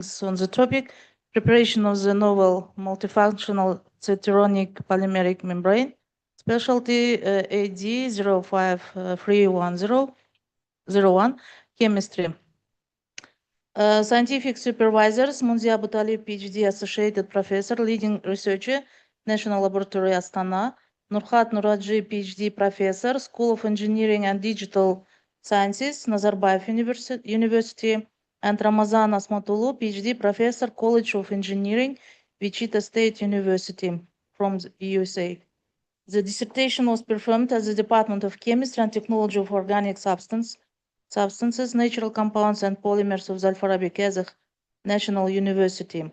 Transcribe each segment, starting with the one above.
on the topic preparation of the novel multifunctional cityronic polymeric membrane, specialty AD 053101, chemistry. Scientific supervisors, Munzia Butali, PhD, associated professor, leading researcher, National Laboratory Astana, Nurhat Nuraji, PhD, professor, School of Engineering and Digital Sciences, Nazarbayev University, and Ramazan Asmatulu, PhD, professor, College of Engineering, Wichita State University from the USA. The dissertation was performed at the Department of Chemistry and Technology of Organic Substances, Natural Compounds and Polymers of the Al-Farabi Kazakh National University.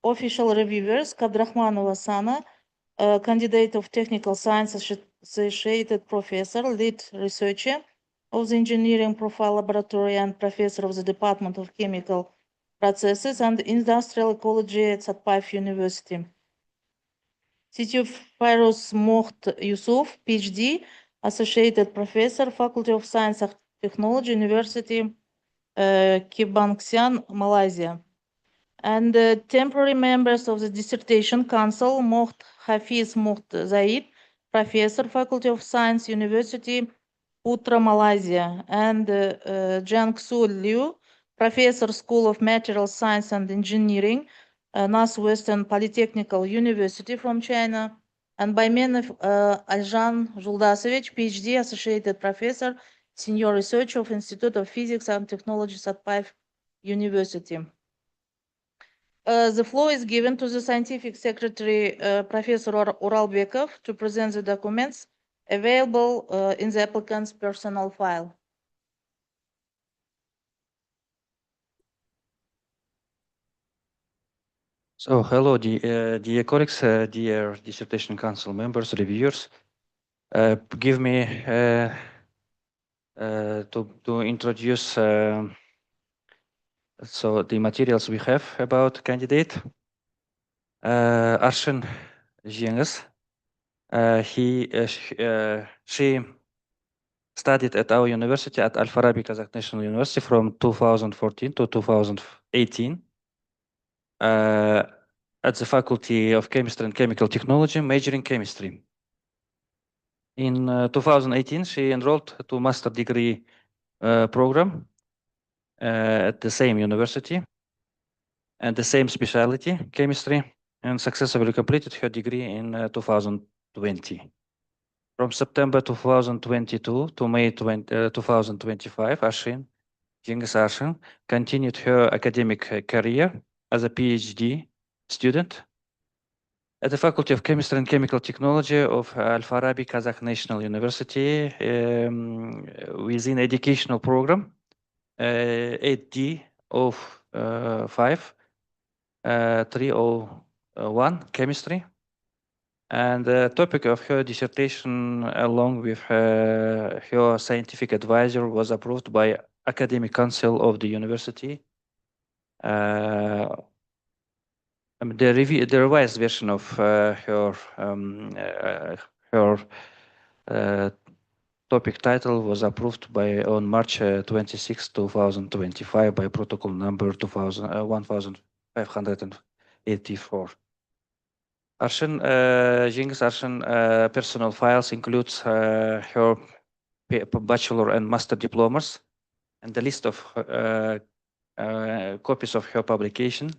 Official reviewers, Kabdrahmanova Sana, candidate of Technical Science, associated professor, lead researcher of the Engineering Profile Laboratory and professor of the Department of Chemical Processes and Industrial Ecology at Satpayev University. Sityofiros Moht Yusuf, PhD, associated professor, Faculty of Science and Technology, University, Kebangsaan, Malaysia. And temporary members of the dissertation council, Moht Hafiz Moht Zaid, professor, Faculty of Science, University, Putra, Malaysia, and Jiangsu Liu, professor, School of Materials Science and Engineering, NAS Western Polytechnical University from China, and Baymenov Aljan Juldasovich, PhD, associated professor, senior researcher of Institute of Physics and Technology at Satpayev University. The floor is given to the scientific secretary, Professor Uralbekov, to present the documents available in the applicant's personal file. So, hello, dear colleagues, dear dissertation council members, reviewers. Give me to introduce so the materials we have about candidate. Arshyn Zhenys. She studied at our university at Al-Farabi Kazakh National University from 2014 to 2018. At the Faculty of Chemistry and Chemical Technology, majoring chemistry. In 2018, she enrolled to master degree program at the same university and the same specialty, chemistry, and successfully completed her degree in 2020. From September 2022 to May 2025, Zhenys Arshyn continued her academic career as a PhD student at the Faculty of Chemistry and Chemical Technology of Al-Farabi Kazakh National University within educational program 8D of 301 chemistry. And the topic of her dissertation, along with her scientific advisor, was approved by Academic Council of the University. The revised version of her topic title was approved on March 26, 2025 by protocol number 1584. Zhenys Arshyn personal files includes her bachelor and master diplomas and the list of copies of her publication.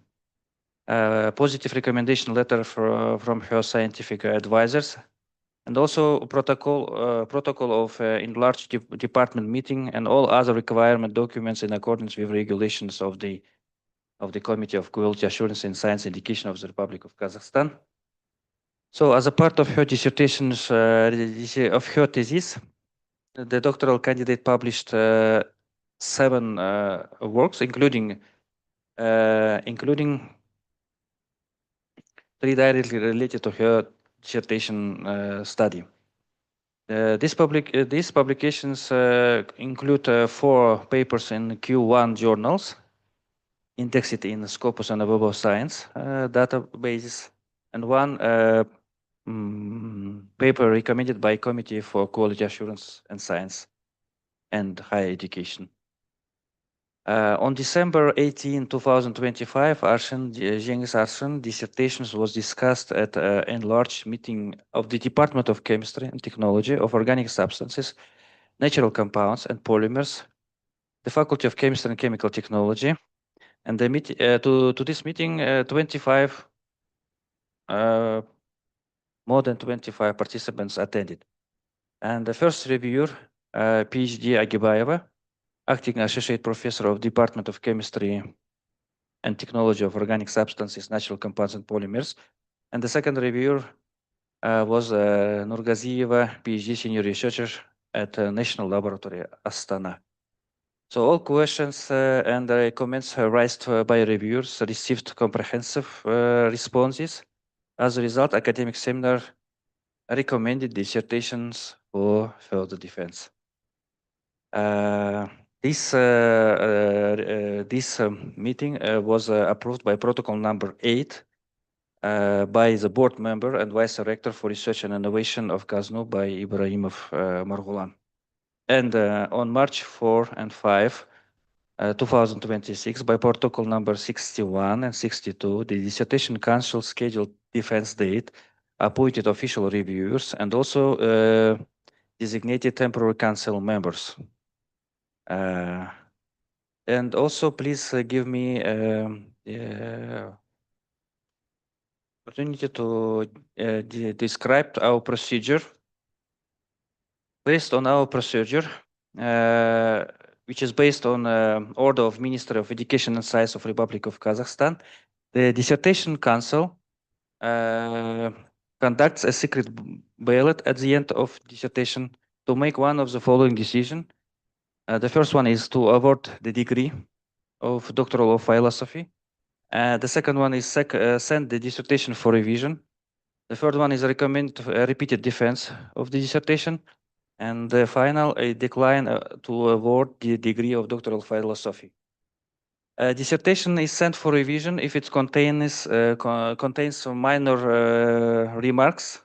Positive recommendation letter from her scientific advisors, and also protocol of enlarged department meeting and all other requirement documents in accordance with regulations of the Committee of Quality Assurance in Science Education of the Republic of Kazakhstan. So, as a part of her dissertation, of her thesis, the doctoral candidate published 7 works, including 3 directly related to her dissertation study. These publications include 4 papers in Q1 journals, indexed in Scopus and Web of Science databases, and 1 paper recommended by Committee for Quality Assurance and Science and Higher Education. On December 18, 2025, Zhenys Arshyn dissertations was discussed at an enlarged meeting of the Department of Chemistry and Technology of Organic Substances, Natural Compounds and Polymers, the Faculty of Chemistry and Chemical Technology. And to this meeting, 25 more than 25 participants attended. And the first reviewer, PhD Agibayeva, acting associate professor of Department of Chemistry and Technology of Organic Substances, Natural Compounds and Polymers. And the second reviewer was Nurgaziyeva, PhD senior researcher at National Laboratory, Astana. So all questions and comments raised by reviewers received comprehensive responses. As a result, academic seminar recommended dissertations for further defense. This meeting was approved by protocol number 8 by the board member and vice director for research and innovation of GAZNU by Ibrahimov Marghulan. And on March 4 and 5, 2026, by protocol number 61 and 62, the dissertation council scheduled defense date, appointed official reviewers, and also designated temporary council members. And also, please give me opportunity to describe our procedure. Based on our procedure, which is based on order of Ministry of Education and Science of Republic of Kazakhstan, the Dissertation Council conducts a secret ballot at the end of dissertation to make one of the following decisions. The first one is to award the degree of Doctoral of Philosophy. The second one is send the dissertation for revision. The third one is recommend repeated defense of the dissertation. And the final, a decline to award the degree of Doctoral Philosophy. A dissertation is sent for revision if it contains some minor remarks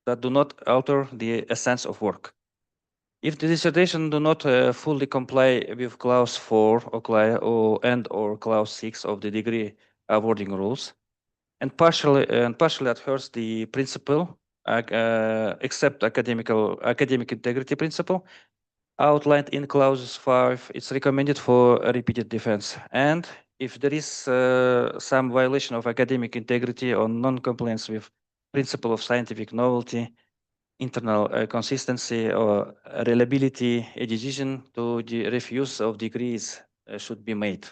that do not alter the essence of work. If the dissertation do not fully comply with clause 4 or clause 6 of the degree awarding rules, and partially adheres the principle, except academic integrity principle, outlined in clause 5, it's recommended for a repeated defense. And if there is some violation of academic integrity or non-compliance with principle of scientific novelty, internal consistency or reliability, a decision to the refuse of degrees should be made.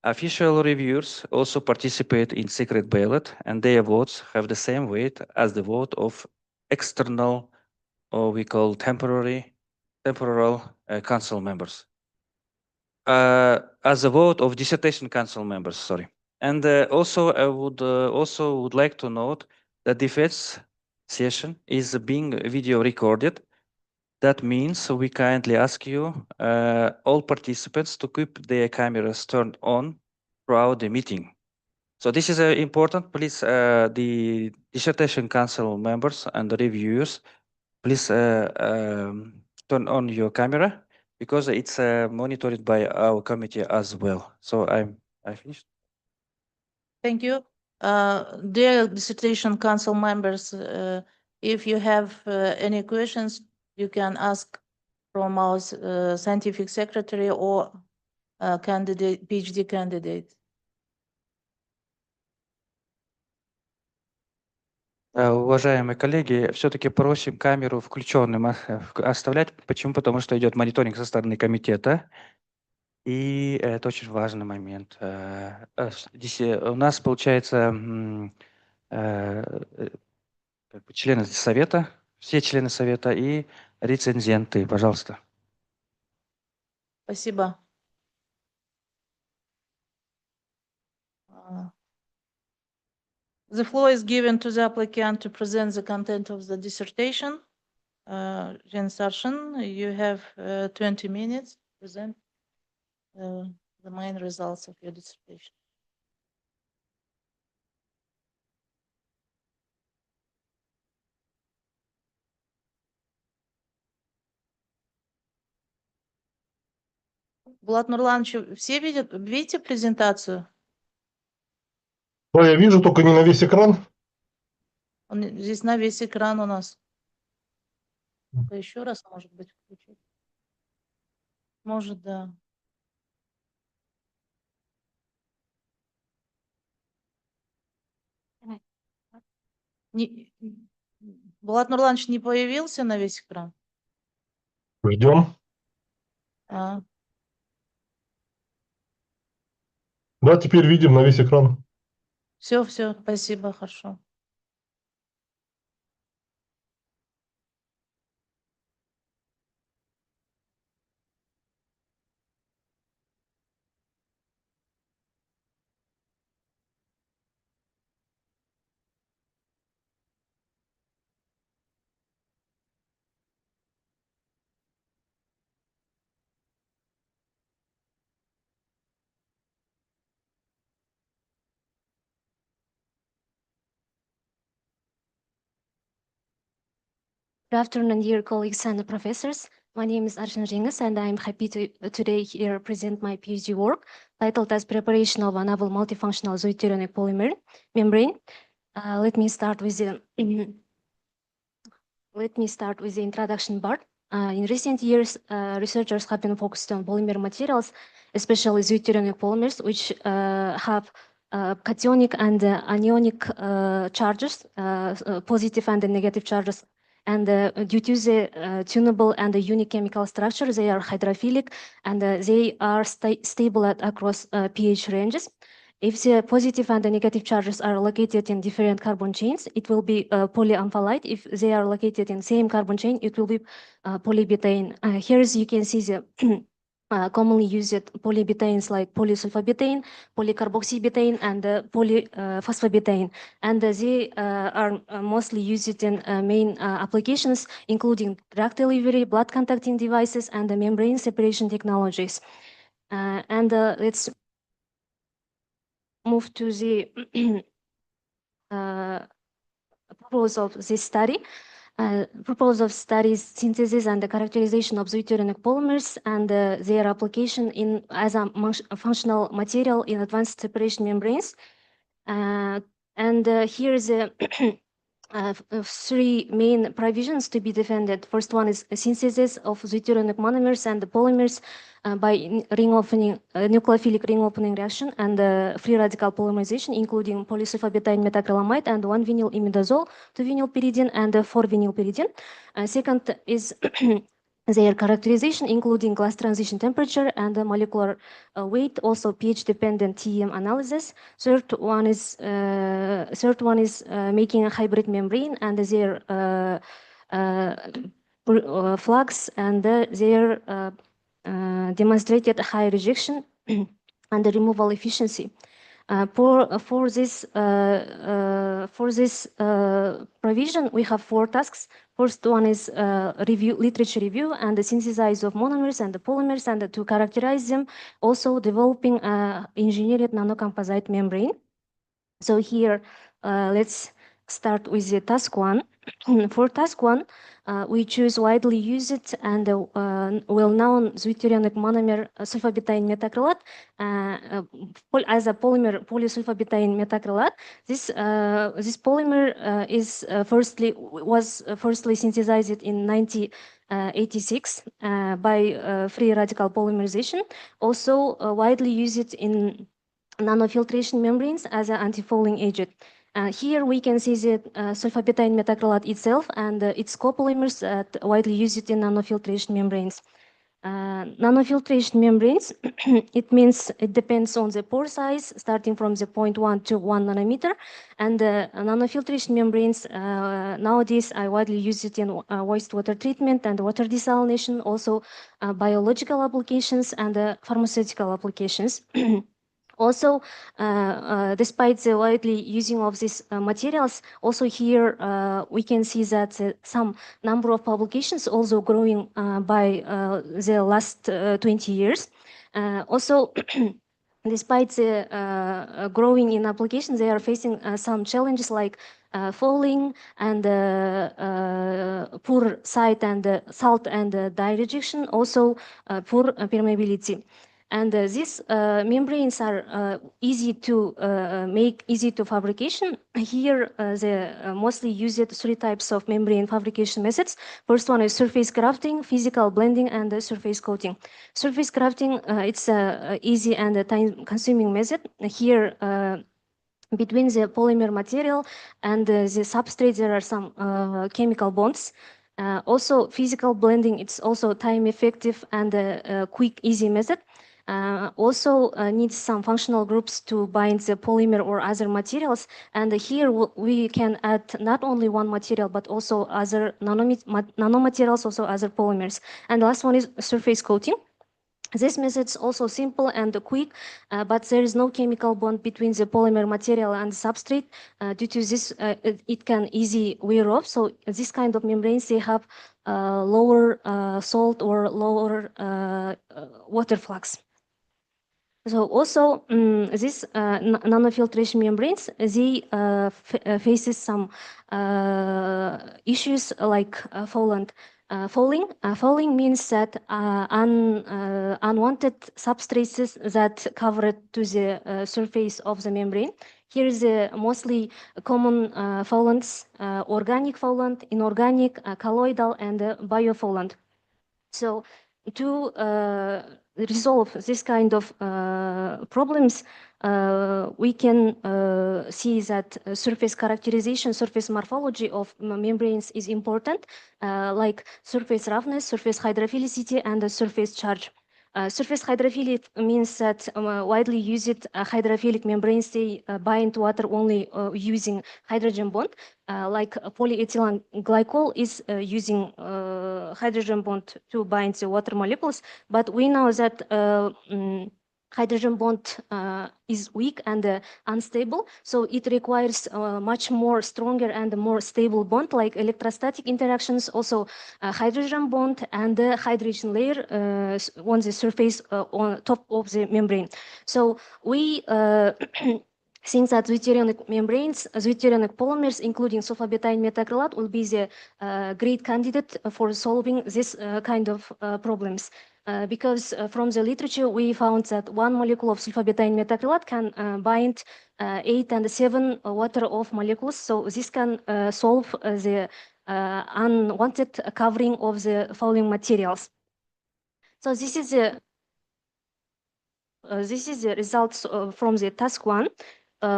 Official reviewers also participate in secret ballot, and their votes have the same weight as the vote of external, or we call temporal council members. As a vote of dissertation council members, sorry. And also, I would like to note that defense session is being video recorded. That means we kindly ask you, all participants, to keep their cameras turned on throughout the meeting. So this is important. Please, the dissertation council members and the reviewers, please turn on your camera because it's monitored by our committee as well. So I finished. Thank you. Dear dissertation council members, if you have any questions, you can ask from our scientific secretary or candidate, PhD candidate. Уважаемые коллеги, все-таки просим камеру включенным оставлять. Почему? Потому что идет мониторинг со стороны комитета. И это очень важный момент. Здесь у нас, получается, как бы члены совета, все члены совета и рецензенты. Пожалуйста. Спасибо. The floor is given to the applicant to present the content of the dissertation. Zhenys Arshyn, you have 20 minutes to present the main results of your dissertation. Булат Нурланович, все видите презентацию? Да, я вижу, только не на весь экран. Он здесь на весь экран у нас. Ну-ка, еще раз, может быть, включить. Может, да. Булат Нурланович не появился на весь экран? Ждем. А. Да, теперь видим на весь экран. Все, спасибо, хорошо. Good afternoon, dear colleagues and professors. My name is Arshyn Zhenys, and I'm happy to today here present my PhD work titled as Preparation of a Novel Multifunctional Zoeterionic Polymer Membrane. Let me start with the introduction part. In recent years, researchers have been focused on polymer materials, especially zoeterionic polymers, which have cationic and anionic charges, positive and negative charges. And due to the tunable and the unique chemical structure, they are hydrophilic and they are stable across pH ranges. If the positive and the negative charges are located in different carbon chains, it will be polyamphalite. If they are located in same carbon chain, it will be polybutane. Here you can see the commonly used polybutanes like polysulfobutane, polycarboxybutane, and polyphosphobutane. And they are mostly used in main applications, including drug delivery, blood contacting devices, and the membrane separation technologies. Let's move to the purpose of this study. Purpose of studies synthesis and the characterization of zoeterionic polymers and their application in as a functional material in advanced separation membranes. Here is a three main provisions to be defended. First one is a synthesis of zoeterionic monomers and the polymers by ring opening, nucleophilic ring opening reaction and free radical polymerization, including polysulfobutane metacrylamide and 1-vinyl imidazole, 2-vinyl pyridine, and 4-vinyl pyridine. Second is their characterization, including glass transition temperature and molecular weight, also pH-dependent TEM analysis. Third one is making a hybrid membrane and their flux and their demonstrated high rejection and the removal efficiency. For this provision, we have 4 tasks. First one is literature review and the synthesis of monomers and the polymers and to characterize them. Also developing engineered nanocomposite membrane. So here, let's start with the task 1. For task 1, we choose widely used and well-known zoeterionic monomer sulfobutane metacrylate as a polymer polysulfobutane metacrylate. This polymer was firstly synthesized in 1986 by free radical polymerization. Also widely used in nanofiltration membranes as an antifouling agent. Here we can see the sulfobutane metacrylate itself and its copolymers widely used in nanofiltration membranes. Nanofiltration membranes, it means it depends on the pore size, starting from the 0.1 to 1 nanometer. And nanofiltration membranes nowadays are widely used in wastewater treatment and water desalination, also biological applications and pharmaceutical applications. Also, despite the widely using of these materials, also here we can see that some number of publications also growing by the last 20 years. Also, despite the growing in applications, they are facing some challenges like falling and poor site and salt and dye rejection, also poor permeability. And these membranes are easy to make, easy to fabrication. Here, they mostly used 3 types of membrane fabrication methods. First one is surface grafting, physical blending, and surface coating. Surface grafting, it's easy and a time-consuming method. Here, between the polymer material and the substrate, there are some chemical bonds. Also, physical blending, it's also time-effective and a quick, easy method. Also needs some functional groups to bind the polymer or other materials. And here we can add not only one material, but also other nanomaterials, also other polymers. And the last one is surface coating. This method is also simple and quick, but there is no chemical bond between the polymer material and the substrate. Due to this, it can easily wear off. So this kind of membranes, they have lower salt or lower water flux. So also these nanofiltration membranes, they faces some issues like fouling. Fouling means that unwanted substrates that cover to the surface of the membrane. Here is the mostly common foulants: organic foulant, inorganic, colloidal, and biofoulant. So to resolve this kind of problems, we can see that surface characterization, surface morphology of membranes is important, like surface roughness, surface hydrophilicity, and the surface charge. Surface hydrophilic means that widely used hydrophilic membranes, they bind water only using hydrogen bond, like polyethylene glycol is using hydrogen bond to bind the water molecules. But we know that hydrogen bond is weak and unstable, so it requires much more stronger and more stable bond, like electrostatic interactions, also hydrogen bond and the hydrogen layer on the surface on top of the membrane. So we think that zwitterionic membranes, zwitterionic polymers, including sulfobutyl methacrylate, will be the great candidate for solving this kind of problems. Because from the literature, we found that 1 molecule of sulfobutyl methacrylate can bind 8 and 7 water off molecules. So this can solve the unwanted covering of the fouling materials. So this is the results from the task 1.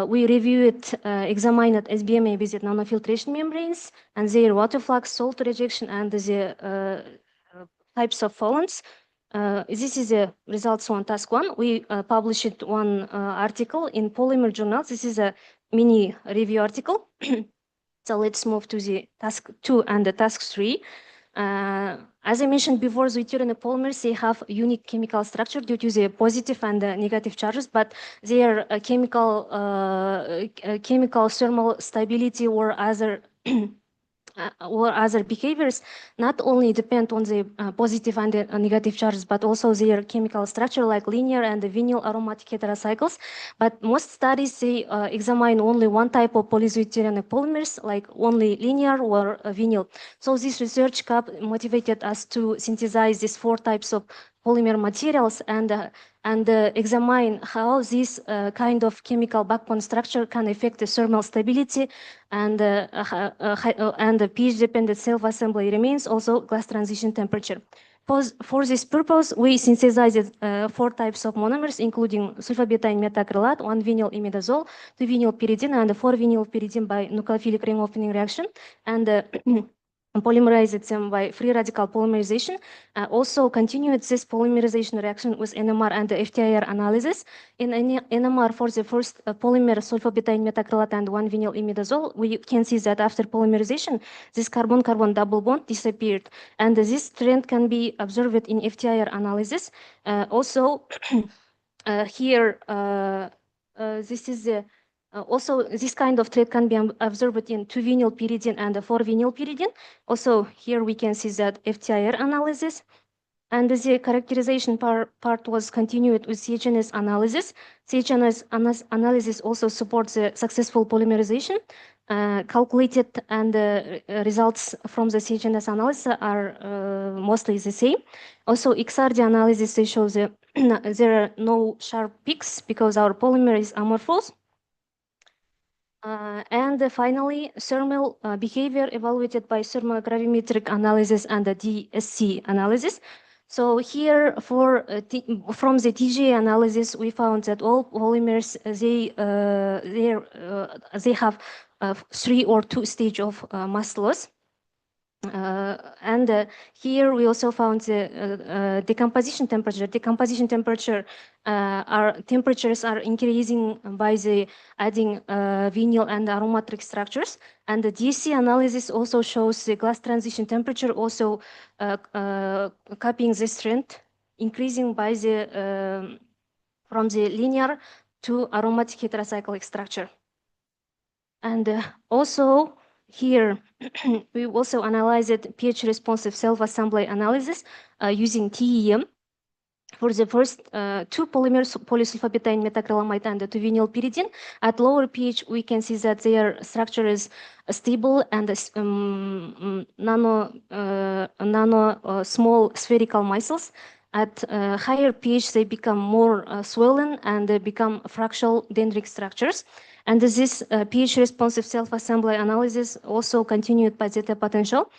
We reviewed, examined SBMA-based nanofiltration membranes and their water flux, salt rejection, and the types of foulants. This is the results on task 1. We published one article in Polymer Journal. This is a mini review article. So let's move to the task 2 and the task 3. As I mentioned before, zwitterionic polymers, they have unique chemical structure due to the positive and negative charges, but their chemical thermal stability or other behaviors not only depend on the positive and negative charges, but also their chemical structure, like linear and vinyl aromatic heterocycles. But most studies, they examine only one type of polyswitterionic polymers, like only linear or vinyl. So this research motivated us to synthesize these 4 types of polymer materials and examine how this kind of chemical backbone structure can affect the thermal stability and the pH-dependent self-assembly remains, also glass transition temperature. For this purpose, we synthesized 4 types of monomers, including sulfobutyl methacrylate, 1-vinyl imidazole, 2-vinyl pyridine, and 4-vinyl pyridine by nucleophilic ring opening reaction, and polymerized them by free radical polymerization. Also continued this polymerization reaction with NMR and FTIR analysis. In NMR, for the first polymer sulfobutyl methacrylate and 1-vinyl imidazole, we can see that after polymerization, this carbon-carbon double bond disappeared. And this trend can be observed in FTIR analysis. Also, here, this is the also, this kind of trait can be observed in 2-vinyl pyridine and 4-vinyl pyridine. Also, here we can see that FTIR analysis. And the characterization part was continued with CHNS analysis. CHNS analysis also supports the successful polymerization. Calculated and results from the CHNS analysis are mostly the same. Also, XRD analysis shows there are no sharp peaks because our polymer is amorphous. And finally, thermal behavior evaluated by thermogravimetric analysis and the DSC analysis. So here, from the TGA analysis, we found that all polymers they have 3 or 2 stage of mass loss. And here we also found the decomposition temperature. Temperatures are increasing by the adding vinyl and aromatic structures. And the DSC analysis also shows the glass transition temperature also copying this trend, increasing by the from the linear to aromatic heterocyclic structure. And also here, we also analyzed pH responsive self-assembly analysis using TEM. For the first 2 polymers, polysulfobutane methacrylamide and 2-vinylpyridine, at lower pH, we can see that their structure is stable and small spherical micelles. At higher pH, they become more swollen and they become fractal dendritic structures. And this pH responsive self-assembly analysis also continued by zeta potential.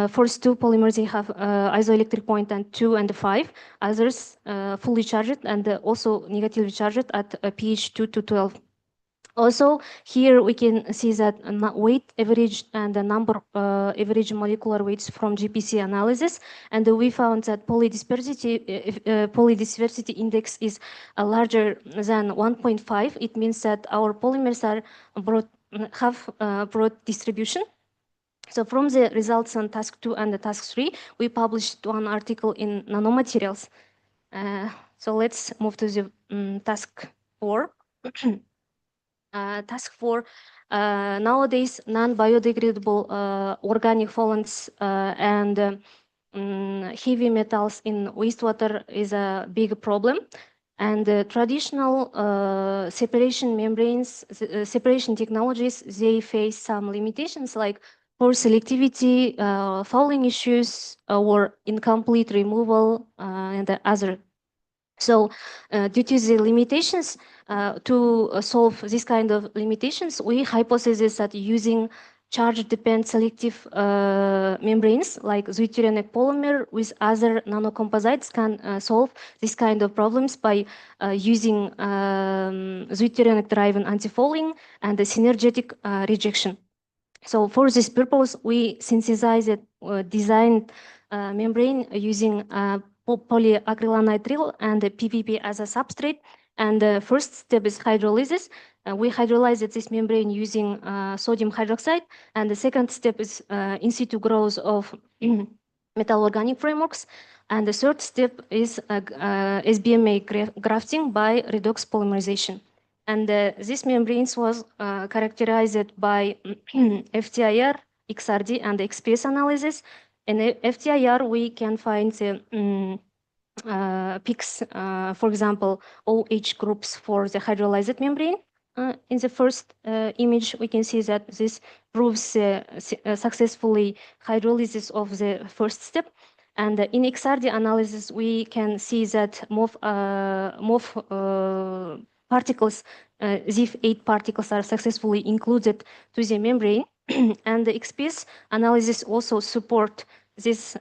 First 2 polymers, they have isoelectric point and 2 and 5. Others fully charged and also negatively charged at pH 2 to 12. Also, here we can see that weight average and the number average molecular weights from GPC analysis, and we found that polydispersity index is larger than 1.5. It means that our polymers are have broad distribution. So from the results on task 2 and the task 3, we published 1 article in Nanomaterials. So let's move to the task 4. Task 4, nowadays non-biodegradable organic solvents and heavy metals in wastewater is a big problem. And traditional separation membranes, separation technologies, they face some limitations like poor selectivity, fouling issues, or incomplete removal, and the other. So due to the limitations, to solve this kind of limitations, we hypothesize that using charge-dependent selective membranes like zwitterionic polymer with other nanocomposites can solve this kind of problems by using zwitterionic-driven antifouling and the synergetic rejection. So for this purpose, we synthesized designed membrane using polyacrylonitrile and PPP as a substrate. And the first step is hydrolysis. We hydrolyzed this membrane using sodium hydroxide. And the second step is in situ growth of metal organic frameworks. And the third step is SBMA grafting by redox polymerization. And this membranes was characterized by FTIR, XRD, and XPS analysis. In FTIR, we can find the peaks, for example, OH groups for the hydrolyzed membrane. In the first image, we can see that this proves successfully hydrolysis of the first step. And in XRD analysis, we can see that MOF particles, ZIF8 particles are successfully included to the membrane. And the XPS analysis also support these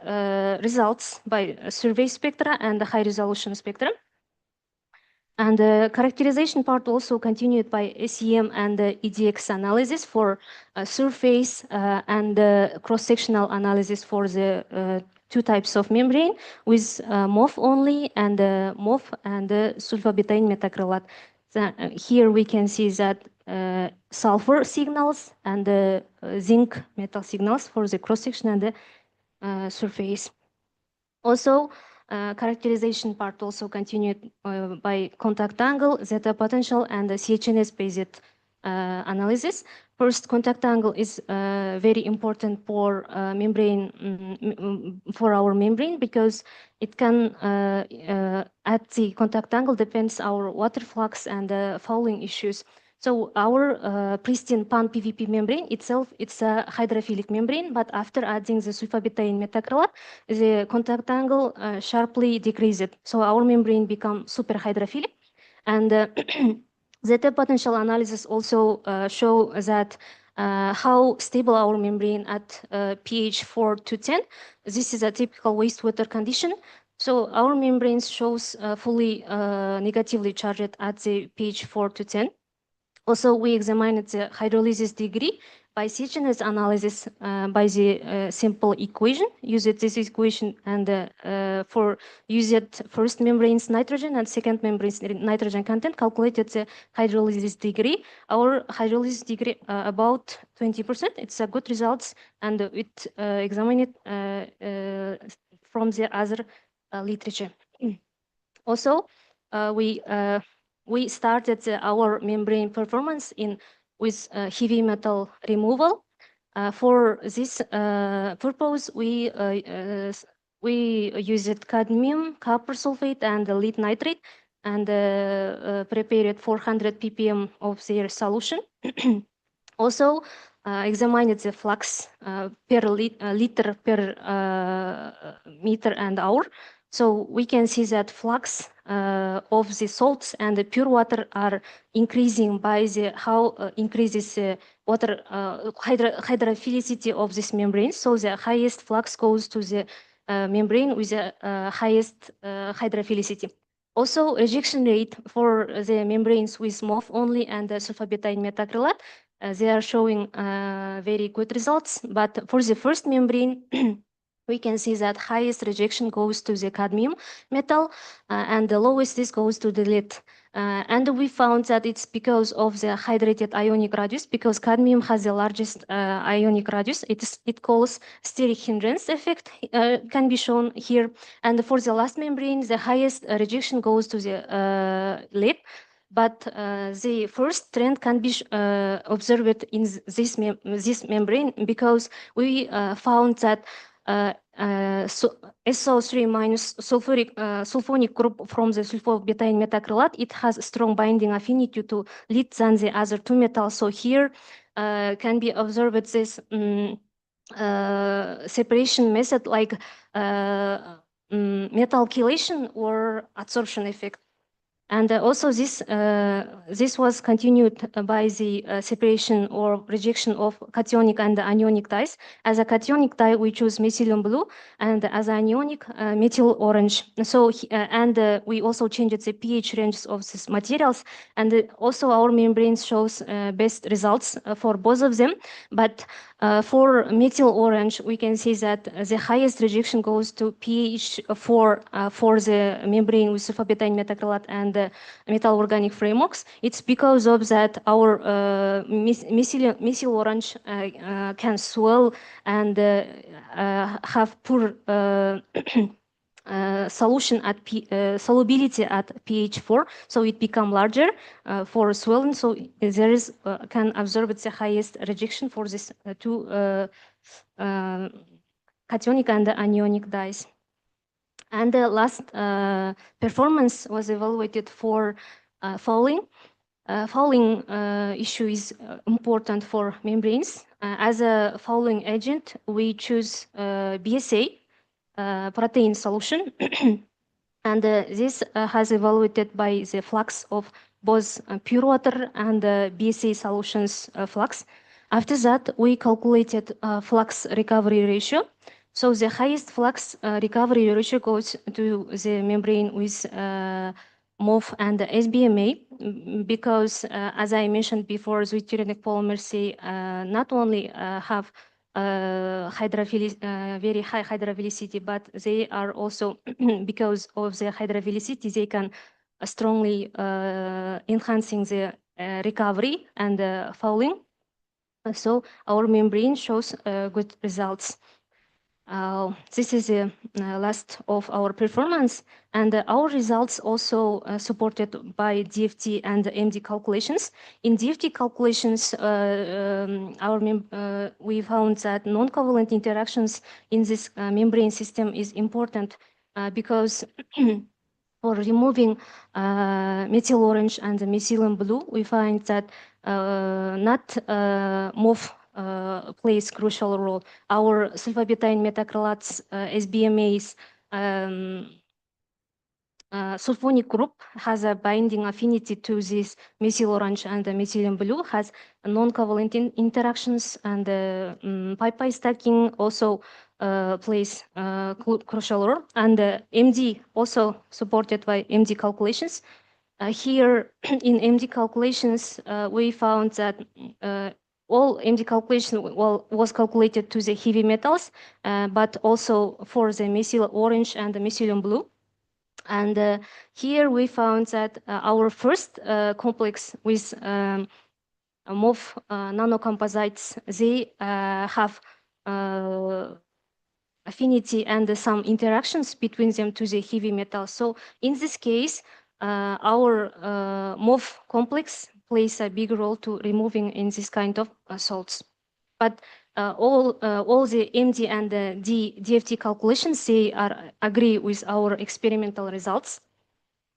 results by survey spectra and the high resolution spectra. And the characterization part also continued by SEM and the EDX analysis for surface and cross-sectional analysis for the 2 types of membrane with MOF only and MOF and sulfobutane methacrylate. Here we can see that sulfur signals and zinc metal signals for the cross-section and the surface. Also, characterization part also continued by contact angle, zeta potential, and the CHNS-based analysis. First, contact angle is very important for membrane for our membrane because it can at the contact angle depends our water flux and fouling issues. So our pristine pan PVP membrane itself, it's a hydrophilic membrane, but after adding the sulfobetaine methacrylate, the contact angle sharply decreased. So our membrane become super hydrophilic, and Zeta potential analysis also show that how stable our membrane at pH 4 to 10. This is a typical wastewater condition. So our membranes shows fully negatively charged at the pH 4 to 10. Also, we examined the hydrolysis degree by Zhenys analysis by the simple equation. Used this equation and for used first membrane's nitrogen and second membrane's nitrogen content, calculated the hydrolysis degree. Our hydrolysis degree about 20%. It's a good results, and it examined from the other literature. Also, we started our membrane performance with heavy metal removal. For this purpose, we used cadmium, copper sulfate, and lead nitrate, and prepared 400 ppm of their solution. Also, examined the flux per liter per meter and hour. So we can see that flux of the salts and the pure water are increasing by the how increases water hydrophilicity of this membrane. So the highest flux goes to the membrane with the highest hydrophilicity. Also, rejection rate for the membranes with MOF only and the sulfobetaine methacrylate, they are showing very good results. But for the first membrane, we can see that highest rejection goes to the cadmium metal, and the lowest this goes to the lead. And we found that it's because of the hydrated ionic radius, because cadmium has the largest ionic radius. It calls steric hindrance effect, can be shown here. And for the last membrane, the highest rejection goes to the lead. But the first trend can be observed in this membrane because we found that SO3 minus sulfonic group from the sulfobetaine methacrylate, it has strong binding affinity to lead than the other two metals. So here can be observed this separation method like metal chelation or adsorption effect. And also this was continued by the separation or rejection of cationic and anionic dyes. As a cationic dye, we choose methylene blue, and as anionic, methyl orange. So we also changed the pH ranges of these materials, and also our membrane shows best results for both of them. But for methyl orange, we can see that the highest rejection goes to pH 4 for the membrane with sulfobetaine methacrylate and metal organic frameworks. It's because of that our methyl orange can swell and have poor solution at solubility at pH 4, so it become larger for swelling. So there is can observe the highest rejection for this two cationic and anionic dyes. And the last performance was evaluated for fouling. Fouling issue is important for membranes. As a fouling agent, we choose BSA protein solution, and this has evaluated by the flux of both pure water and BSA solutions flux. After that, we calculated flux recovery ratio. So the highest flux recovery ratio goes to the membrane with MOF and SBMA, because as I mentioned before, zwitterionic polymers not only have very high hydrophilicity, but they are also, because of the hydrophilicity, they can strongly enhancing the recovery and fouling. So our membrane shows good results. This is the last of our performance, and our results also supported by DFT and MD calculations. In DFT calculations, we found that non-covalent interactions in this membrane system is important because for removing methyl orange and the methylene blue, we find that not MOF plays crucial role. Our sulfabutane metacrylates, SBMAs, sulfonic group has a binding affinity to this methyl orange and the methylene blue, has non-covalent interactions, and pi-pi stacking also plays crucial role, and MD also supported by MD calculations. Here in MD calculations, we found that all MD calculation was calculated to the heavy metals, but also for the methyl orange and the methylene blue. And here we found that our first complex with MOF nanocomposites, they have affinity and some interactions between them to the heavy metals. So in this case, our MOF complex plays a big role to removing in this kind of salts. But all the MD and the DFT calculations, they agree with our experimental results.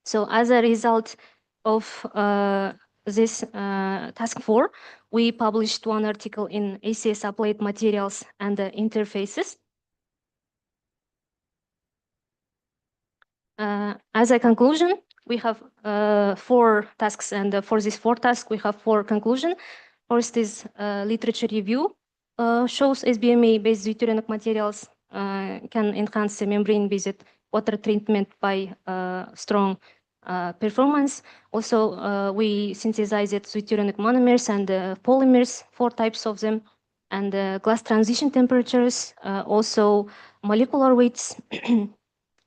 So as a result of this task 4, we published one article in ACS Applied Materials and Interfaces. As a conclusion, we have 4 tasks, and for these 4 tasks, we have 4 conclusions. First is literature review, shows SBMA-based deuterionic materials can enhance the membrane-based water treatment by strong performance. Also, we synthesized deuterionic monomers and polymers, 4 types of them, and glass transition temperatures, also molecular weights.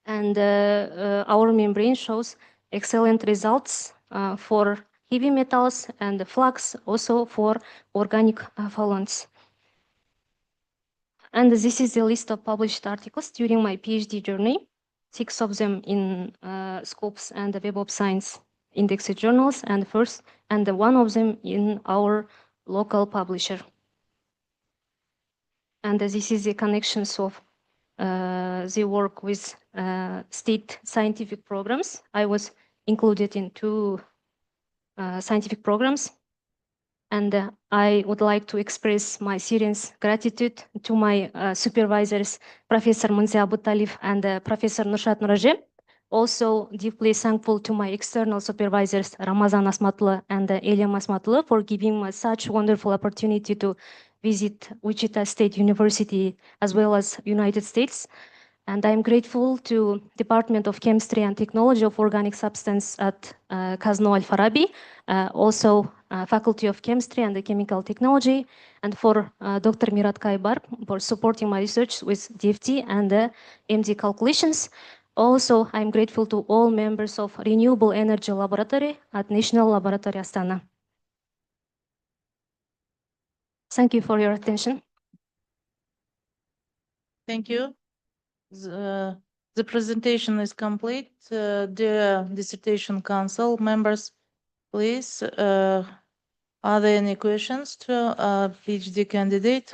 And our membrane shows excellent results for heavy metals and flux, also for organic solvents. And this is the list of published articles during my PhD journey, 6 of them in Scopes and the Web of Science indexed journals, and 1 of them in our local publisher. And this is the connections of they work with state scientific programs. I was included in 2 scientific programs, and I would like to express my serious gratitude to my supervisors, Professor Munzi Abutalif and Professor Nushat Nuraje. Also deeply thankful to my external supervisors, Ramazan Asmatullah and Eliam Asmatullah, for giving me such wonderful opportunity to visit Wichita State University as well as United States. And I'm grateful to Department of Chemistry and Technology of Organic Substance at Kazno Al Farabi, also Faculty of Chemistry and Chemical Technology, and for Dr. Mirat Kaibar for supporting my research with DFT and MD calculations. Also, I'm grateful to all members of Renewable Energy Laboratory at National Laboratory Astana. Thank you for your attention. Thank you. The presentation is complete. Dear Dissertation Council members, please, are there any questions to our PhD candidate?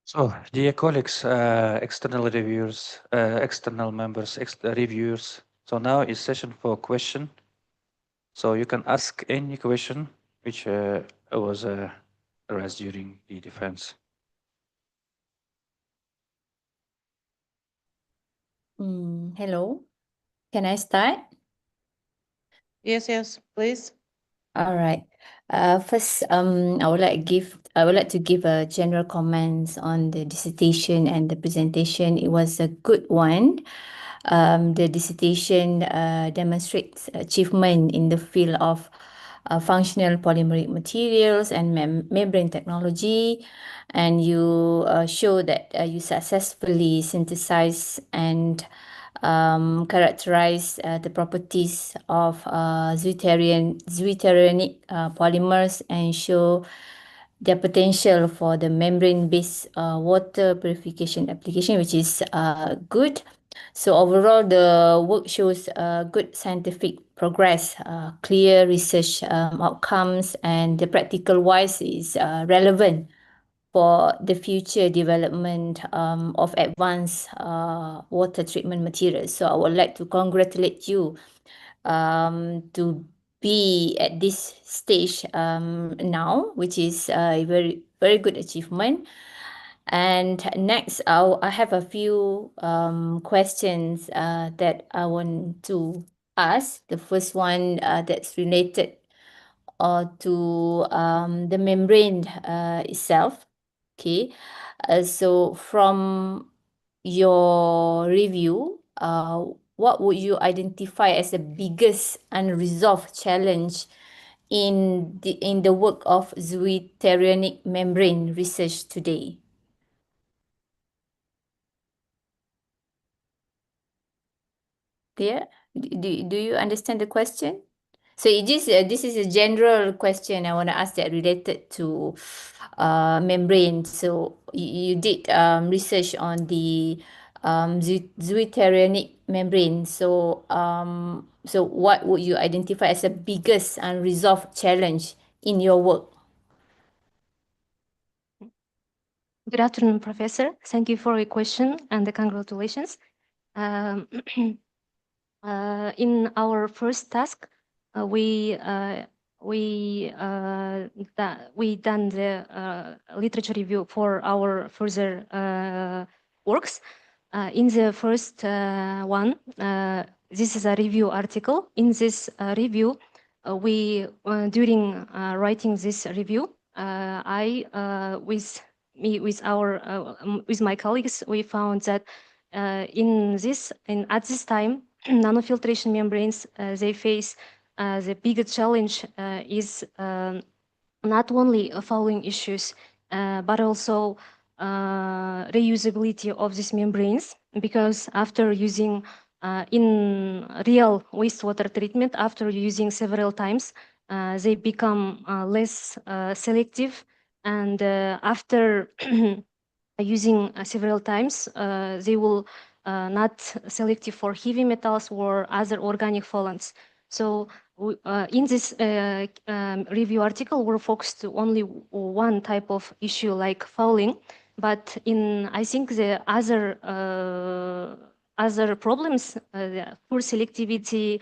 So, dear colleagues, external reviewers, external members, reviewers. So now is session for question. So you can ask any question which was raised during the defense. Hello, can I start? Yes, please. All right. First, I would like to give a general comments on the dissertation and the presentation. It was a good one. The dissertation demonstrates achievement in the field of functional polymeric materials and membrane technology, and you show that you successfully synthesize and characterize the properties of zwitterionic polymers and show their potential for the membrane-based water purification application, which is good. So overall, the work shows good scientific progress, clear research outcomes, and the practical wise is relevant for the future development of advanced water treatment materials. So I would like to congratulate you to be at this stage now, which is a very, very good achievement. And next, I have a few questions that I want to ask. The first one that's related to the membrane itself. Okay, so from your review, what would you identify as the biggest unresolved challenge in the work of zwitterionic membrane research today? Clear? Do you understand the question? So this is a general question I want to ask that related to membrane. So you did research on the zwitterionic membrane. So so what would you identify as the biggest unresolved challenge in your work? Good afternoon, Professor. Thank you for your question and the congratulations. Um, in our first task, we done the literature review for our further works. In the first one, this is a review article. In this review, we during writing this review, with my colleagues, we found that at this time, nanofiltration membranes they face the biggest challenge is not only fouling issues but also reusability of these membranes, because after using in real wastewater treatment, after using several times, they become less selective, and after using several times, they will not selective for heavy metals or other organic solvents. So in this review article, we're focused only one type of issue like fouling, but I think the other problems, the poor selectivity,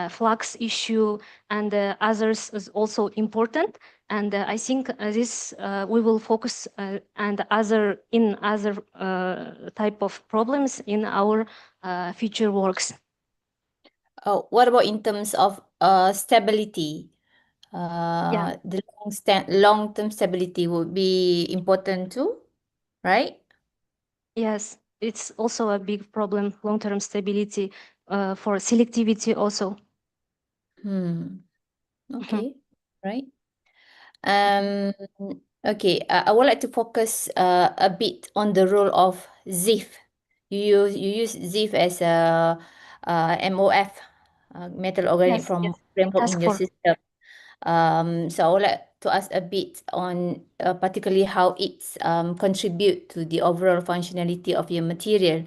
flux issue, and others is also important. And I think this we will focus and other type of problems in our future works. What about in terms of stability? The long-term stability would be important too, right? Yes, it's also a big problem, long-term stability for selectivity also. Okay, right. Okay, I would like to focus a bit on the role of ZIF. You use ZIF as a MOF, metal organic Yes, from yes. framework Task in your force. system. So I would like to ask a bit on particularly how it's contribute to the overall functionality of your material.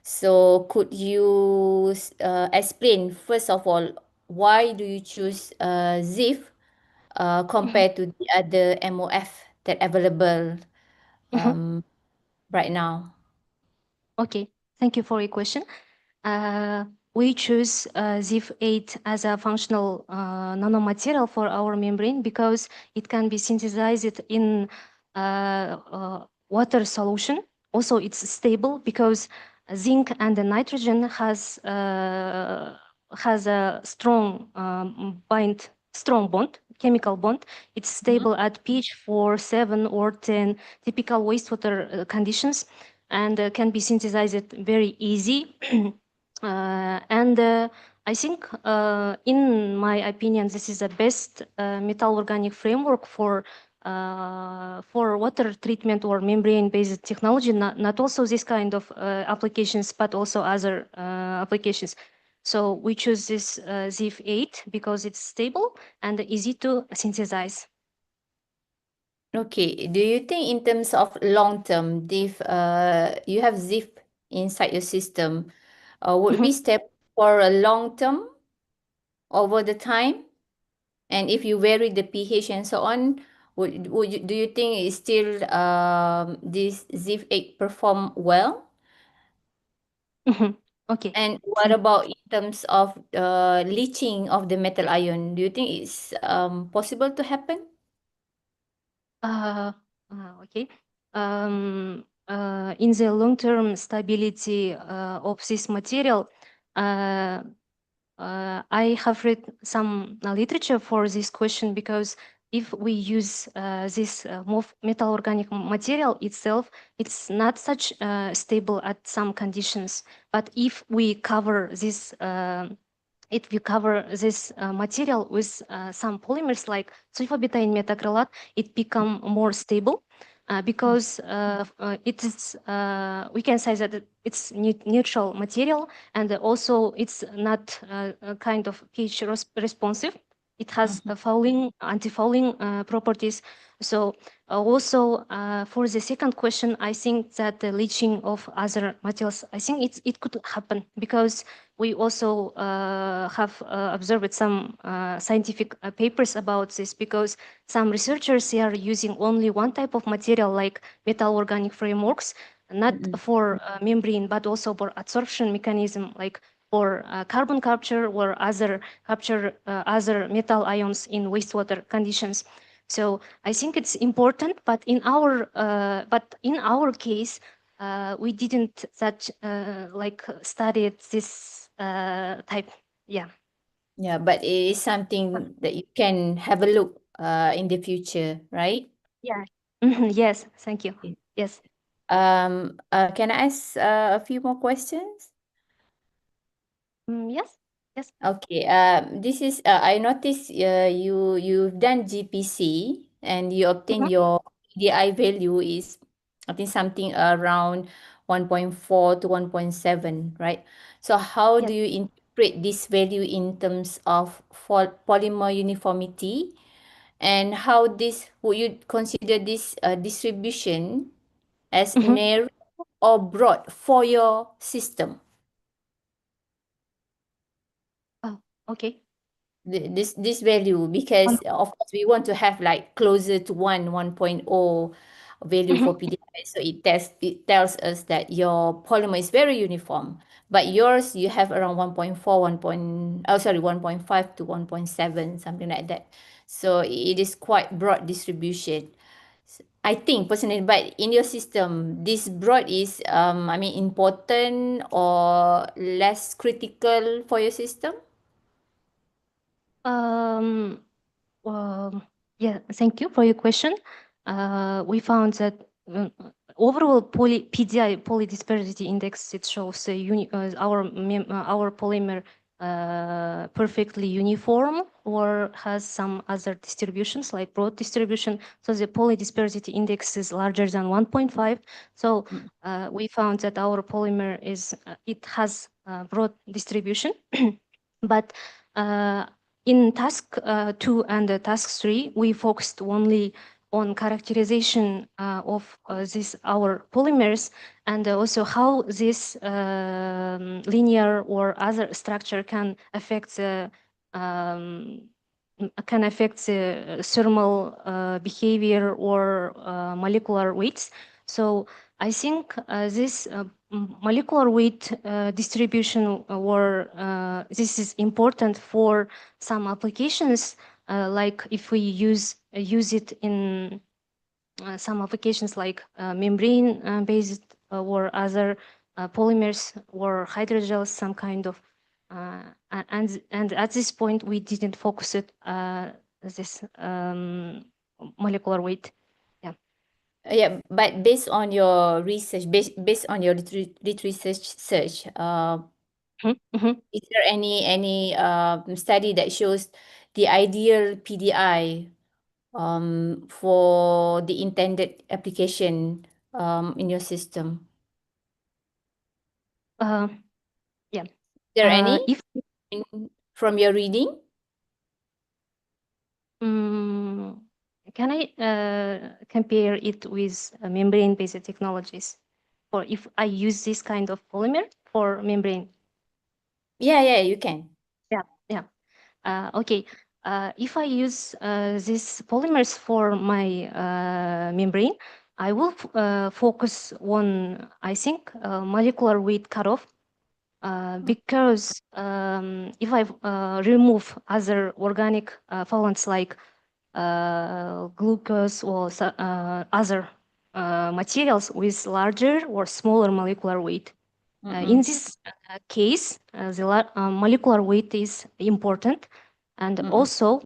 So could you explain, first of all, why do you choose ZIF compared to the other MOF that available right now? Okay, thank you for your question. We choose ZIF-8 as a functional nanomaterial for our membrane because it can be synthesized in water solution. Also, it's stable because zinc and the nitrogen has a strong bond, chemical bond. It's stable at pH 4, 7, or 10, typical wastewater conditions, and can be synthesized very easy. And I think, in my opinion, this is the best metal organic framework for for water treatment or membrane-based technology, not also this kind of applications, but also other applications. So we choose this ZIF-8 because it's stable and easy to synthesize. Okay. Do you think in terms of long term, if you have ZIP inside your system, would we step for a long term over the time? And if you vary the pH and so on, do you think it's still this ZIF-8 perform well? Okay. And what about in terms of leaching of the metal ion? Do you think it's possible to happen? Okay. In the long-term stability of this material, I have read some literature for this question because if we use this metal organic material itself, it's not such stable at some conditions. But if we cover this material with some polymers like sulfobutane metacrylate, it become more stable because it is we can say that it's neutral material, and also it's not a kind of pH responsive. It has anti-fouling properties. So also for the second question, I think that the leaching of other materials, I think it could happen because we also have observed some scientific papers about this, because some researchers are using only one type of material like metal organic frameworks, not for membrane, but also for adsorption mechanism, like for carbon capture or other other metal ions in wastewater conditions. So I think it's important, but in our case, we didn't studied this type. Yeah. Yeah, but it is something that you can have a look in the future, right? Yeah. Yes. Thank you. Okay. Yes. Can I ask a few more questions? Yes. Yes. Okay. This is I noticed you've done GPC and you obtain your PDI value is, I think, something around 1.4 to 1.7, right? So how Yes. do you interpret this value in terms of polymer uniformity, and how this would you consider this distribution as narrow or broad for your system? Oh, okay. This value, because of course we want to have like closer to 1.0 value for PDI, so it tells us that your polymer is very uniform, but yours you have around 1.4 1.5 to 1.7, something like that. So it is quite broad distribution, I think personally. But in your system, this broad is I mean, important or less critical for your system? Um, yeah, thank you for your question. We found that overall PDI polydispersity index, it shows our polymer perfectly uniform or has some other distributions like broad distribution. So the polydispersity index is larger than 1.5. So we found that our polymer it has broad distribution, but in task 2 and task 3, we focused only on characterization of our polymers, and also how this linear or other structure can affect the thermal behavior or molecular weights. So I think this molecular weight distribution this is important for some applications, like if we use it in some applications like membrane based or other polymers or hydrogels, some kind of and at this point we didn't focus it this molecular weight. Yeah, but based on your research, based on your research search, is there any study that shows the ideal PDI for the intended application in your system? Yeah. Is there any If from your reading? can I compare it with membrane-based technologies, or if I use this kind of polymer for membrane? Yeah, you can. Yeah. Okay. If I use these polymers for my membrane, I will focus on, I think, molecular weight cutoff, because if I remove other organic solvents like glucose or other materials with larger or smaller molecular weight, in this case, the molecular weight is important. And also,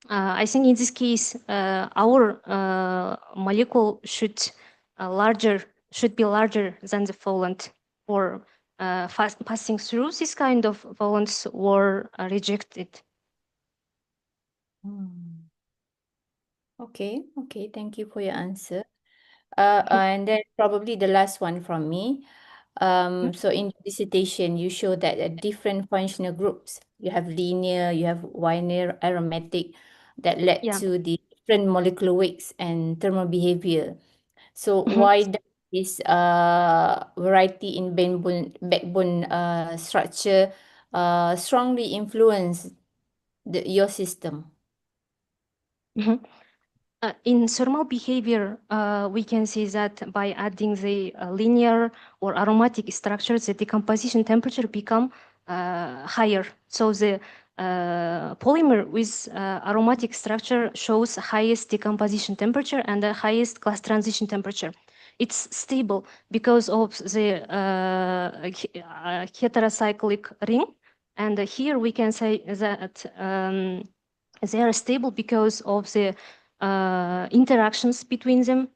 I think in this case, our molecule should be larger than the solvent for passing through. This kind of solvents were rejected. Okay, thank you for your answer. And then probably the last one from me. So in the dissertation, you show that different functional groups, you have linear, you have linear aromatic, that led to the different molecular weights and thermal behavior. So why does this variety in backbone structure strongly influence your system? In thermal behavior, we can see that by adding the linear or aromatic structures, the decomposition temperature become higher. So the polymer with aromatic structure shows highest decomposition temperature and the highest glass transition temperature. It's stable because of the heterocyclic ring. And here we can say that they are stable because of the interactions between them.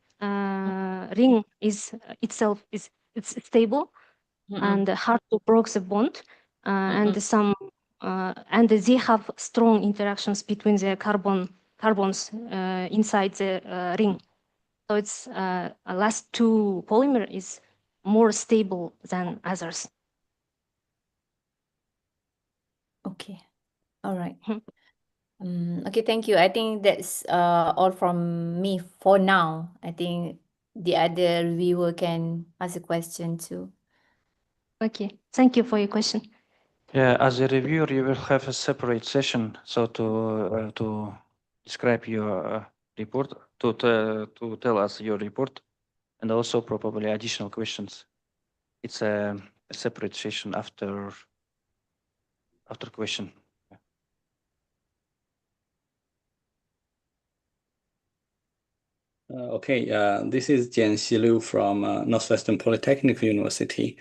Ring is itself it's stable and hard to break the bond, and some and they have strong interactions between the carbons inside the ring. So it's last two polymer is more stable than others. Okay, all right. Okay, thank you. I think that's all from me for now. I think the other reviewer can ask a question too. Okay, thank you for your question. Yeah, as a reviewer, you will have a separate session, so to describe your report, to tell us your report, and also probably additional questions. It's a separate session after question. This is Zhenys Liu from Northwestern Polytechnic University.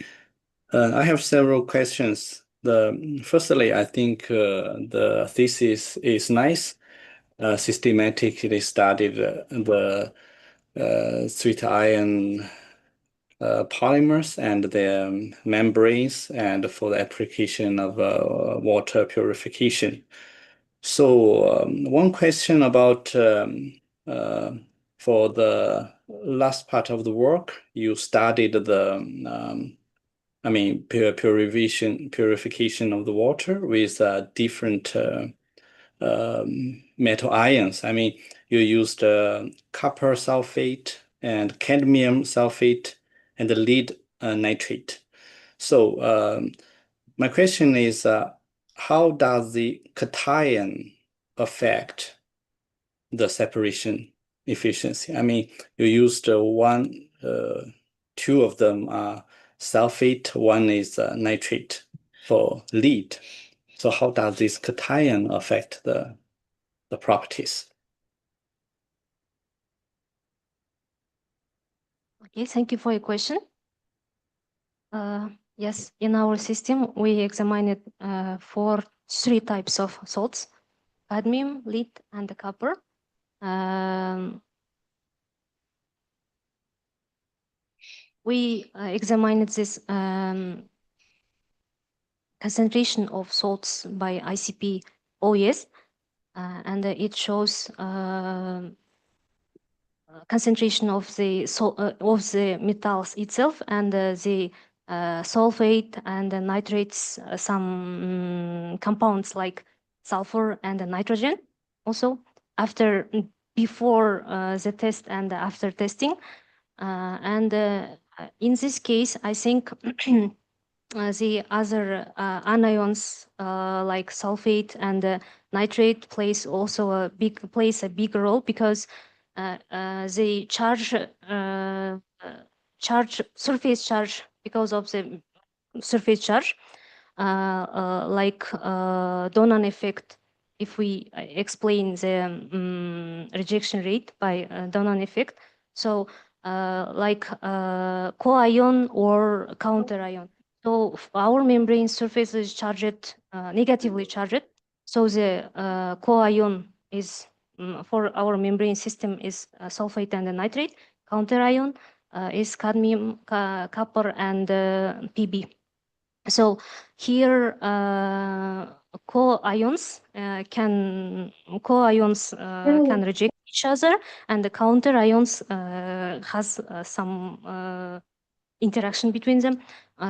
I have several questions. Firstly, I think the thesis is nice. Systematically studied the sweet ion polymers and their membranes, and for the application of water purification. So one question about for the last part of the work, you studied the purification of the water with different metal ions. I mean, you used copper sulfate and cadmium sulfate and the lead nitrate. So my question is, how does the cation affect the separation efficiency? I mean, you used two of them are sulfate, one is nitrate for lead. So how does this cation affect the properties? Okay, thank you for your question. Yes, in our system, we examined for three types of salts: cadmium, lead, and copper. We examined this concentration of salts by ICP OES. and it shows concentration of the metals itself and the sulfate and the nitrates, some compounds like sulfur and nitrogen. Also, before the test and after testing, and in this case, I think the other anions like sulfate and nitrate plays a big role because they surface charge because of the surface charge, like Donan effect. If we explain the rejection rate by Donan effect, so like co-ion or counter-ion. So our membrane surface is charged, negatively charged. So the co-ion is for our membrane system is sulfate and nitrate. Counter-ion is cadmium, copper, and Pb. So here co-ions can reject each other, and the counter-ions has some interaction between them.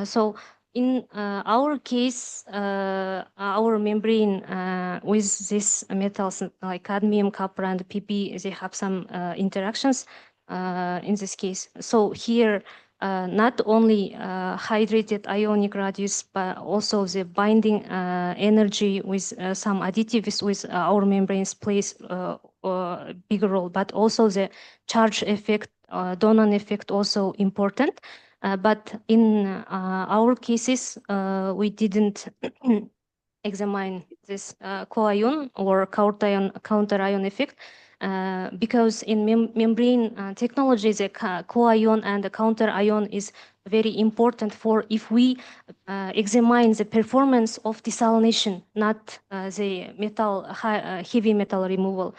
So in our case, our membrane with these metals like cadmium, copper, and Pp, they have some interactions in this case. So here, not only hydrated ionic radius, but also the binding energy with some additives with our membranes plays a bigger role, but also the charge effect, Donan effect also important. But in our cases, we didn't examine this co-ion or counter-ion effect because in membrane technology, the co-ion and the counter-ion is very important for if we examine the performance of desalination, not the heavy metal removal.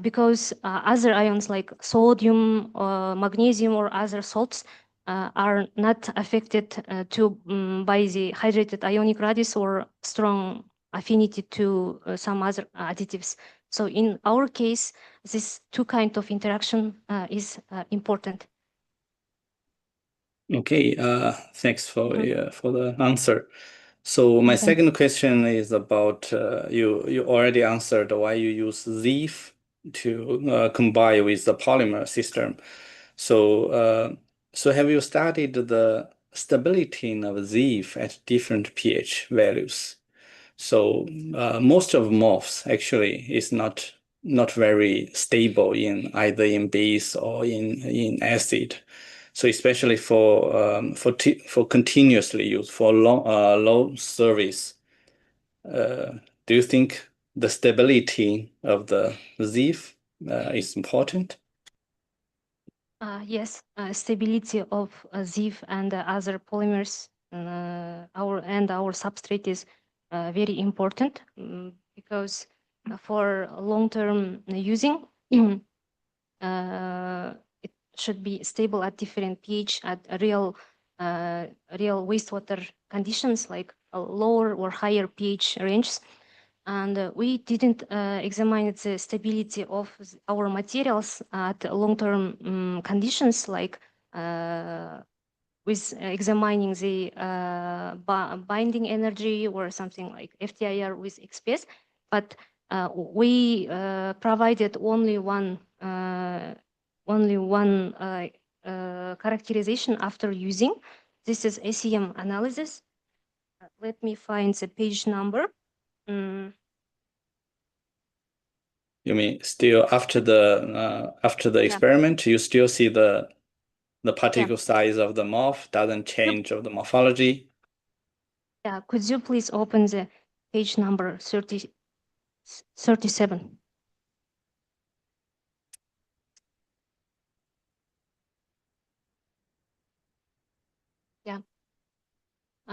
Because other ions like sodium, magnesium, or other salts are not affected by the hydrated ionic radius or strong affinity to some other additives. So in our case, this two kind of interaction is important. Okay, thanks for the answer. So my Thank second question is about you already answered why you use ZIF to combine with the polymer system. So so have you studied the stability of ZIF at different pH values? So most of MOFs actually is not very stable in either in base or in acid. So especially for continuously use for low service, do you think the stability of the ZIF is important? Yes, stability of ZIF and other polymers, our substrate is very important because for long-term using, it should be stable at different pH at real wastewater conditions like a lower or higher pH ranges. And we didn't examine the stability of our materials at long-term conditions, like with examining the binding energy or something like FTIR with XPS. But we provided only one characterization after using. This is SEM analysis. Let me find the page number. You mean still after the experiment, you still see the particle size of the MOF doesn't change of the morphology? Yeah, could you please open the page number 37? Yeah.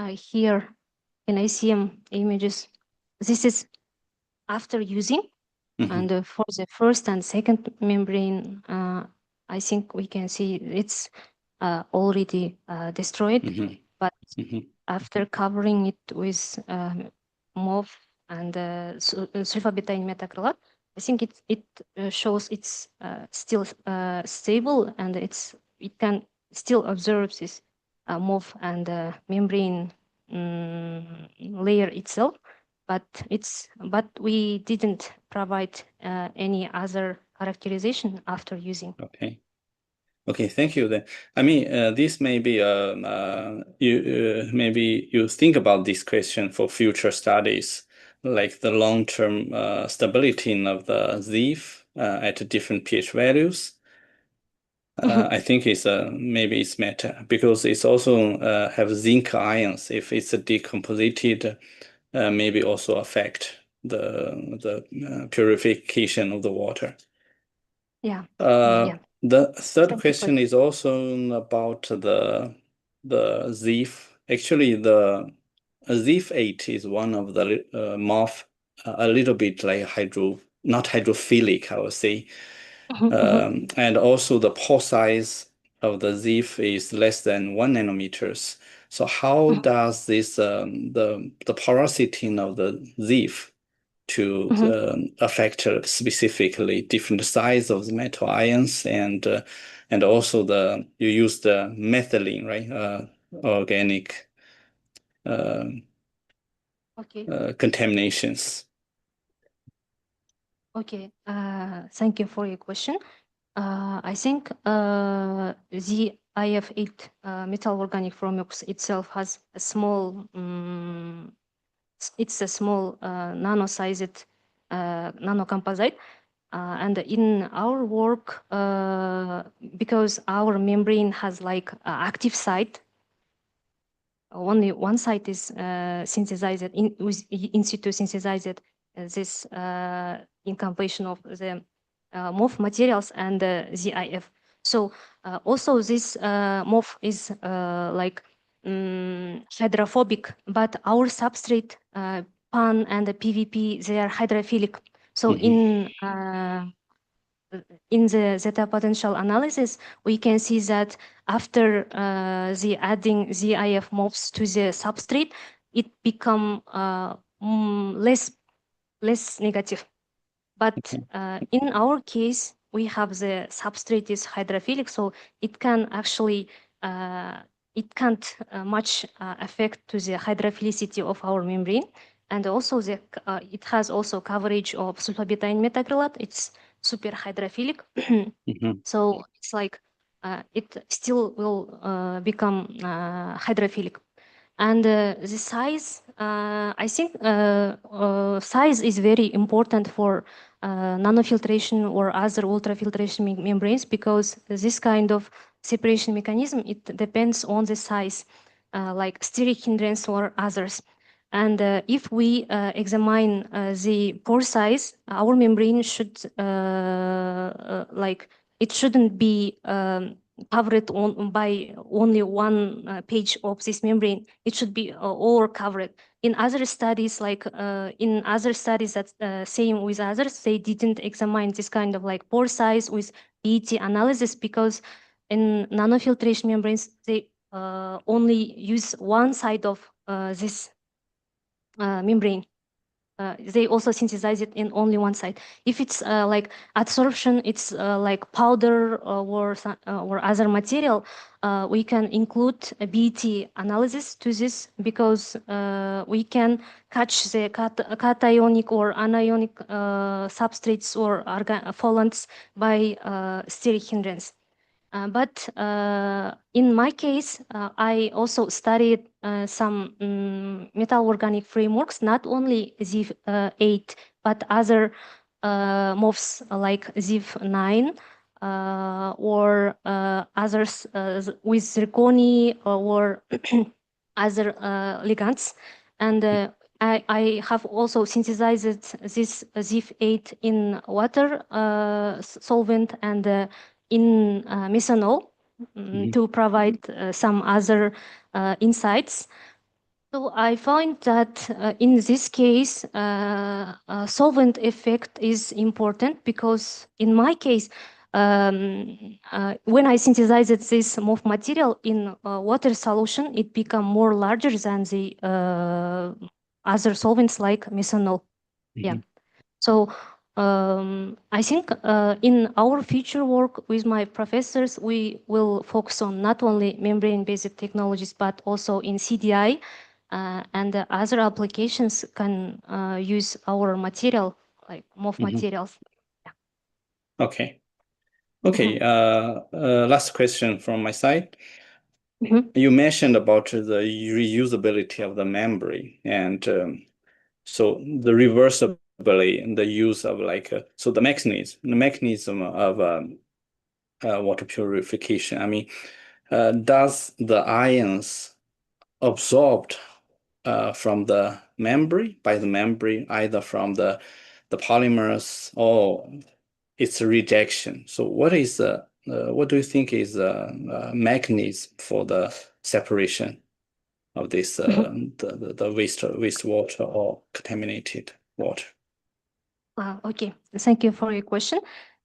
Here in ICM images, this is after using. And for the first and second membrane, I think we can see it's already destroyed. But after covering it with MOF and sulfabetane metacrylate, I think it shows it's still stable, and it can still absorb this MOF and membrane layer itself, but we didn't provide any other characterization after using. Okay. Okay, thank you then. I mean, this may be maybe you think about this question for future studies, like the long-term stability of the ZIF at different pH values. I think it's maybe it's matter because it's also have zinc ions. If it's decomposed, maybe also affect the purification of the water. Yeah. The third Thank you for- question is also about the ZIF. Actually, the ZIF8 is one of the MOF, a little bit like not hydrophilic, I would say. And also the pore size of the ZIF is less than 1 nanometers. So how does this the porosity of the ZIF to affect specifically different size of the metal ions and also you use the methylene, right? Organic Okay. Contaminations. Okay. Thank you for your question. I think the IF8 metal organic Fromux itself has a small, it's a small nano-sized nanocomposite. And in our work, because our membrane has like active site, only one site is synthesized in situ synthesized this in combination of the MOF materials and the ZIF. So also this MOF is like hydrophobic, but our substrate PAN and the PVP, they are hydrophilic. So in the zeta potential analysis, we can see that after the adding ZIF MOFs to the substrate, it become less negative. But in our case, we have the substrate is hydrophilic, so it can actually it can't much affect to the hydrophilicity of our membrane, and also it has also coverage of sulfobutane methacrylate. It's super hydrophilic, so it's like it still will become hydrophilic. And the size, I think size is very important for nanofiltration or other ultrafiltration membranes, because this kind of separation mechanism, it depends on the size, like steric hindrance or others. And if we examine the pore size, our membrane should like it shouldn't be covered by only one page of this membrane. It should be all covered. In other studies, like in other studies that same with others, they didn't examine this kind of like pore size with PET analysis, because in nanofiltration membranes, they only use one side of this membrane. They also synthesize it in only one side. If it's like adsorption, it's like powder or other material, we can include a BET analysis to this, because we can catch the cationic or anionic substrates or folates by steric hindrance. But in my case, I also studied some metal organic frameworks, not only ZIF8, but other MOFs like ZIF9 or others with zirconi or other ligands. And I have also synthesized this ZIF8 in water solvent and in methanol to provide some other insights. So I find that in this case, solvent effect is important, because in my case, when I synthesized this MOF material in water solution, it became more larger than the other solvents like methanol. Yeah. So I think in our future work with my professors, we will focus on not only membrane-based technologies, but also in CDI and other applications can use our material, like MOF materials. Okay. Okay. Last question from my side. You mentioned about the reusability of the membrane, and so the reversibility, the use of like so the mechanism of water purification. I mean, does the ions absorbed from the membrane by the membrane, either from the polymers or it's a rejection? So what is the what do you think is the mechanism for the separation of this the wastewater or contaminated water? Okay, thank you for your question.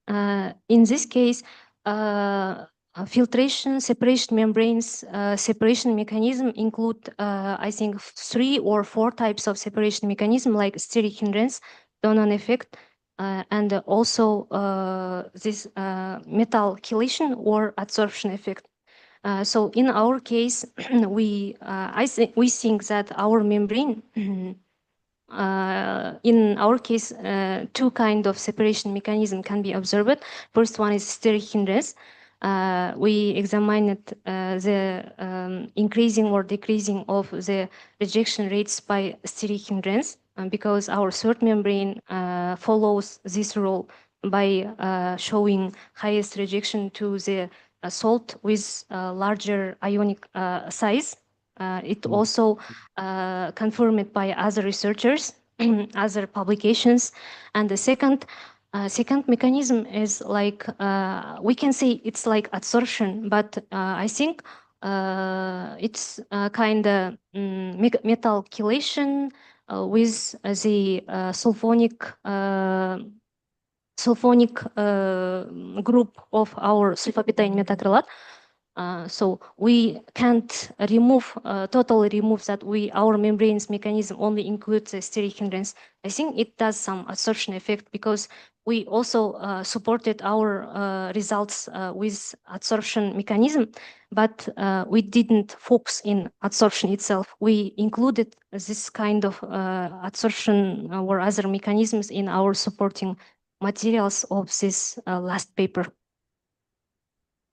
In this case, filtration, separation membranes, separation mechanism include, I think, 3 or 4 types of separation mechanism, like steric hindrance, Donan effect, and also this metal chelation or adsorption effect. So in our case, we think that our membrane. In our case, 2 kind of separation mechanism can be observed. First one is steric hindrance. We examined the increasing or decreasing of the rejection rates by steric hindrance because our third membrane follows this rule by showing highest rejection to the salt with larger ionic size. It also confirmed by other researchers, other publications. And the second mechanism is like, we can say it's like adsorption, but I think it's kind of metal chelation with the sulfonic group of our sulfapyridine methacrylate. So we can't totally remove that. Our membranes mechanism only includes the steric hindrance. I think it does some adsorption effect because we also supported our results with adsorption mechanism, but we didn't focus in adsorption itself. We included this kind of adsorption or other mechanisms in our supporting materials of this last paper.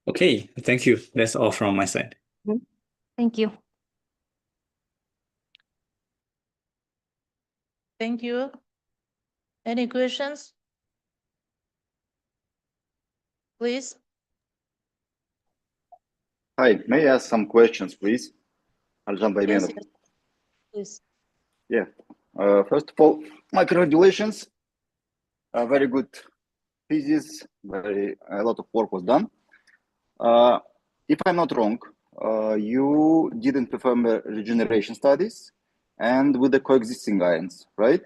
Okay, thank you. That's all from my side. Thank you. Thank you. Any questions? Please. Hi, may I ask some questions, please? Arshyn Yes, please. Yeah. First of all, my congratulations. Very good thesis. A lot of work was done. If I'm not wrong, you didn't perform regeneration studies and with the coexisting ions, right?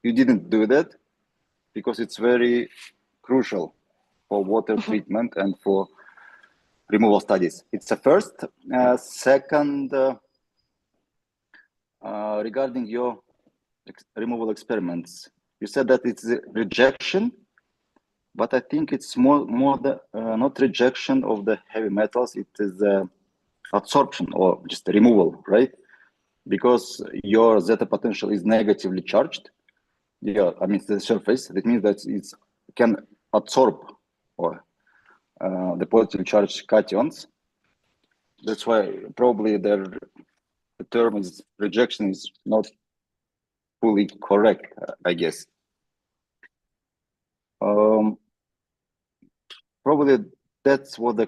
You didn't do that because it's very crucial for water treatment and for removal studies. It's the first. Second, regarding your removal experiments, you said that it's a rejection, but I think it's more not rejection of the heavy metals. It is adsorption or just removal, right? Because your zeta potential is negatively charged. Yeah, I mean the surface. That means that it can absorb or the positively charged cations. That's why probably the term is rejection is not fully correct, I guess. Probably that's what the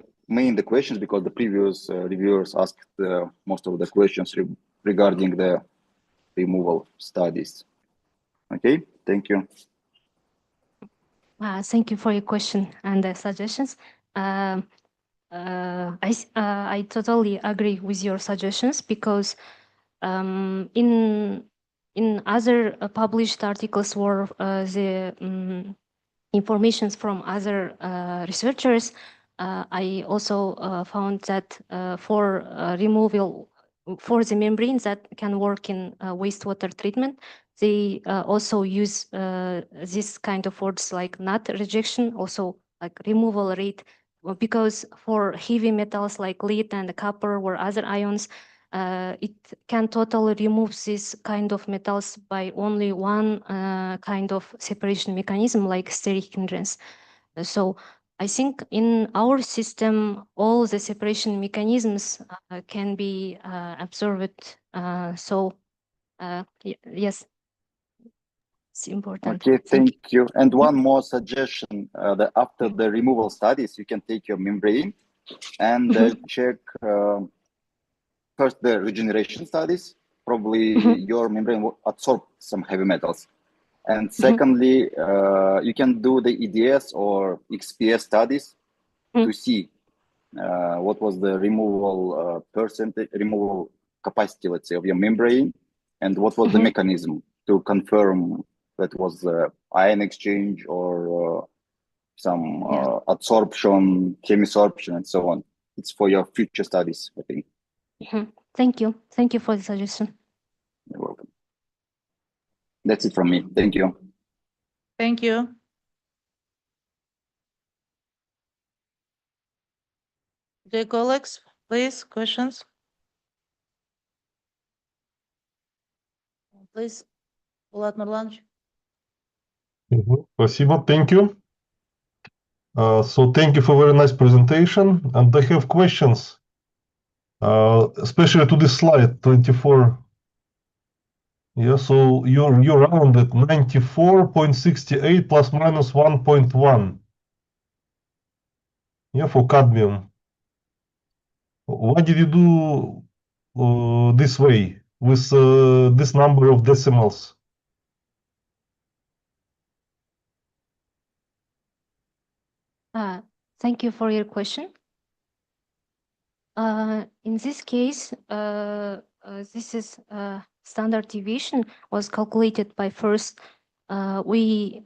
questions, because the previous reviewers asked most of the questions regarding the removal studies. Okay, thank you. Thank you for your question and the suggestions. I totally agree with your suggestions because in other published articles or the informations from other researchers, I also found that for removal for the membranes that can work in wastewater treatment, they also use this kind of words like not rejection, also like removal rate, because for heavy metals like lead and copper or other ions, it can totally remove this kind of metals by only one kind of separation mechanism like steric hindrance. So I think in our system, all the separation mechanisms can be observed. Yes, it's important. Okay, Thank you. thank you. And one more suggestion, that after the removal studies, you can take your membrane and check first the regeneration studies. Probably your membrane will absorb some heavy metals. And secondly, you can do the EDS or XPS studies to see what was the removal percentage, removal capacity, let's say, of your membrane, and what was the mechanism to confirm that was ion exchange or some adsorption, chemisorption, and so on. It's for your future studies, I think. Thank you. Thank you for the suggestion. You're welcome. That's it from me. Thank you. Thank you. Dear colleagues, please, questions? Please, Vlad Nurlanovich. Спасибо, thank you. So thank you for very nice presentation, and I have questions, especially to this slide 24. Yeah, so you're round at 94.68 plus minus 1.1. Yeah, for cadmium. Why did you do this way with this number of decimals? Thank you for your question. In this case, this is standard deviation was calculated by first. We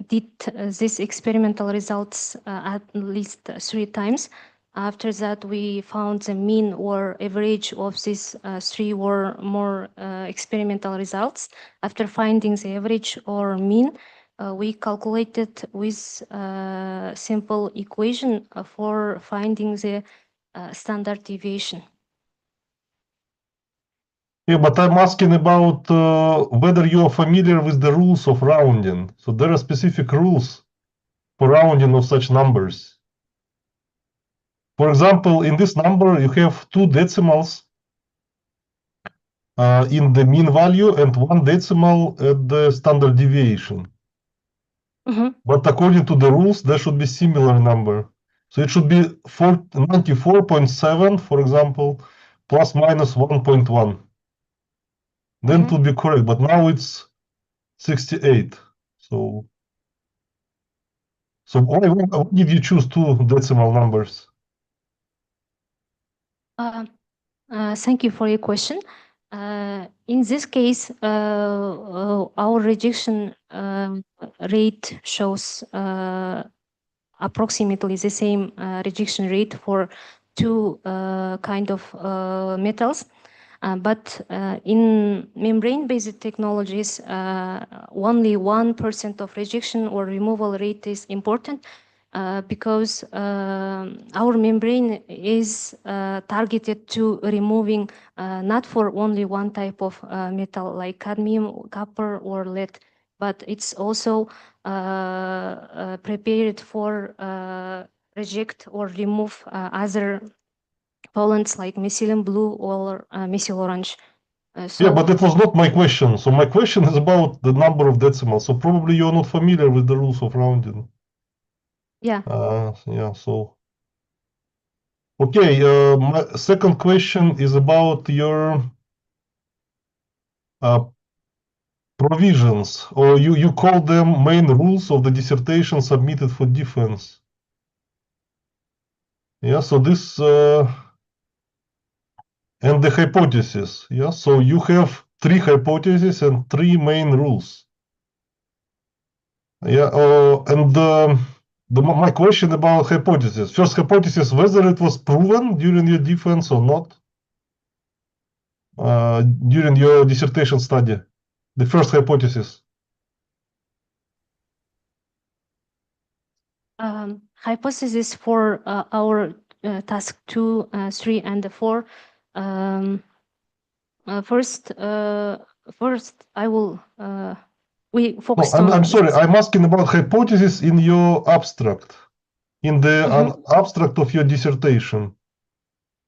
did these experimental results at least 3 times. After that, we found the mean or average of these 3 or more experimental results. After finding the average or mean, we calculated with simple equation for finding the standard deviation. Yeah, but I'm asking about whether you are familiar with the rules of rounding. So there are specific rules for rounding of such numbers. For example, in this number, you have 2 decimals in the mean value and 1 decimal at the standard deviation. But according to the rules, there should be similar number. So it should be 94.7, for example, plus minus 1.1. Then it will be correct, but now it's 68. So why did you choose 2 decimal numbers? Thank you for your question. In this case, our rejection rate shows approximately the same rejection rate for 2 kind of metals. But in membrane-based technologies, only 1% of rejection or removal rate is important because our membrane is targeted to removing not for only one type of metal like cadmium, copper, or lead, but it's also prepared for reject or remove other pollens like methylene blue or methyl orange. Yeah, but that was not my question. So my question is about the number of decimals. So probably you're not familiar with the rules of rounding. Yeah. Yeah, so. Okay, my second question is about your provisions, or you call them main rules of the dissertation submitted for defense. Yeah, so this and the hypothesis. Yeah, so you have 3 hypotheses and 3 main rules. Yeah, and my question about hypothesis. First hypothesis, whether it was proven during your defense or not. during your dissertation study? The first hypothesis. Hypothesis for our task 2, 3, and 4. First, I will. We No, focused I'm on. sorry. I'm asking about hypothesis in your abstract, in the abstract of your dissertation.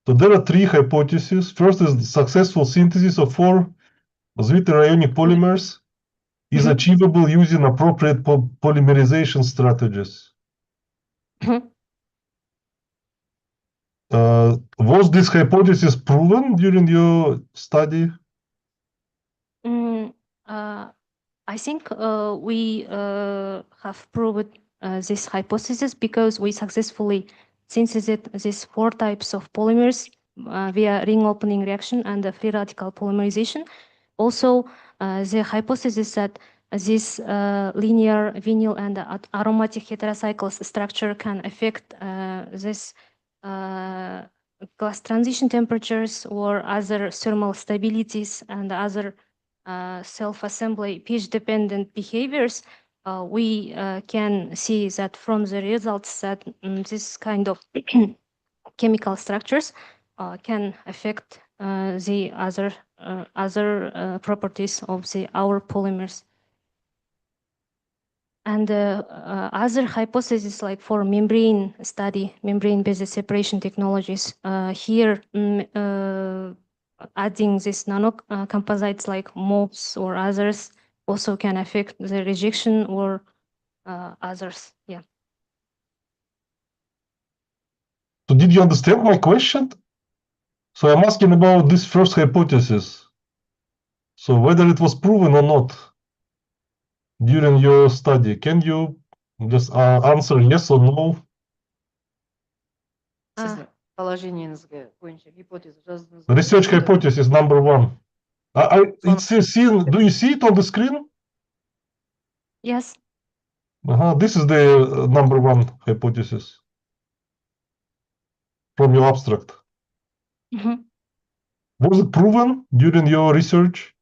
So there are 3 hypotheses. First is the successful synthesis of 4 zwitterionic polymers is achievable using appropriate polymerization strategies. Was this hypothesis proven during your study? I think we have proved this hypothesis because we successfully synthesized these 4 types of polymers via ring opening reaction and free radical polymerization. Also, the hypothesis that this linear vinyl and aromatic heterocycles structure can affect this glass transition temperatures or other thermal stabilities and other self-assembly pH-dependent behaviors, we can see that from the results that this kind of chemical structures can affect the other properties of our polymers. And other hypotheses, like for membrane study, membrane-based separation technologies, here adding these nano composites like MOFs or others also can affect the rejection or others. Yeah. So did you understand my question? So I'm asking about this first hypothesis. So whether it was proven or not during your study, can you just answer yes or no? Положениеңізге бойынша гипотеза жаздыңыз. Research hypothesis number 1. It's seen. Do you see it on the screen? Yes. This is the number 1 hypothesis from your abstract. Was it proven during your research?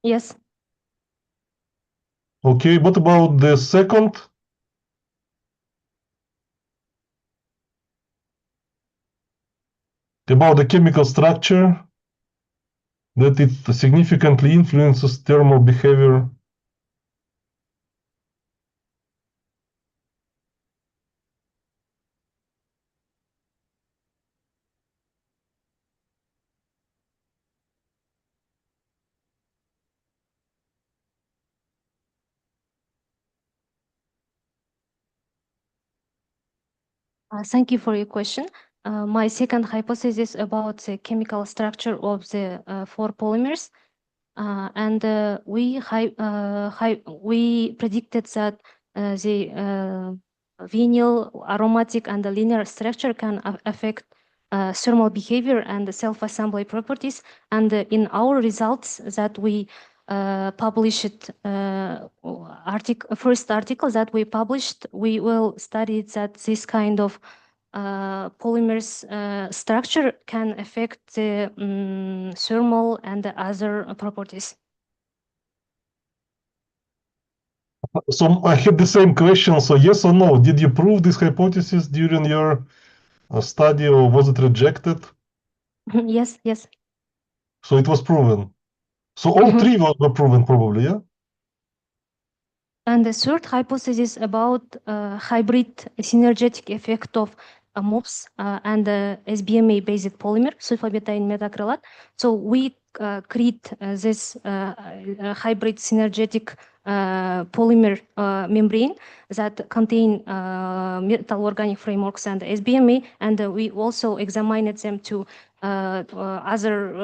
Yes. Okay, what about the second? About the chemical structure, that it significantly influences thermal behavior. Thank you for your question. My second hypothesis about the chemical structure of the 4 polymers, and we predicted that the vinyl, aromatic, and the linear structure can affect thermal behavior and the self-assembly properties. And in our results that we published, first article that we published, we will study that this kind of polymers structure can affect the thermal and the other properties. So I had the same question. So yes or no? Did you prove this hypothesis during your study, or was it rejected? Yes, yes. So it was proven. So all 3 were proven, probably, yeah? And the third hypothesis about hybrid synergetic effect of MOFs and SBMA-based polymer, sulfobutadiene metacrylate. So we create this hybrid synergetic polymer membrane that contain metal organic frameworks and SBMA, and we also examined them to other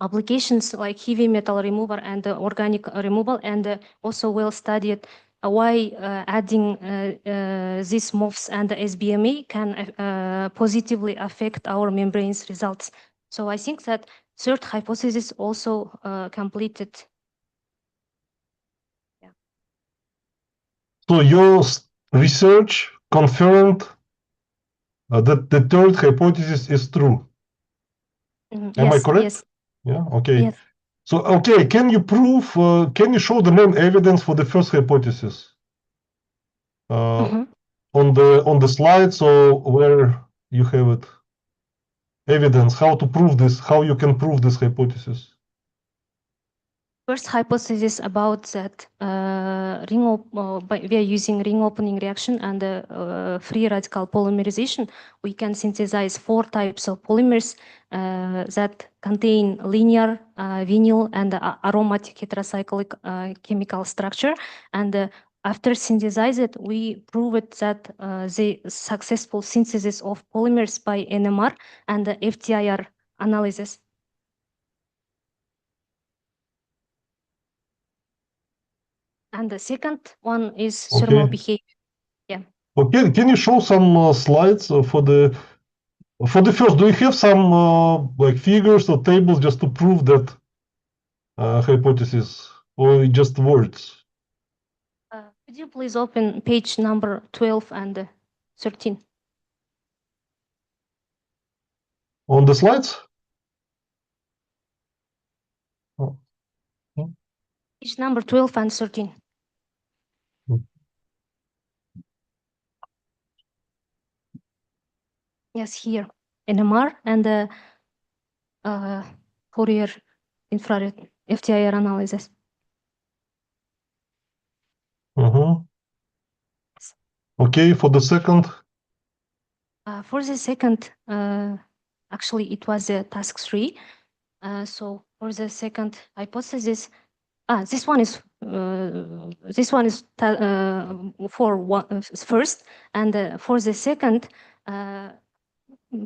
applications like heavy metal removal and organic removal, and also well studied why adding these MOFs and the SBMA can positively affect our membranes results. So I think that third hypothesis also completed. Yeah. So your research confirmed that the third hypothesis is true. Am I Yes, correct? yes, Yeah, okay. yes. So, okay, can you prove, can you show the main evidence for the first hypothesis? Mhm. On the slides or where you have it? Evidence, how to prove this, how you can prove this hypothesis. First hypothesis about that we are using ring opening reaction and free radical polymerization. We can synthesize 4 types of polymers that contain linear, vinyl, and aromatic heterocyclic chemical structure. And after synthesize it, we proved that the successful synthesis of polymers by NMR and the FTIR analysis. And the second one is thermal behavior. Yeah. Okay, can you show some slides for the first? Do you have some like figures or tables just to prove that hypothesis, or just words? Could you please open page number 12 and 13? On the slides? Oh. Page number 12 and 13. Yes, here. NMR and Fourier infrared FTIR analysis. Okay, for the second. For the second, actually, it was task 3. So for the second hypothesis, this one is for first, and for the second,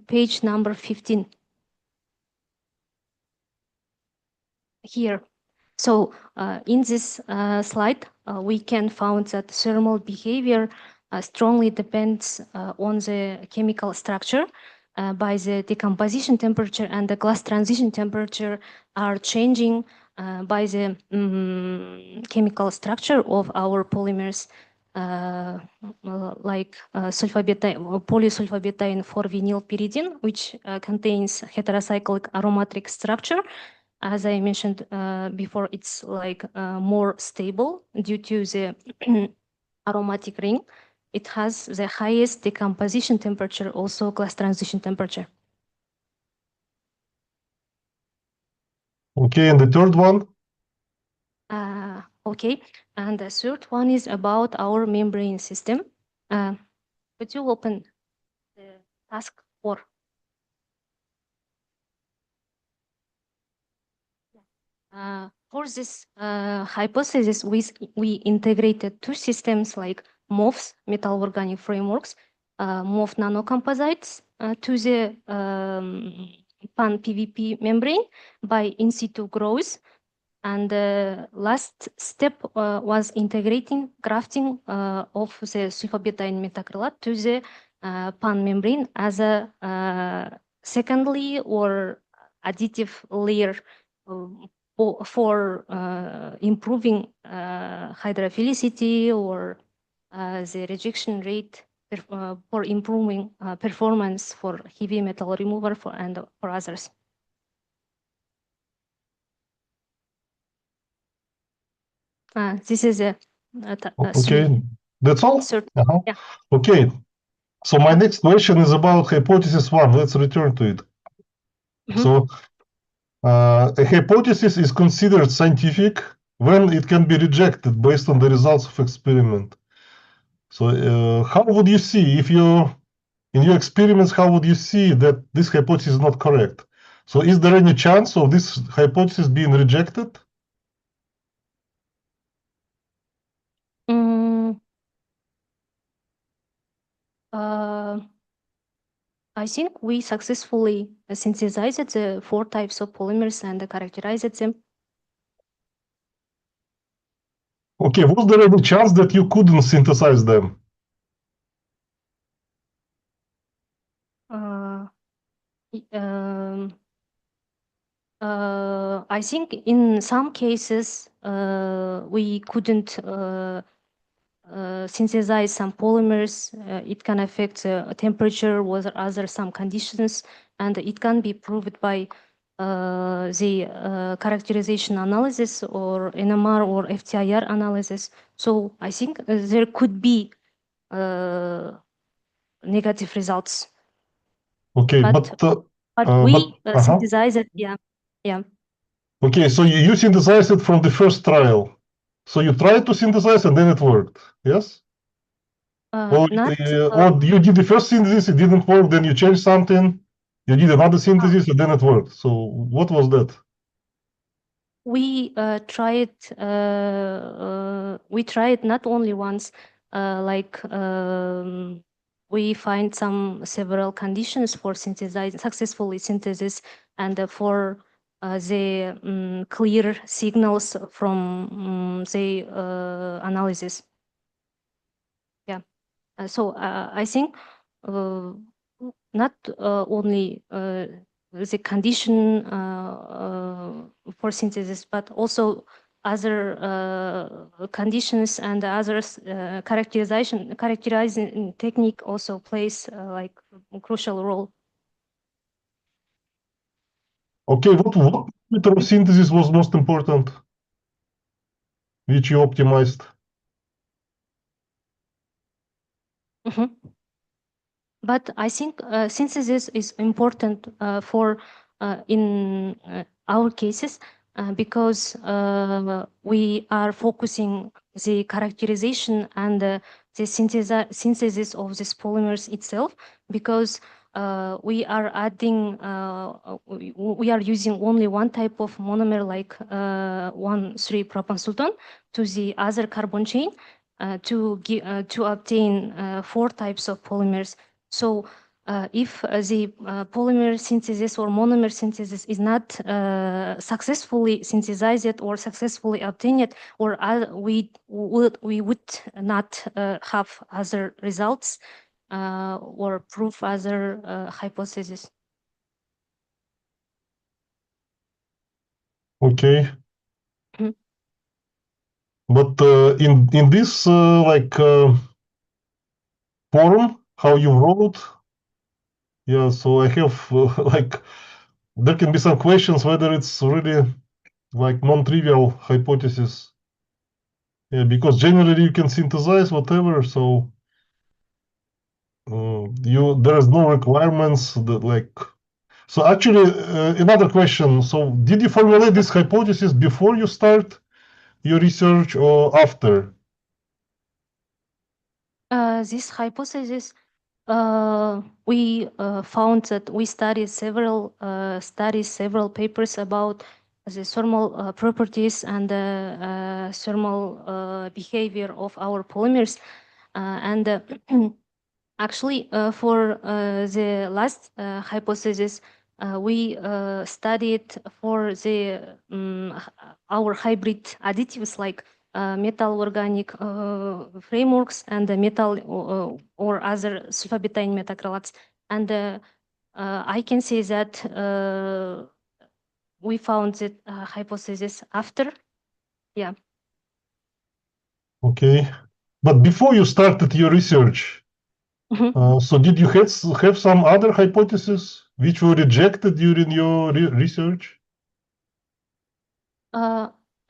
page number 15. Here. So in this slide, we can find that thermal behavior strongly depends on the chemical structure by the decomposition temperature, and the glass transition temperature are changing by the chemical structure of our polymers, like polysulfobutadiene 4-vinylpyridine, which contains heterocyclic aromatic structure. As I mentioned before, it's like more stable due to the aromatic ring. It has the highest decomposition temperature, also glass transition temperature. Okay, and the third one? Okay, and the third one is about our membrane system. Could you open the task 4? For this hypothesis, we integrated 2 systems like MOFs, metal organic frameworks, MOF nanocomposites to the pan-PVP membrane by in situ growth. And the last step was integrating grafting of the sulfobutadiene methacrylate to the pan membrane as a secondary or additive layer for improving hydrophilicity or the rejection rate for improving performance for heavy metal remover and for others. This is a Okay, that's all? Yeah. Okay, so my next question is about hypothesis 1. Let's return to it. So a hypothesis is considered scientific when it can be rejected based on the results of experiment. So how would you see, if you, in your experiments, how would you see that this hypothesis is not correct? So is there any chance of this hypothesis being rejected? I think we successfully synthesized the 4 types of polymers and characterized them. Okay, was there any chance that you couldn't synthesize them? I think in some cases we couldn't synthesize some polymers. It can affect temperature or other some conditions, and it can be proved by the characterization analysis or NMR or FTIR analysis. So I think there could be negative results. Okay, But but we uh-huh. synthesize it. Yeah. Okay, so you synthesized it from the first trial. So you tried to synthesize and then it worked, yes? Or you did the first synthesis, it didn't work, then you changed something, you did another synthesis, and then it worked. So what was that? We tried not only once, we find several conditions for successfully synthesis and for the clear signals from the analysis. Yeah. So I think not only the condition for synthesis, but also other conditions and others characterizing technique also plays like a crucial role. Okay, what parameter of synthesis was most important, which you optimized? But I think synthesis is important for in our cases because we are focusing the characterization and the synthesis of this polymers itself, because we are adding we are using only one type of monomer, like 1,3-propansulton, to the other carbon chain to obtain 4 types of polymers. So if the polymer synthesis or monomer synthesis is not successfully synthesized or successfully obtained, or we would not have other results or prove other hypotheses. Okay. Mhm. But in this forum, how you wrote, yeah, so I have there can be some questions whether it's really like non-trivial hypothesis. Yeah, because generally you can synthesize whatever, so there is no requirements that So actually, another question. So did you formulate this hypothesis before you start your research or after? This hypothesis, we found that we studied several papers about the thermal properties and the thermal behavior of our polymers, and actually for the last hypothesis, we studied for the our hybrid additives, like metal organic frameworks and the metal or other sulfobutane metacrylates. And I can say that we found that hypothesis after. Yeah. Okay. But before you started your research, so did you have some other hypotheses which were rejected during your research?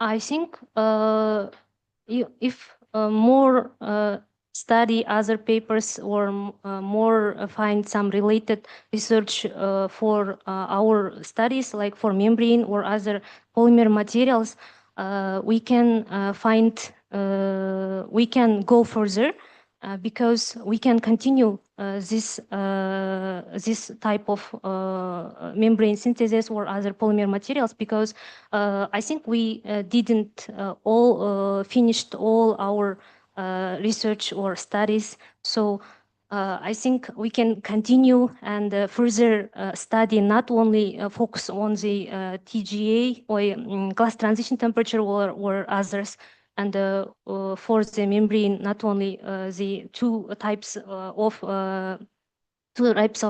I think if more study other papers or more find some related research for our studies, like for membrane or other polymer materials, we can we can go further because we can continue this type of membrane synthesis or other polymer materials, because I think we didn't all finished all our research or studies. So I think we can continue and further study, not only focus on the TGA or glass transition temperature or others, and for the membrane, not only the two types of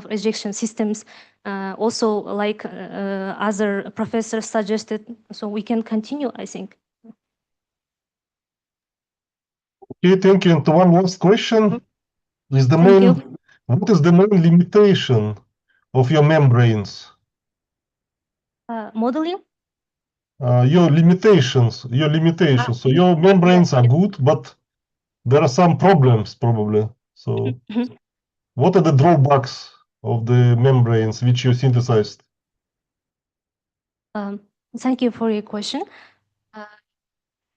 rejection systems, also like other professors suggested. So we can continue, I think. Okay, thank you. And one last question is what is the main limitation of your membranes? Modeling. Your limitations. So your membranes are good, but there are some problems probably. So what are the drawbacks of the membranes which you synthesized? Thank you for your question.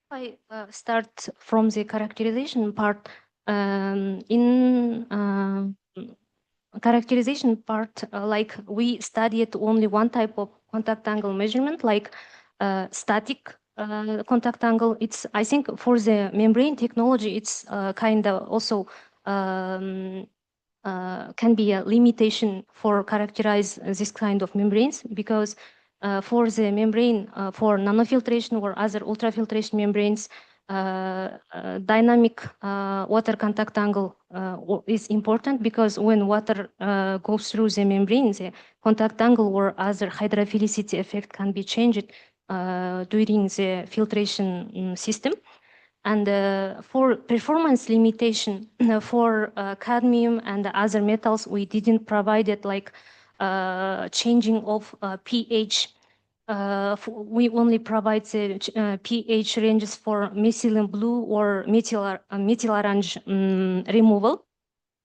I start from the characterization part. In characterization part, like we studied only one type of contact angle measurement, like static contact angle. It's, I think, for the membrane technology, it's kind of also can be a limitation for characterize this kind of membranes, because for the membrane, for nanofiltration or other ultrafiltration membranes, dynamic water contact angle is important, because when water goes through the membrane, the contact angle or other hydrophilicity effect can be changed during the filtration system. And for performance limitation for cadmium and other metals, we didn't provide it like changing of pH. We only provide the pH ranges for methylene blue or methyl orange removal.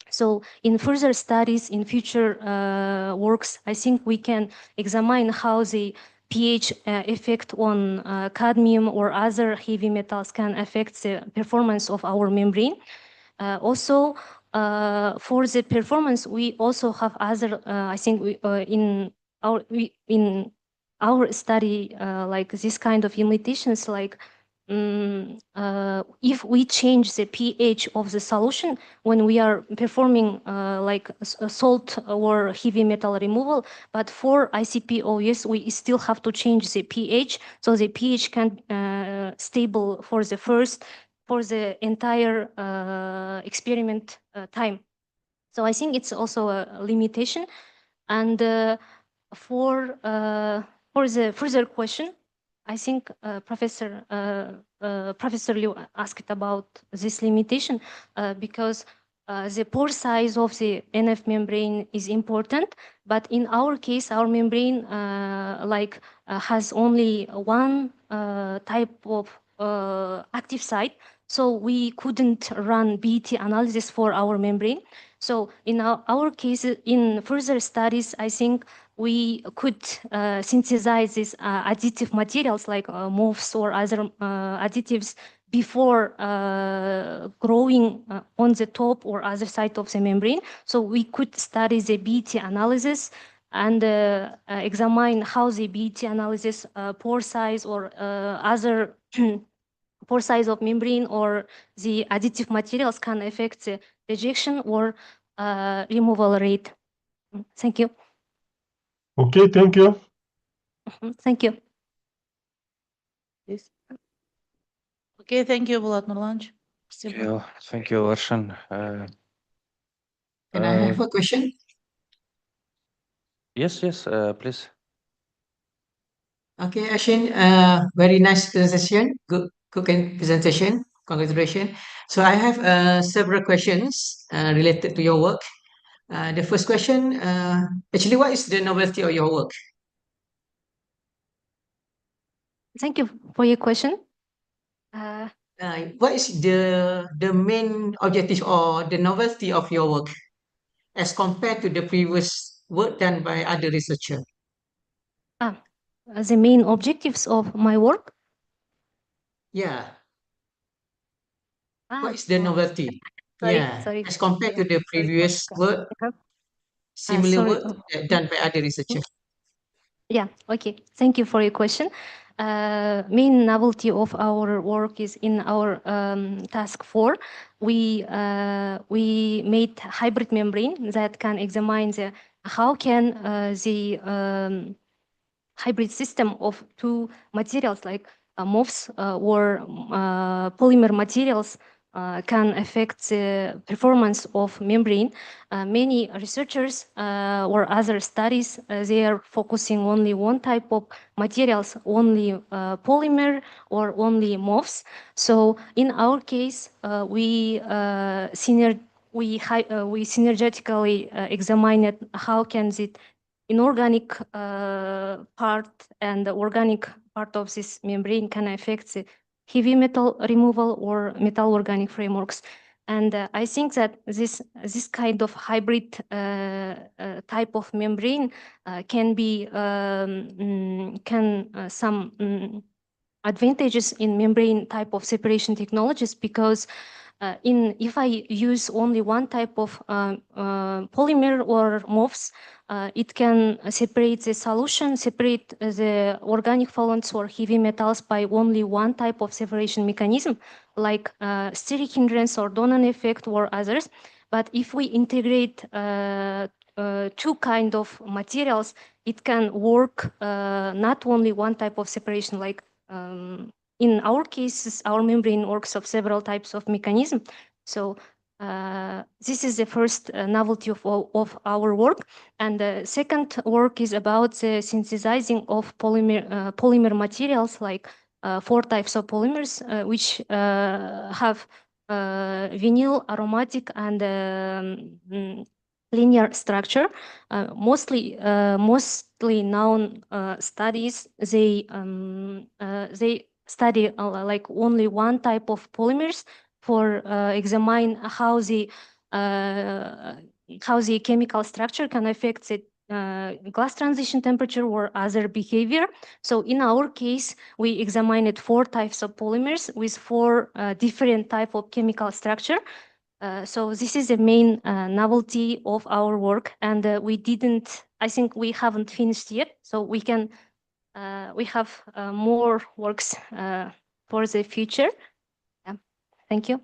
So in further studies, in future works, I think we can examine how the pH effect on cadmium or other heavy metals can affect the performance of our membrane. Also, for the performance, we also have other, I think in our study, like this kind of limitations, like if we change the pH of the solution when we are performing like a salt or heavy metal removal, but for ICP-OS, we still have to change the pH, so the pH can stable for the entire experiment time. So I think it's also a limitation. And for the further question, I think Professor Liu asked about this limitation because the pore size of the NF membrane is important, but in our case, our membrane has only one type of active site, so we couldn't run BET analysis for our membrane. So in our case, in further studies, I think we could synthesize these additive materials like MOFs or other additives before growing on the top or other side of the membrane. So we could study the BET analysis and examine how the BET analysis pore size or other pore size of membrane or the additive materials can affect the rejection or removal rate. Thank you. Okay, thank you. Thank you. Yes. Okay, thank you, Bulat Nurlanch. Thank you, Arshyn. Can I have a question? Yes, please. Okay, Arshyn, very nice presentation. Good presentation. Congratulations. So I have several questions related to your work. The first question, actually, what is the novelty of your work? Thank you for your question. What is the main objective or the novelty of your work as compared to the previous work done by other researchers? The main objectives of my work? Yeah. What is the novelty? Sorry. As compared to the previous work, similar sorry. work done by other researchers. Yeah, okay. Thank you for your question. Main novelty of our work is in our task 4. We made hybrid membrane that can examine how can the hybrid system of two materials like MOFs or polymer materials can affect the performance of membrane. Many researchers or other studies, they are focusing only one type of materials, only polymer or only MOFs. So in our case, we synergetically examined how can inorganic part and the organic part of this membrane can affect the heavy metal removal or metal organic frameworks. And I think that this kind of hybrid type of membrane can be some advantages in membrane type of separation technologies, because if I use only one type of polymer or MOFs, it can separate the solution, separate the organic solvents or heavy metals by only one type of separation mechanism, like steric hindrance or Donan effect or others. But if we integrate two kind of materials, it can work not only one type of separation, like in our cases, our membrane works of several types of mechanism. So this is the first novelty of our work. And the second work is about the synthesizing of polymer materials, like 4 types of polymers, which have vinyl, aromatic, and linear structure. Mostly known studies, they study like only one type of polymers for examine how the chemical structure can affect the glass transition temperature or other behavior. So in our case, we examined 4 types of polymers with 4 different type of chemical structure. So this is the main novelty of our work, and I think we haven't finished yet, so we have more works for the future. Yeah. Thank you.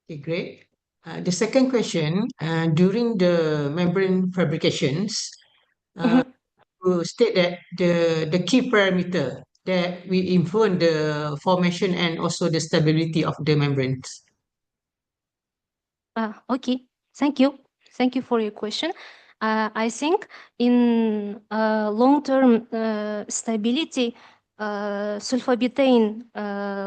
Okay, great. The second question, during the membrane fabrications, you state that the key parameter that we influence the formation and also the stability of the membranes. Okay, thank you. Thank you for your question. I think in long-term stability, sulfobutane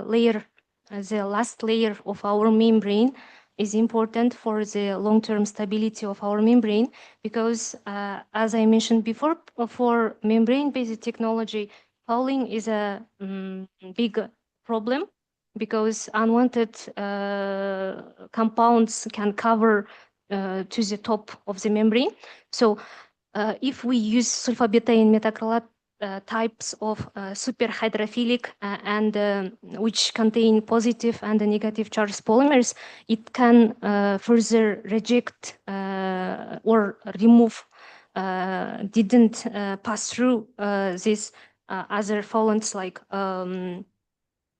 layer, the last layer of our membrane, is important for the long-term stability of our membrane, because as I mentioned before, for membrane-based technology, fouling is a big problem, because unwanted compounds can cover to the top of the membrane. So if we use sulfobutane methacrylate types of superhydrophilic and which contain positive and negative charged polymers, it can further reject or remove, didn't pass through these other solvents like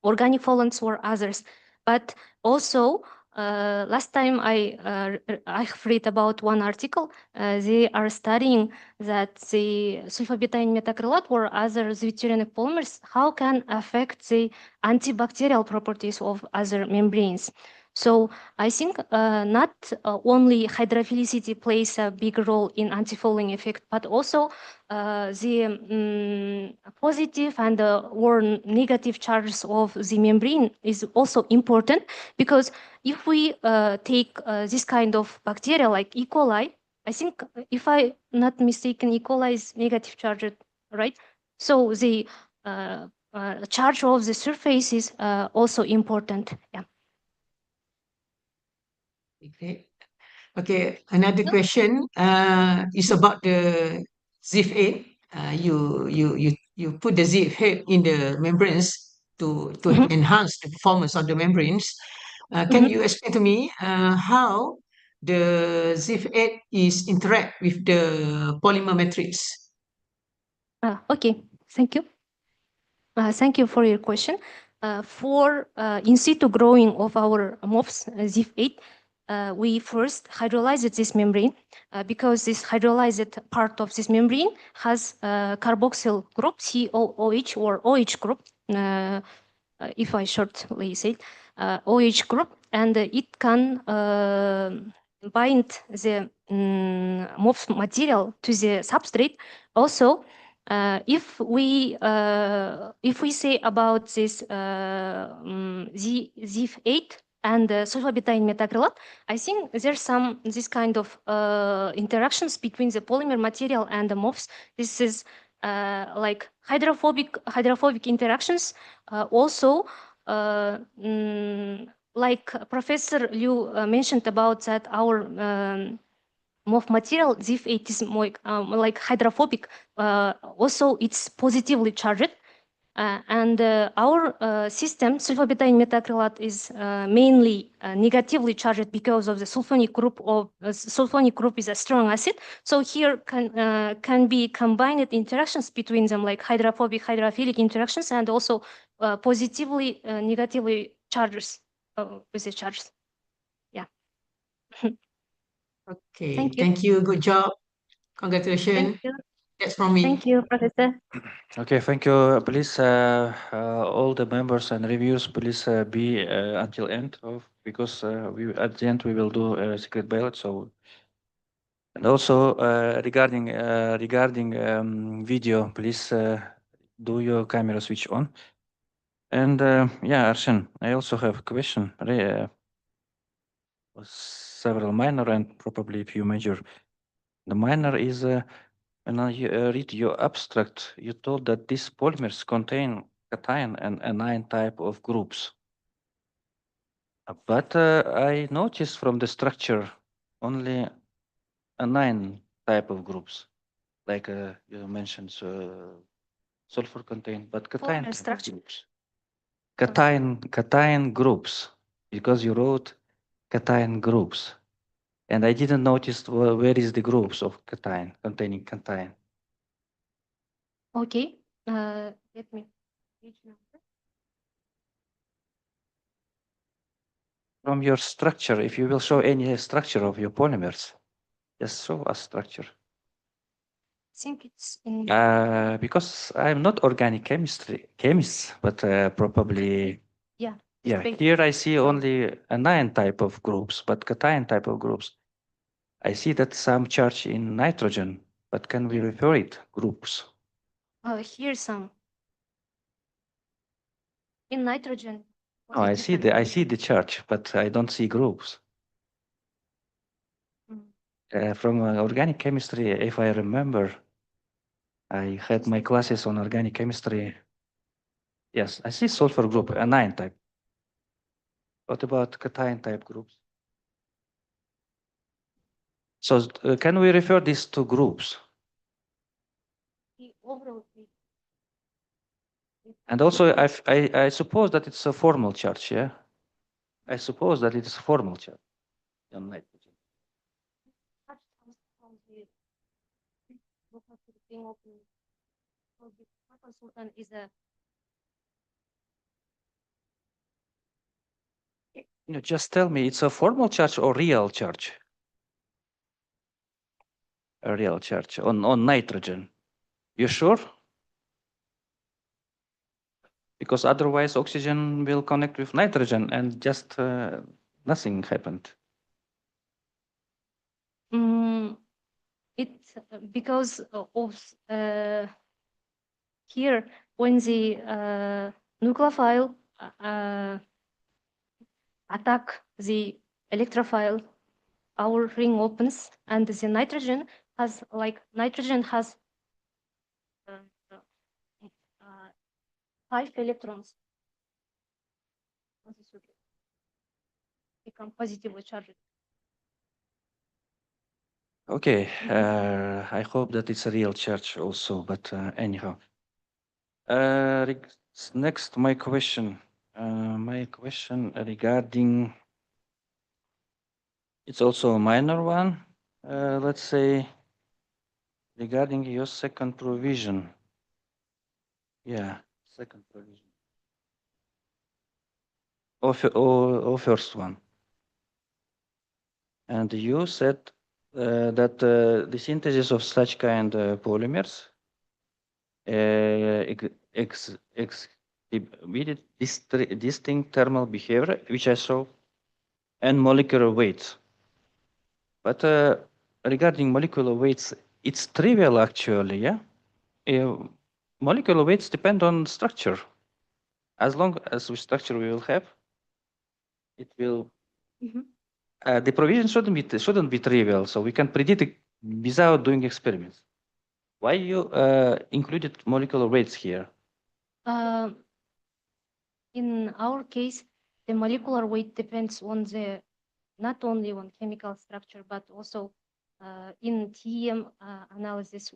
organic solvents or others. But also, last time I read about one article. They are studying that the sulfobutane methacrylate or other zwitterionic polymers, how can affect the antibacterial properties of other membranes. So I think not only hydrophilicity plays a big role in antifouling effect, but also the positive and or negative charges of the membrane is also important, because if we take this kind of bacteria like E. coli, I think, if I'm not mistaken, E. coli is negative charged, right? So the charge of the surface is also important. Yeah. Okay. Okay, another question is about the zip head. You put the zip head in the membranes to enhance the performance of the membranes. Can you explain to me how the zip head is interact with the polymer matrix? Okay, thank you. Thank you for your question. For in situ growing of our MOFs ZIF8, we first hydrolyzed this membrane because this hydrolyzed part of this membrane has carboxyl group, COOH or OH group, if I shortly say, OH group, and it can bind the MOF material to the substrate. Also, if we say about this ZIF8 and sulfobutane methacrylate, I think there's some this kind of interactions between the polymer material and the MOFs. This is like hydrophobic interactions. Also, like Professor Liu mentioned about that our MOF material ZIF8 is more like hydrophobic. Also, it's positively charged. And our system, sulfobutane methacrylate, is mainly negatively charged because of the sulfonic group of sulfonic group is a strong acid. So here can be combined interactions between them, like hydrophobic, hydrophilic interactions, and also positively, negatively charges with the charges. Yeah. Okay, Thank you. thank you. Good job. Congratulations. Thank you. That's from me. Thank you, Professor. Okay, thank you. Please, all the members and reviewers, please be until end of, because we at the end we will do a secret ballot. So, and also regarding video, please do your camera switch on. And yeah, Arshyn, I also have a question. Several minor and probably a few major. The minor is when I read your abstract, you told that these polymers contain cation and anion type of groups. But I noticed from the structure only anion type of groups, like you mentioned sulfur contain, but cation Polymer type of structure. groups. Cation groups, because you wrote cation groups. And I didn't notice where is the groups of cation, containing cation. Okay. Let me. Page number. From your structure, if you will show any structure of your polymers, just show us structure. I think it's in. Because I'm not organic chemist, but probably, Yeah. yeah, page. here I see only anion type of groups, but cation type of groups. I see that some charge in nitrogen, but can we refer it groups? Here's some. In nitrogen. Oh, I see the charge, but I don't see groups. From organic chemistry, if I remember, I had my classes on organic chemistry. Yes, I see sulfur group, anion type. What about cation type groups? So can we refer these to groups? The overall. And also, I suppose that it's a formal charge, yeah? I suppose that it's a formal charge on nitrogen. Is a Just tell me, it's a formal charge or real charge? A real charge on nitrogen. You sure? Because otherwise oxygen will connect with nitrogen and just nothing happened. It's because of here when the nucleophile attack the electrophile, our ring opens, and the nitrogen has nitrogen has 5 electrons. This would become positively charged. Okay, I hope that it's a real charge also, but anyhow. Next, my question regarding, it's also a minor one, let's say, regarding your second provision. Yeah, second provision. Or first one. And you said that the synthesis of such kind of polymers exhibited distinct thermal behavior, which I saw, and molecular weights. But regarding molecular weights, it's trivial actually, yeah? Molecular weights depend on structure. As long as we structure we will have, it will. Mhm. The provision shouldn't be trivial, so we can predict it without doing experiments. Why you included molecular weights here? In our case, the molecular weight depends on the not only on chemical structure but also in TEM analysis.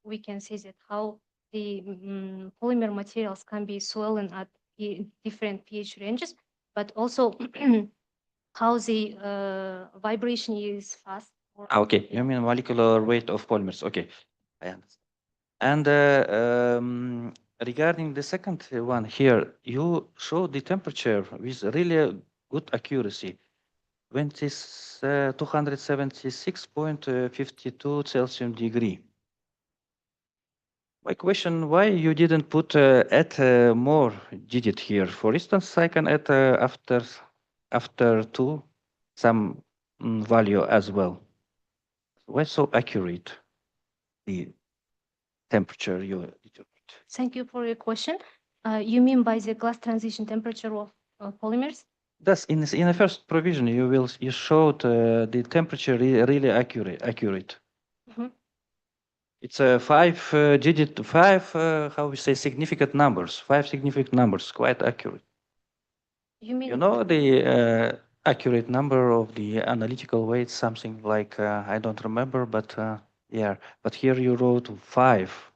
We can say that how the polymer materials can be swollen at different pH ranges, but also how the vibration is fast. Okay, you mean molecular weight of polymers. Okay, I understand. And regarding the second one here, you show the temperature with really good accuracy. When it is 276.52 Celsius degree. My question, why you didn't put add more digit here? For instance, I can add after 2 some value as well. Why so accurate the temperature you determined? Thank you for your question. You mean by the glass transition temperature of polymers? Thus, in the first provision, you showed the temperature really accurate. Mhm. It's a how we say, significant numbers, 5 significant numbers, quite accurate. You mean You know the accurate number of the analytical weight, something like, I don't remember, but yeah, but here you wrote 5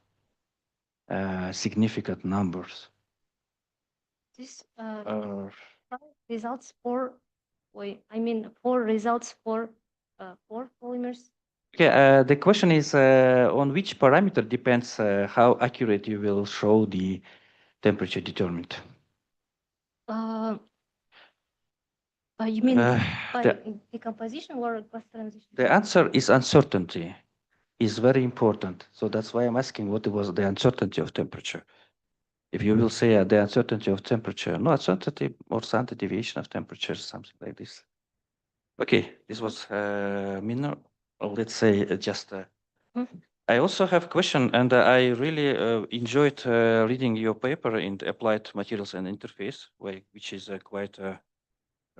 significant numbers. this results for, I mean 4 results for 4 polymers? Okay, the question is on which parameter depends how accurate you will show the temperature determined. You mean by the- decomposition or glass transition? The answer is uncertainty, is very important. So that's why I'm asking what was the uncertainty of temperature. If you will say the uncertainty of temperature, no uncertainty or standard deviation of temperature, something like this. Okay, this was minor, or let's say just. I also have a question, and I really enjoyed reading your paper in Applied Materials and Interface, which is quite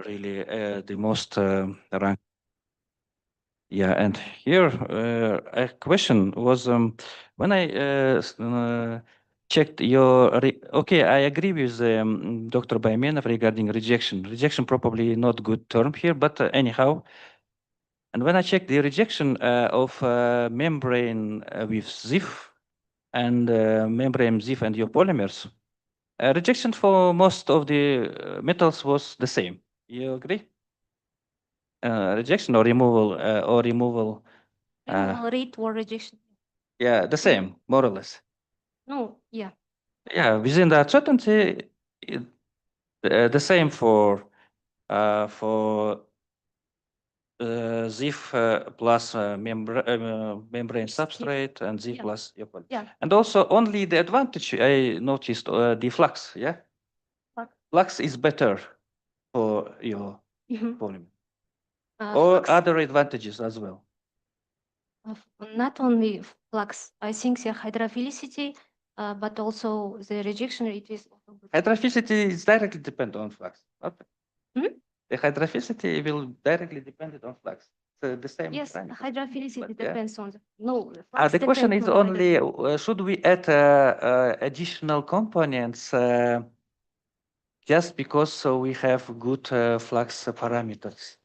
really the most ranked. Yeah, and here a question was when I checked your. Okay, I agree with Dr. Baymenov regarding rejection. Rejection probably not good term here, but anyhow. And when I checked the rejection of membrane with ZIF and membrane ZIF and your polymers, rejection for most of the metals was the same. You agree? Rejection or removal Removal rate or rejection? Yeah, the same, more or less. No, yeah. Yeah, within the uncertainty, the same for ZIF plus membrane substrate and ZIF plus your poly. Yeah. And also only the advantage I noticed the flux. Yeah, flux is better for your polymer. Or Flux, other advantages as well. not only flux, I think the hydrophilicity, but also the rejection rate is also good. Hydrophilicity is directly dependent on flux. Okay. Hmm? The hydrophilicity will directly depend on flux. So the same. Yes, parameter. hydrophilicity But, yeah. depends on the, no, flux The question depends is on only should we add additional components just because we have good flux parameters?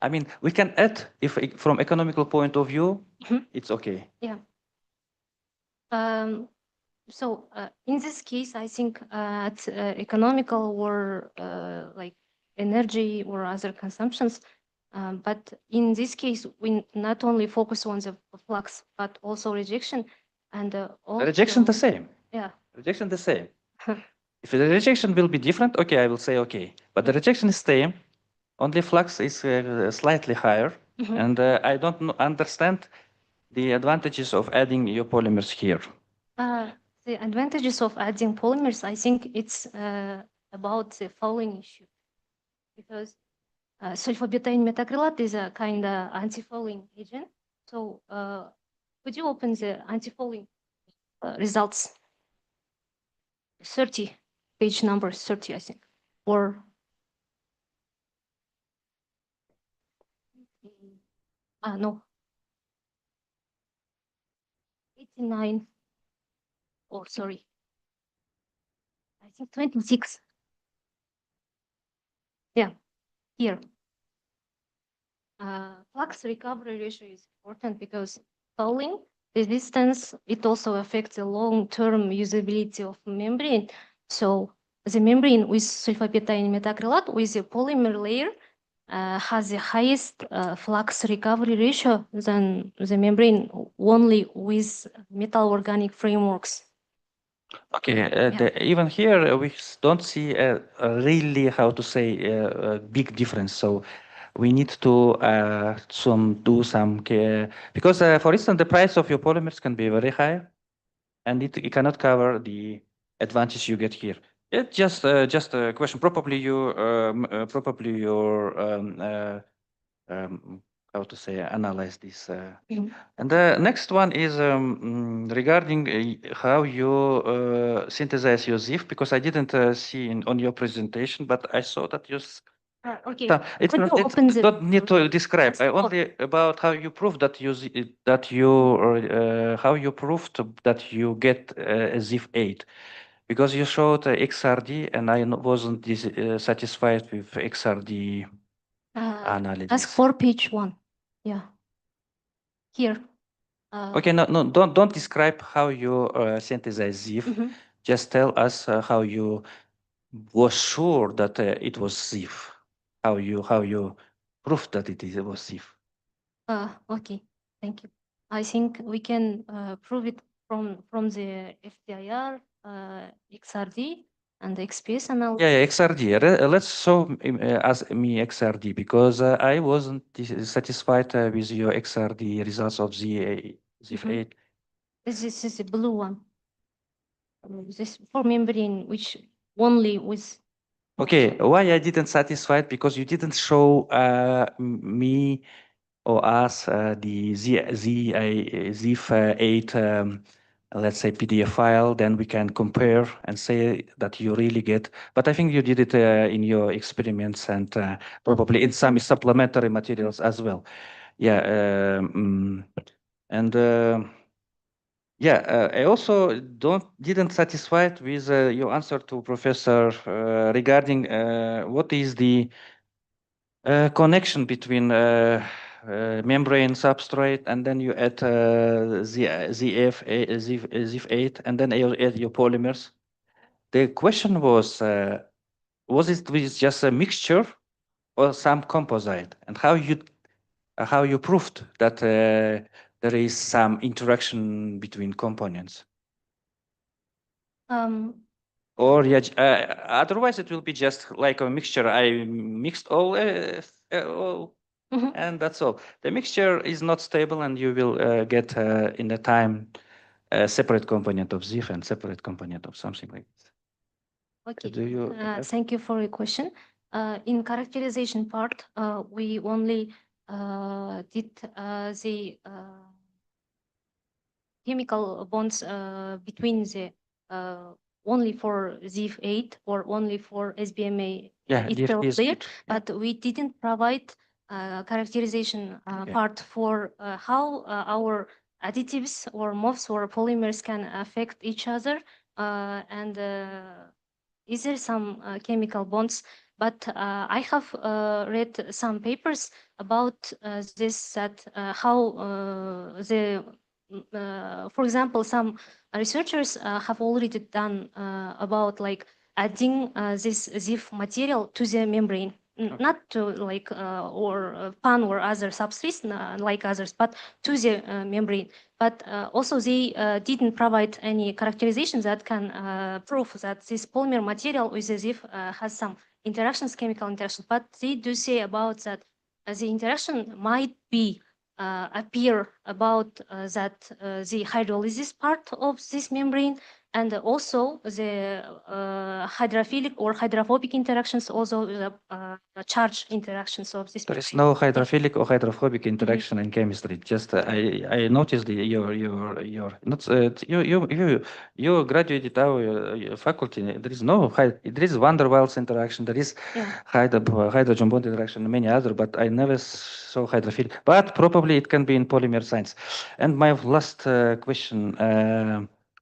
I mean, we can add if from economical point of view, it's okay. Yeah. So in this case, I think at economical or like energy or other consumptions, but in this case, we not only focus on the flux, but also rejection and also, Rejection the same. Yeah. Rejection the same. If the rejection will be different, okay, I will say okay. But the rejection is same. Only flux is slightly higher, and I don't understand the advantages of adding your polymers here. The advantages of adding polymers, I think it's about the fouling issue, because sulfobutane methacrylate is a kind of anti-fouling agent. So could you open the anti-fouling results? 30, page number 30, I think, or No. 89. Oh, sorry. I think 26. Yeah, here. Flux recovery ratio is important because fouling resistance, it also affects the long-term usability of membrane. So the membrane with sulfapyridine metacrylate with the polymer layer has the highest flux recovery ratio than the membrane only with metal organic frameworks. Okay, even here we don't see really how to say a big difference. So we need to do some because for instance the price of your polymers can be very high, and it cannot cover the advantage you get here. It's just a question. Probably your how to say analyze this. And the next one is regarding how you synthesize your ZIF, because I didn't see on your presentation, but I saw that you. Okay. It's Could not, you open the- don't need to describe. Just for- Only about how you prove that how you proved that you get a ZIF 8, because you showed XRD and I wasn't satisfied with XRD analysis. Ask for page 1. Yeah. Here. Okay, no, don't describe how you synthesize ZIF. Just tell us how you was sure that it was ZIF. How you proved that it was ZIF. Okay, thank you. I think we can prove it from the FTIR, XRD, and the XPS analysis. Yeah, XRD. Let's show as me XRD, because I wasn't satisfied with your XRD results of ZIF 8. This is the blue one. This for membrane, which only with. Okay, why I didn't satisfied? Because you didn't show me or us the ZIF 8, let's say PDF file. Then we can compare and say that you really get. But I think you did it in your experiments and probably in some supplementary materials as well. Yeah, and. Yeah, I also didn't satisfied with your answer to Professor regarding what is the connection between membrane substrate, and then you add ZIF8, and then you add your polymers. The question was it with just a mixture or some composite, and how you proved that there is some interaction between components? Or yeah, otherwise it will be just like a mixture. I mixed all, and that's all. The mixture is not stable, and you will get in the time a separate component of ZIF and separate component of something like this. Okay. Do you Thank you for your question. In characterization part, we only did the chemical bonds between the only for ZIF8 or only for SBMA itself there, but we didn't provide characterization part for how our additives or MOFs or polymers can affect each other, and is there some chemical bonds? But I have read some papers about this, that how for example, some researchers have already done about like adding this ZIF material to the membrane, not to like or PAN or other substrates like others, but to the membrane. But also they didn't provide any characterization that can prove that this polymer material with the ZIF has some interactions, chemical interactions. But they do say about that the interaction might be appear about that the hydrolysis part of this membrane, And also the hydrophilic or hydrophobic interactions, also the charge interactions of this. There is no hydrophilic or hydrophobic interaction in chemistry. Just I noticed your not you graduated our faculty. There is no there is van der Waals interaction. There is hydrogen bond interaction and many other, but I never saw hydrophilic. But probably it can be in polymer science. And my last question: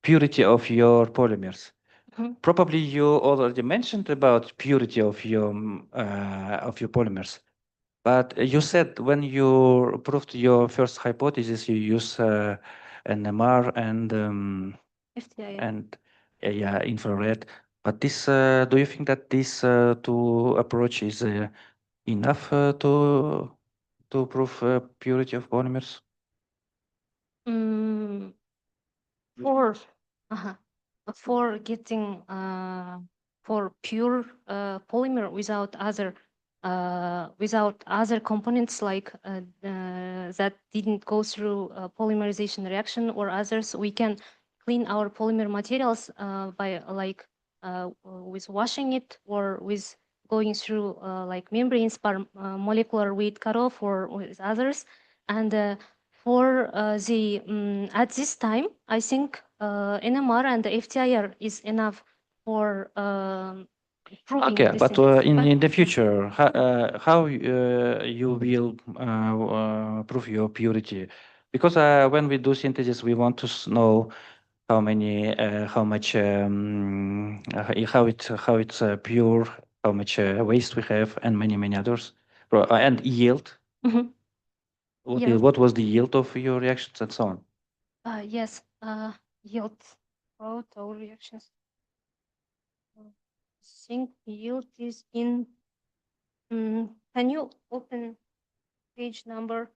purity of your polymers. Probably you already mentioned about purity of your polymers. But you said when you proved your first hypothesis, you use NMR and FTIR. and yeah, infrared. But this, do you think that this two approach is enough to prove purity of polymers? For getting for pure polymer without other components like that didn't go through polymerization reaction or others, we can clean our polymer materials by with washing it or with going through like membranes per molecular weight cutoff or with others. And for the at this time, I think NMR and the FTIR is enough for proving Okay, this but synthesis. in the future, how you will prove your purity? Because when we do synthesis, we want to know how many, how much, how it's pure, how much waste we have, and many others, and yield. Mhm. Yield. What was the yield of your reactions and so on? Yes, yield about our reactions. I think yield is in. Can you open page number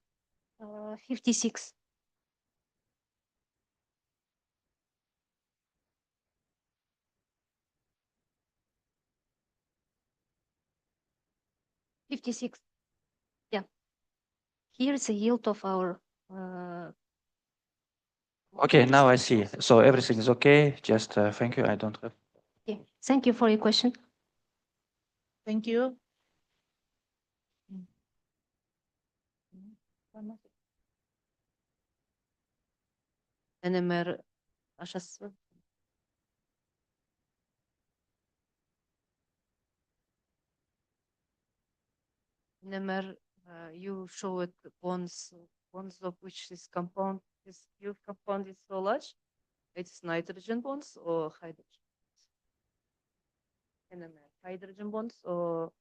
56? 56. Yeah. Here is the yield of our. Okay, now I see. So everything is okay. Just thank you. I don't have. Yeah. Thank you for your question. Thank you. NMR aşağısı. NMR, you showed bonds of which this compound, this pure compound is so large. It's nitrogen bonds or hydrogen bonds? NMR, hydrogen bonds or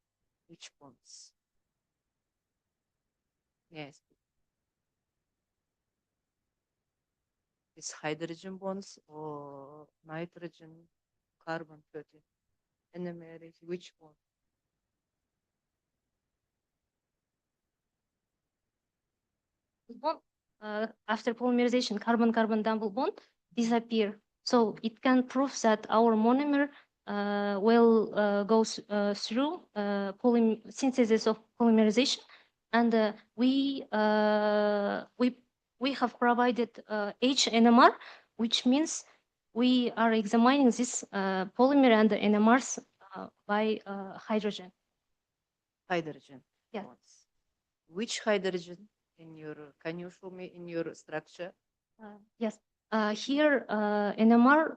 which bonds? Yes. It's hydrogen bonds or nitrogen, carbon 30. NMR is which bond? Bond, after polymerization, carbon-carbon double bond disappear. So it can prove that our monomer will go through synthesis of polymerization, and we have provided HNMR, which means we are examining this polymer and the NMRs by hydrogen. Hydrogen. Yeah. Bonds. Which hydrogen in your, can you show me in your structure? Yes. Here, NMR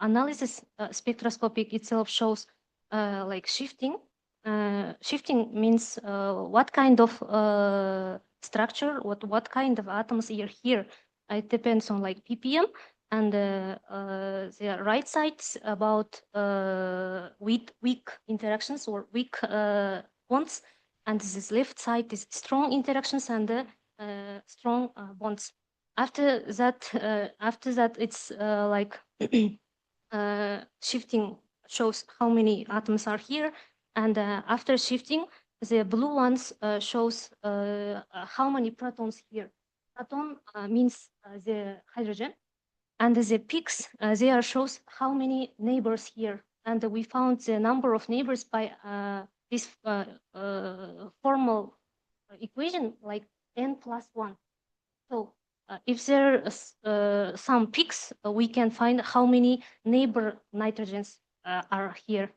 analysis spectroscopic itself shows like shifting. Shifting means what kind of structure, what kind of atoms are here. It depends on like ppm, and the right side's about weak interactions or weak bonds, and this left side is strong interactions and strong bonds. After that, it's like shifting shows how many atoms are here, and after shifting, the blue ones shows how many protons here. Proton means the hydrogen, and the peaks there shows how many neighbors here. And we found the number of neighbors by this formal equation, like n plus 1. So if there are some peaks, we can find how many neighbor nitrogens are here.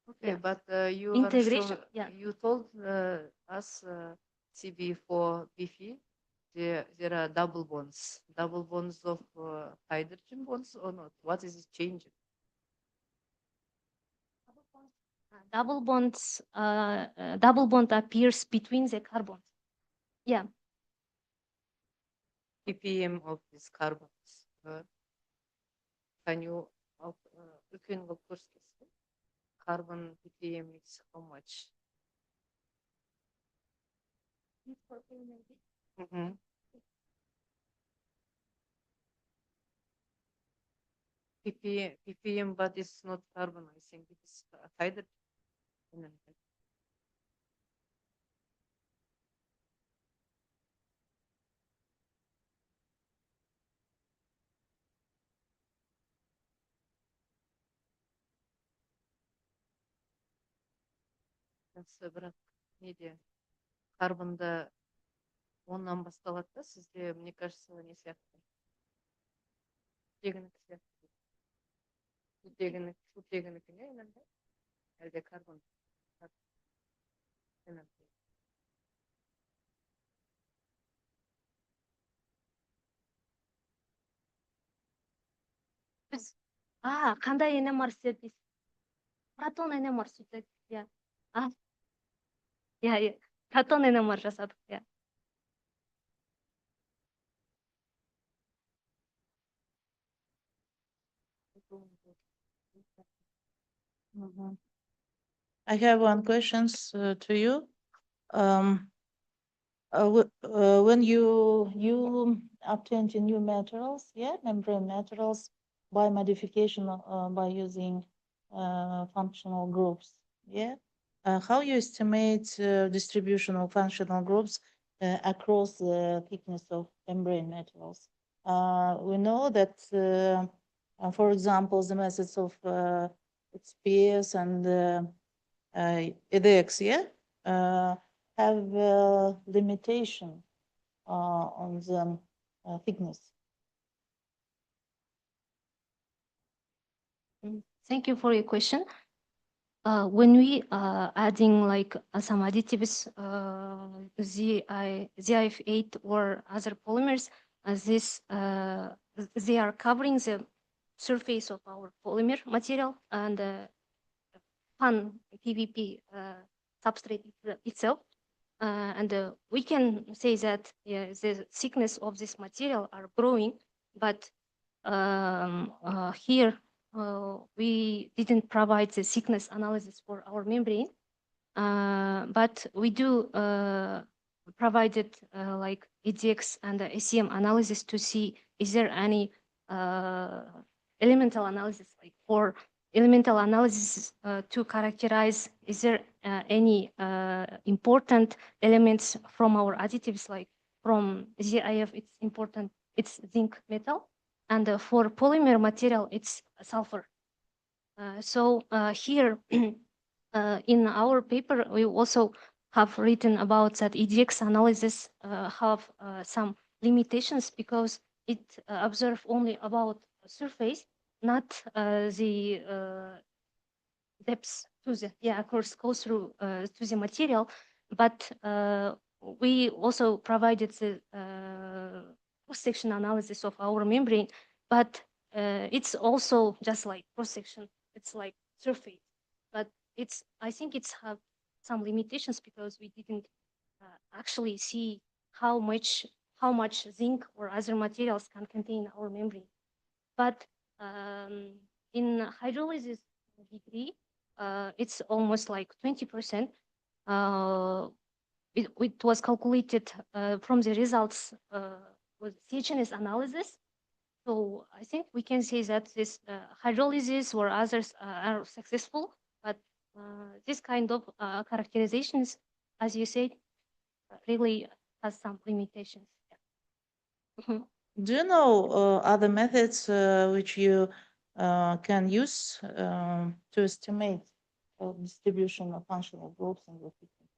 Okay, but you Integration, are yeah. you told us CB for Bifi, there are double bonds of hydrogen bonds or not? What is changing? Double bond appears between the carbons. Yeah. ppm of these carbons. Can you үлкен қылып көрсетесіз? Carbon ppm is how much? Mhm. ppm, but it's not carbon. I think it's hydrogen. Бірақ неде карбонда 10-нан басталады да, сізде, мне кажется, не сияқты. Сутегінікі не иногда? Әлде карбон? Біз қандай NMR істедік? Протон NMR сөйтіп, иә. Иә, протон NMR жасадық, иә. I have one question to you. When you obtained new materials, membrane materials by modification by using functional groups, how you estimate distribution of functional groups across the thickness of membrane materials? We know that, for example, the methods of XPS and EDX, have limitation on the thickness. Thank you for your question. When we adding like some additives, ZIF8 or other polymers, they are covering the surface of our polymer material and PAN PVP substrate itself. And we can say that the thickness of this material are growing, but here we didn't provide the thickness analysis for our membrane, but we do provided like EDX and ACM analysis to see is there any elemental analysis, like for elemental analysis to characterize is there any important elements from our additives, like from ZIF it's important, it's zinc metal, and for polymer material it's sulfur. So here in our paper we also have written about that EDX analysis have some limitations because it observe only about surface, not the depths to the, of course, goes through to the material, but we also provided the cross-section analysis of our membrane, but it's also just like cross-section, it's like surface, but it's, I think it's have some limitations because we didn't actually see how much zinc or other materials can contain our membrane. But in hydrolysis degree, it's almost like 20%. It was calculated from the results with Zhenys analysis. So I think we can say that this hydrolysis or others are successful, but this kind of characterizations, as you said, really has some limitations. Do you know other methods which you can use to estimate distribution of functional groups in the thickness?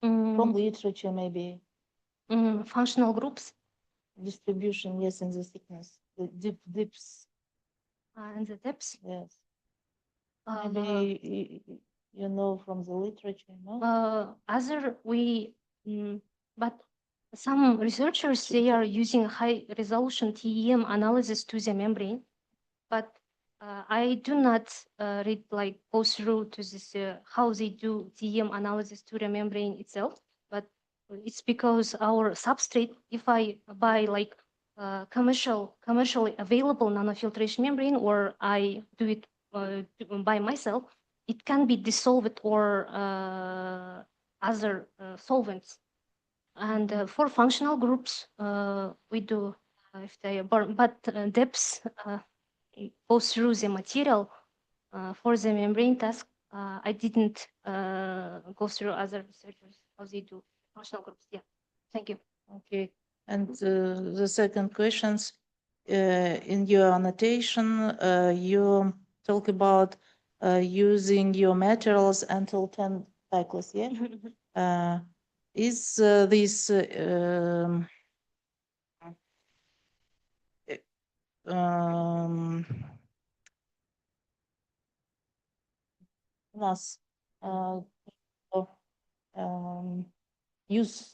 From literature, maybe. Functional groups. distribution, yes, in the thickness, the dips, And the depths. yes. Uh, Maybe you know from the literature, no? Other we, but some researchers, they are using high resolution TEM analysis to the membrane, but I do not read, like, go through to this how they do TEM analysis to the membrane itself, but it's because our substrate, if I buy like commercially available nanofiltration membrane, or I do it by myself, it can be dissolved or other solvents. And for functional groups, we do if they burn, but depths go through the material for the membrane task. I didn't go through other researchers how they do functional groups. Yeah, thank you. Okay, and the second questions, in your annotation, you talk about using your materials until 10 cycles, yeah? Is this us use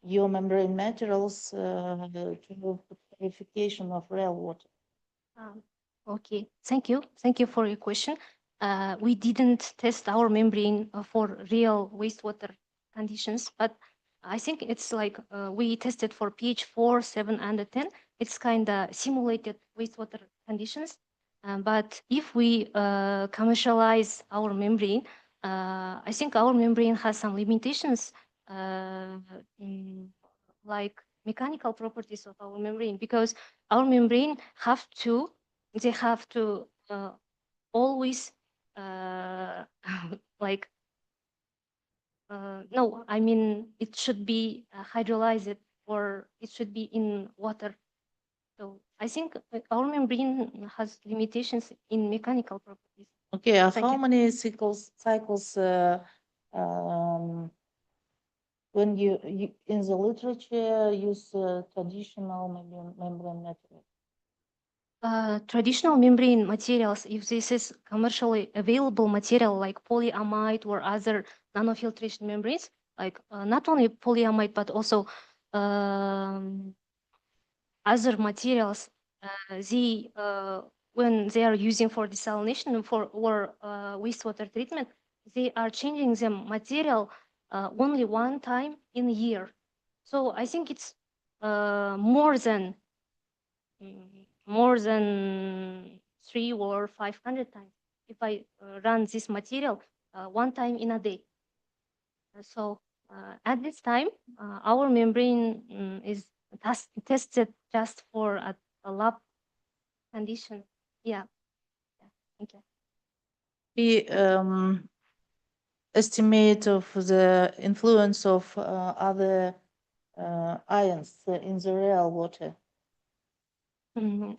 your membrane materials to purification of real water? Okay, thank you. Thank you for your question. We didn't test our membrane for real wastewater conditions, but I think it's like we tested for pH 4, 7, and 10. It's kind of simulated wastewater conditions. But if we commercialize our membrane, I think our membrane has some limitations, like mechanical properties of our membrane, because our membrane they have to always like no, I mean it should be hydrolyzed, or it should be in water. So I think our membrane has limitations in mechanical properties. Okay, Thank how you. many cycles when you in the literature use traditional membrane material? Traditional membrane materials, if this is commercially available material like polyamide or other nanofiltration membranes, like not only polyamide but also other materials, they when they are using for desalination or wastewater treatment, they are changing the material only one time in a year. So I think it's more than 300 or 500 times if I run this material one time in a day. So at this time, our membrane is tested just for a lab condition. Yeah. Thank you. The estimate of the influence of other ions in the real water,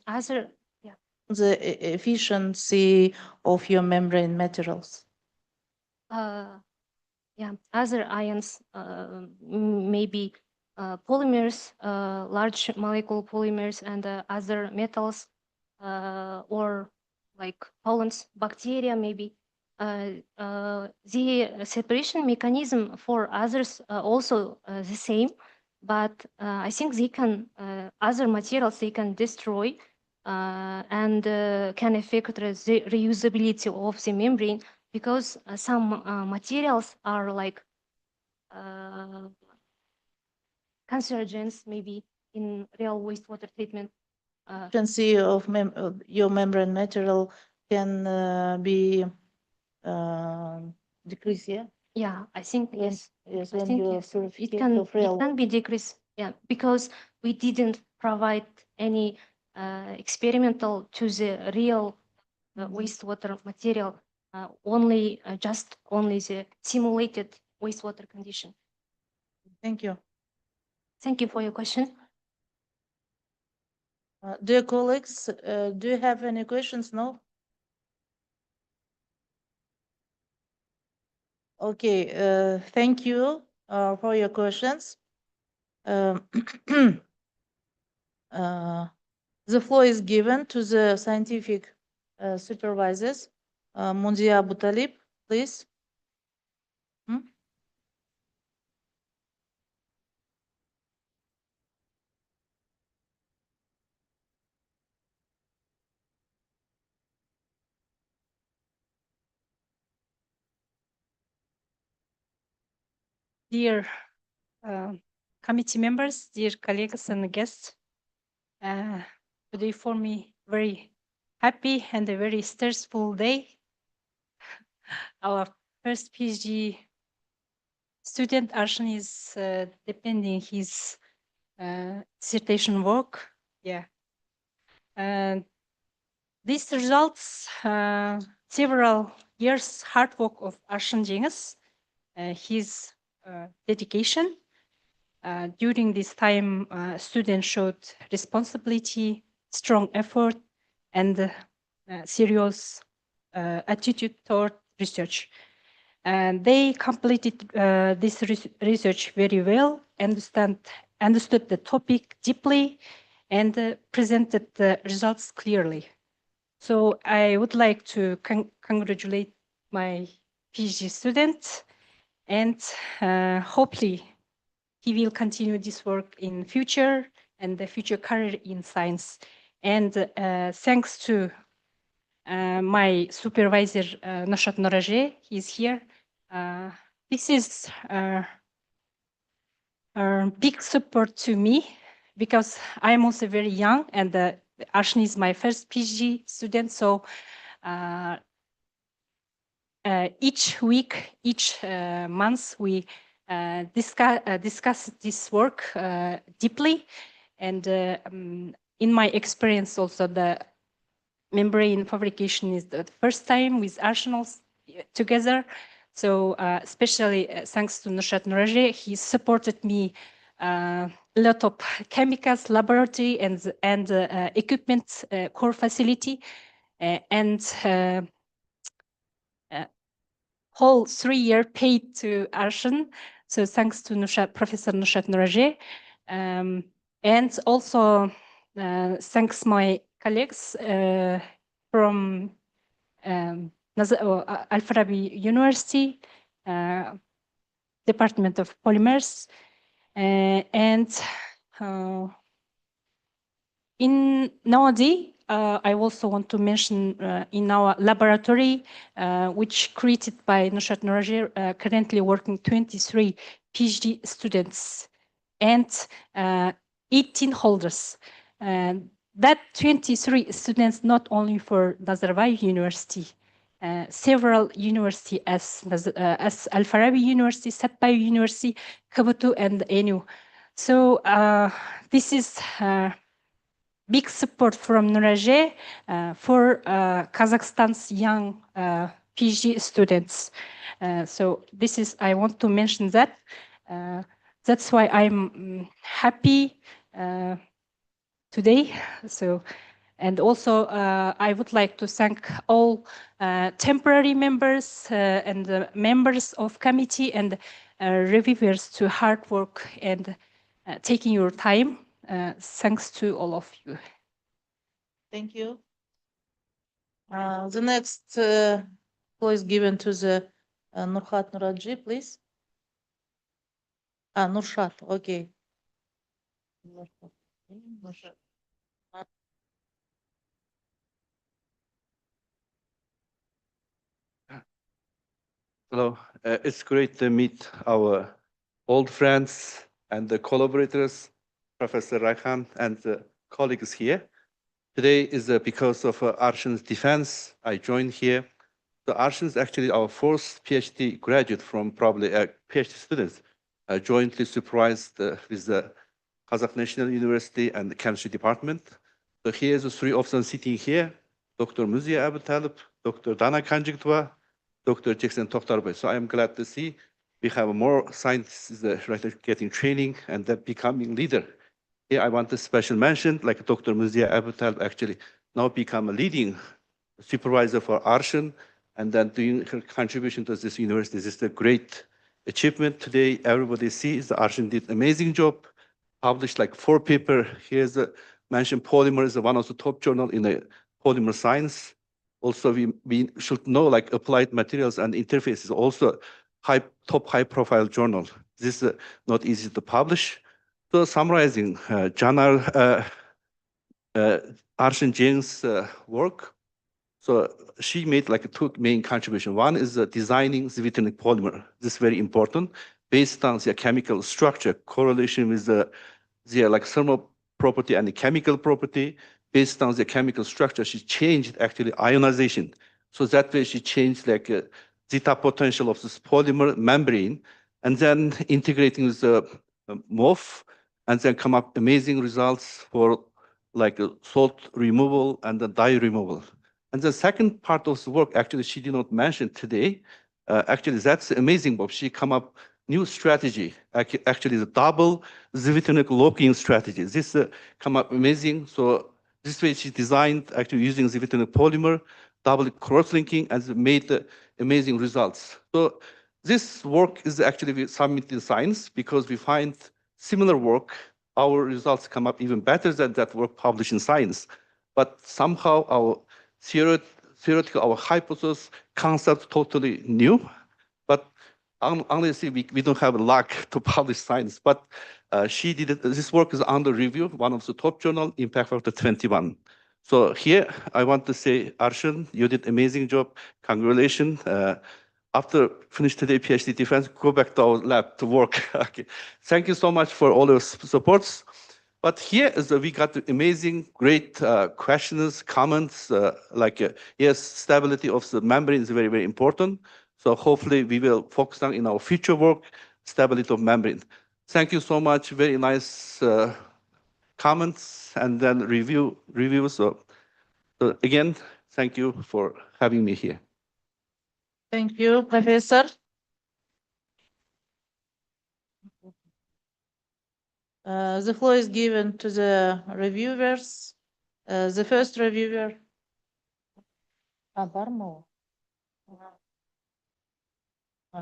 Other, yeah. the efficiency of your membrane materials. Yeah, other ions, maybe polymers, large molecule polymers, and other metals, or like pollens, bacteria, maybe. The separation mechanism for others also the same, but I think they can other materials they can destroy and can affect the reusability of the membrane, because some materials are like cancerogens, maybe in real wastewater treatment. Efficiency of your membrane material can be decreased, yeah? Yeah, I think When- yes. Yes, I when think you yes. purification of real It can be decreased. Yeah, because we didn't provide any experimental to the real wastewater material, only only the simulated wastewater condition. Thank you. Thank you for your question. Dear colleagues, do you have any questions? No? Okay, thank you for your questions. Um, The floor is given to the scientific supervisors. Munzia Abutalib, please. Dear committee members, dear colleagues and guests, today for me very happy and a very stressful day. Our first PhD student Arshyn is defending his dissertation work. Yeah, and these results several years hard work of Arshyn Zhenys, his dedication. During this time, students showed responsibility, strong effort, and serious attitude toward research. And they completed this research very well, understood the topic deeply, and presented the results clearly. So I would like to congratulate my PhD student, and hopefully he will continue this work in future and the future career in science. And thanks to my supervisor, Noshat Noraje, he's here. This is big support to me because I'm also very young, and Arshyn is my first PhD student. So each week, each month, we discuss this work deeply. And in my experience also, the membrane fabrication is the first time with Arshyn together. So especially thanks to Noshat Noraje, he supported me a lot of chemicals, laboratory, and equipment core facility, and whole 3 year paid to Arshyn. So thanks to Professor Noshat Noraje. And also thanks my colleagues from Al-Farabi University, Department of Polymers, and in Nowadays, I also want to mention in our laboratory, which created by Noshat Noraje, currently working 23 PhD students and 18 holders. That 23 students not only for Nazarbayev University, several universities as Al-Farabi University, Satbay University, KBTU, and ANU. So this is big support from Noraje for Kazakhstan's young PhD students. So this is, I want to mention that. That's why I'm happy today. So, and also I would like to thank all temporary members and the members of committee and reviewers to hard work and taking your time. Thanks to all of you. Thank you. The next floor is given to the Nurhat Nuraji, please. Nurshat, okay. Hello, it's great to meet our old friends and the collaborators, Professor Raihan and the colleagues here. Today is because of Arshyn's defense. I joined here. So Arshyn is actually our first PhD graduate from probably PhD students, jointly supervised with the Kazakh National University and the Chemistry Department. So here's the three of them sitting here, Dr. Munzia Abutalib, Dr. Dana Kanjiktova, Dr. Jackson Tokhtarboy. So I am glad to see we have more scientists getting training and becoming leader. Here I want a special mention, like Dr. Munzia Abutalib actually now become a leading supervisor for Arshyn, and then doing her contribution to this university. This is a great achievement today. Everybody sees Arshyn did amazing job, published like 4 papers. Here's mentioned polymer is one of the top journal in the polymer science. Also, we should know like applied materials and interfaces, also top high profile journal. This is not easy to publish. So summarizing, Arshyn Zhenys' work. So she made like two main contributions. One is designing zwitteric polymer. This is very important based on the chemical structure correlation with the like thermal property and the chemical property. Based on the chemical structure, she changed actually ionization. So that way she changed like zeta potential of this polymer membrane, and then integrating with the MOF, and then come up amazing results for like salt removal and the dye removal. And the second part of the work, actually, she did not mention today. Actually, that's amazing, Bob. She come up new strategy, actually the double zwitteric locking strategy. This come up amazing. So this way she designed actually using zwitteric polymer, double cross-linking, and made amazing results. So this work is actually submitted in Science because we find similar work, our results come up even better than that work published in Science. But somehow our theoretical, our hypothesis concept totally new. But honestly, we don't have luck to publish Science. But she did it. This work is under review, one of the top journal, Impact Factor 21. So here I want to say, Arshyn, you did amazing job. Congratulations. After finish today PhD defense, go back to our lab to work. Okay. Thank you so much for all your supports. But here is we got amazing, great questions, comments, yes, stability of the membrane is very, very important. So hopefully we will focus on in our future work, stability of membrane. Thank you so much. Very nice comments and then review. So again, thank you for having me here. Thank you, Professor. The floor is given to the reviewers. The first reviewer.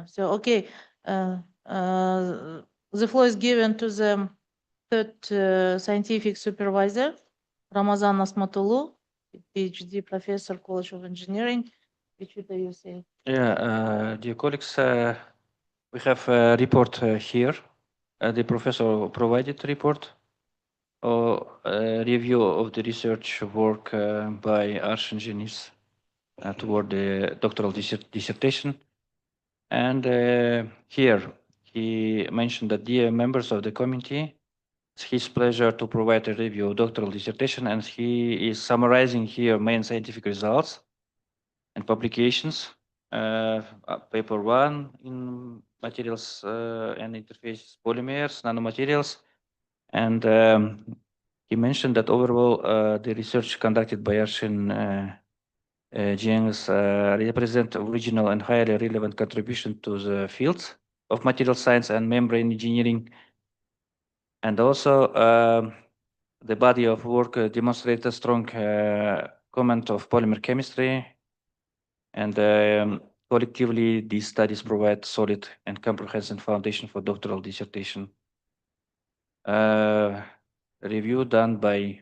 So, okay. The floor is given to the third scientific supervisor, Ramazan Asmatulu, PhD professor, College of Engineering. Which do you say? Yeah, dear colleagues, we have a report here. The professor provided report or review of the research work by Arshyn Zhenys toward the doctoral dissertation. And here he mentioned that dear members of the committee, it's his pleasure to provide a review of doctoral dissertation, and he is summarizing here main scientific results and publications. Paper 1 in materials and interfaces, polymers, nanomaterials. And he mentioned that overall the research conducted by Arshyn Zhenys represent original and highly relevant contribution to the fields of material science and membrane engineering. And also the body of work demonstrates a strong comment of polymer chemistry, and collectively these studies provide solid and comprehensive foundation for doctoral dissertation. Review done by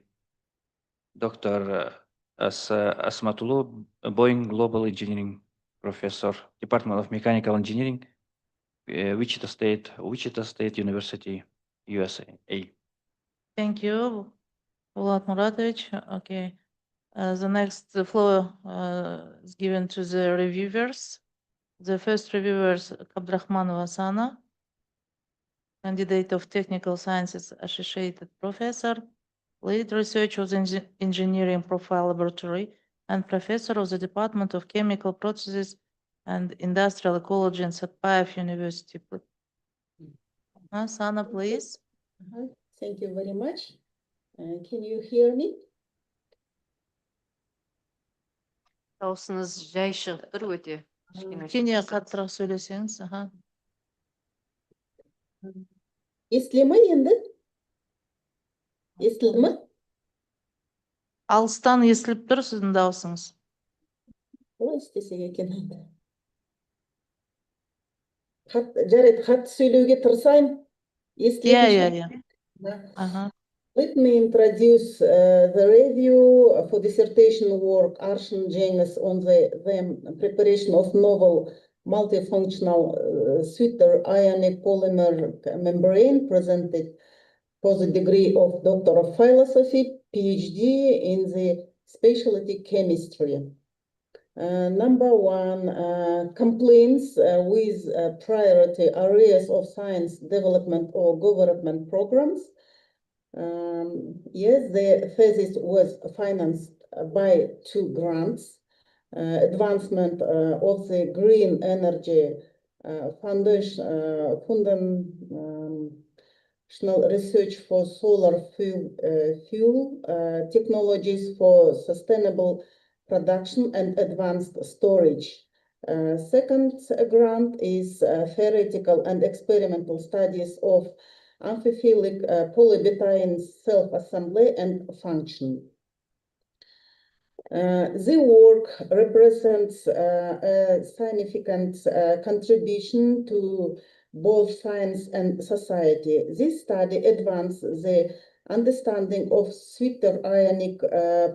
Dr. Asmatulu, Boeing Global Engineering Professor, Department of Mechanical Engineering, Wichita State University, USA. Thank you, Vlad Muratovich. Okay. The next floor is given to the reviewers. The first reviewers, Abdrahmanova Sana, candidate of Technical Sciences, Associated Professor, lead researcher of the Engineering Profile Laboratory, and Professor of the Department of Chemical Processes and Industrial Ecology at Satpayev University. Sana, please. Thank you very much. Can you hear me? Дауысыңыз жай шығып тұр өте. Кішкене қаттырақ сөйлесеңіз. Естіле ме енді? Естілді ме? Алыстан естіліп тұр сіздің дауысыңыз. Қалай істесек екен енді? Жарайды, қатты сөйлеуге тырысайын. Иә. Let me introduce the review for dissertation work Arshyn Zhenys on the preparation of novel multifunctional sweeter ionic polymer membrane, presented for the degree of Doctor of Philosophy, PhD in the specialty chemistry. Number one, complaints with priority areas of science development or government programs. Yes, the thesis was financed by 2 grants. Advancement of the green energy foundational research for solar fuel technologies for sustainable production and advanced storage. Second grant is theoretical and experimental studies of amphiphilic polybutane self-assembly and function. The work represents a significant contribution to both science and society. This study advances the understanding of sweeter ionic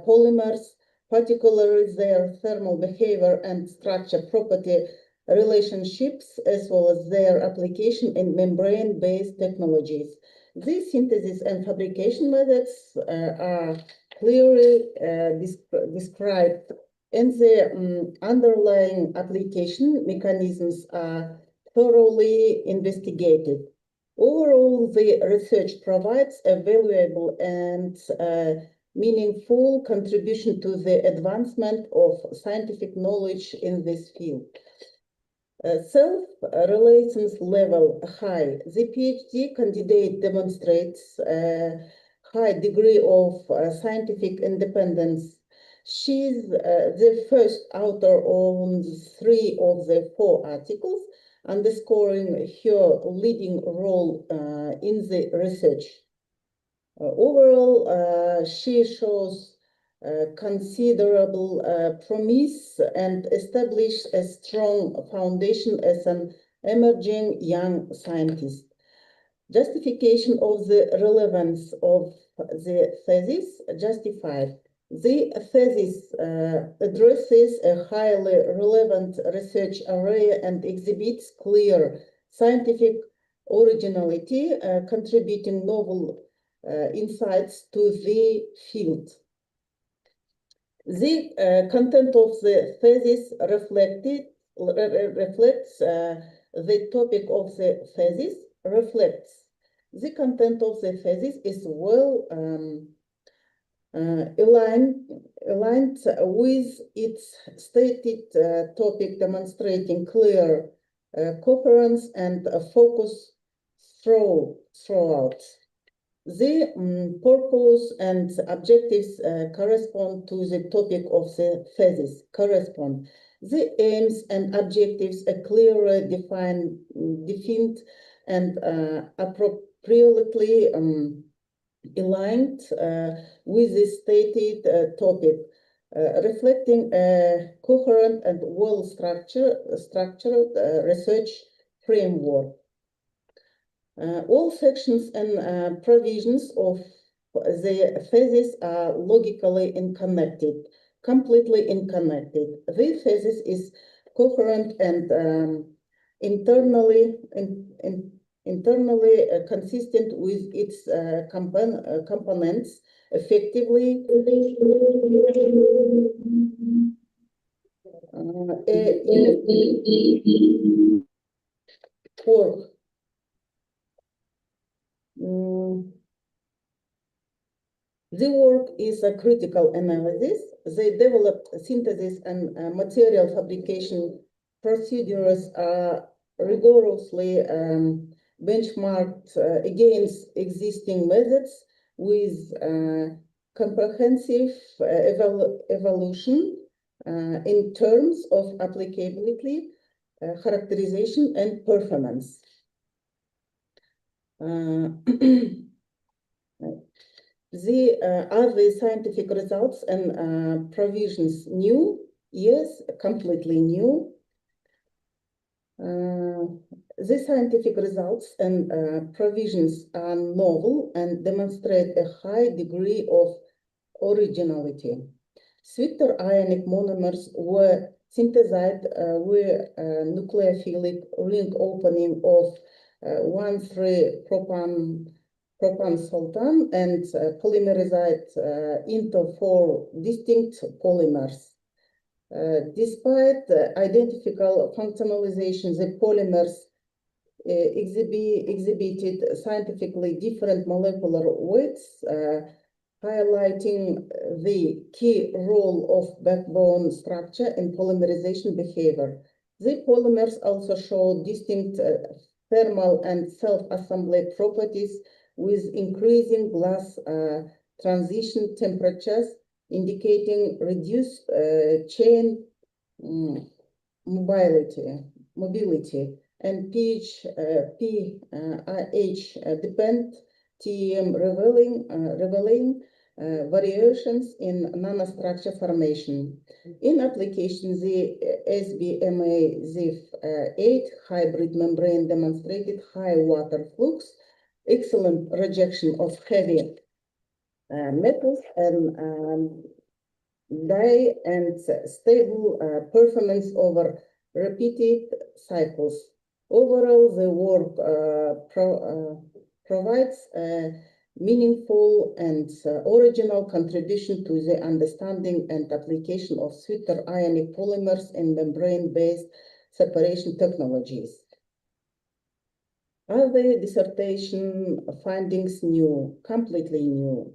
polymers, particularly their thermal behavior and structure property relationships, as well as their application in membrane-based technologies. These synthesis and fabrication methods are clearly described, and the underlying application mechanisms are thoroughly investigated. Overall, the research provides a valuable and meaningful contribution to the advancement of scientific knowledge in this field. Self-reliance level high. The PhD candidate demonstrates a high degree of scientific independence. She's the first author on 3 of the 4 articles, underscoring her leading role in the research. Overall, she shows considerable promise and established a strong foundation as an emerging young scientist. Justification of the relevance of the thesis justified. The thesis addresses a highly relevant research area and exhibits clear scientific originality, contributing novel insights to the field. The content of the thesis reflects the topic of the thesis, the content of the thesis is well aligned with its stated topic, demonstrating clear coherence and focus throughout. The purpose and objectives correspond to the topic of the thesis. The aims and objectives are clearly defined and appropriately aligned with the stated topic, reflecting a coherent and well-structured research framework. All sections and provisions of the thesis are logically completely interconnected. The thesis is coherent and internally consistent with its components, effectively work. The work is a critical analysis. They developed synthesis and material fabrication procedures are rigorously benchmarked against existing methods with comprehensive evaluation in terms of applicability, characterization, and performance. Are the scientific results and provisions new? Yes, completely new. The scientific results and provisions are novel and demonstrate a high degree of originality. Sweeter ionic monomers were synthesized with nucleophilic ring opening of 1,3-propan-sultan and polymerized into 4 distinct polymers. Despite identical functionalization, the polymers exhibited scientifically different molecular weights, highlighting the key role of backbone structure in polymerization behavior. The polymers also show distinct thermal and self-assembly properties with increasing glass transition temperatures, indicating reduced chain mobility and pH dependent TEM revealing variations in nanostructure formation. In application, the SBMA ZIF8 hybrid membrane demonstrated high water flux, excellent rejection of heavy metals, and stable performance over repeated cycles. Overall, the work provides a meaningful and original contribution to the understanding and application of sweeter ionic polymers and membrane-based separation technologies. Are the dissertation findings new, completely new?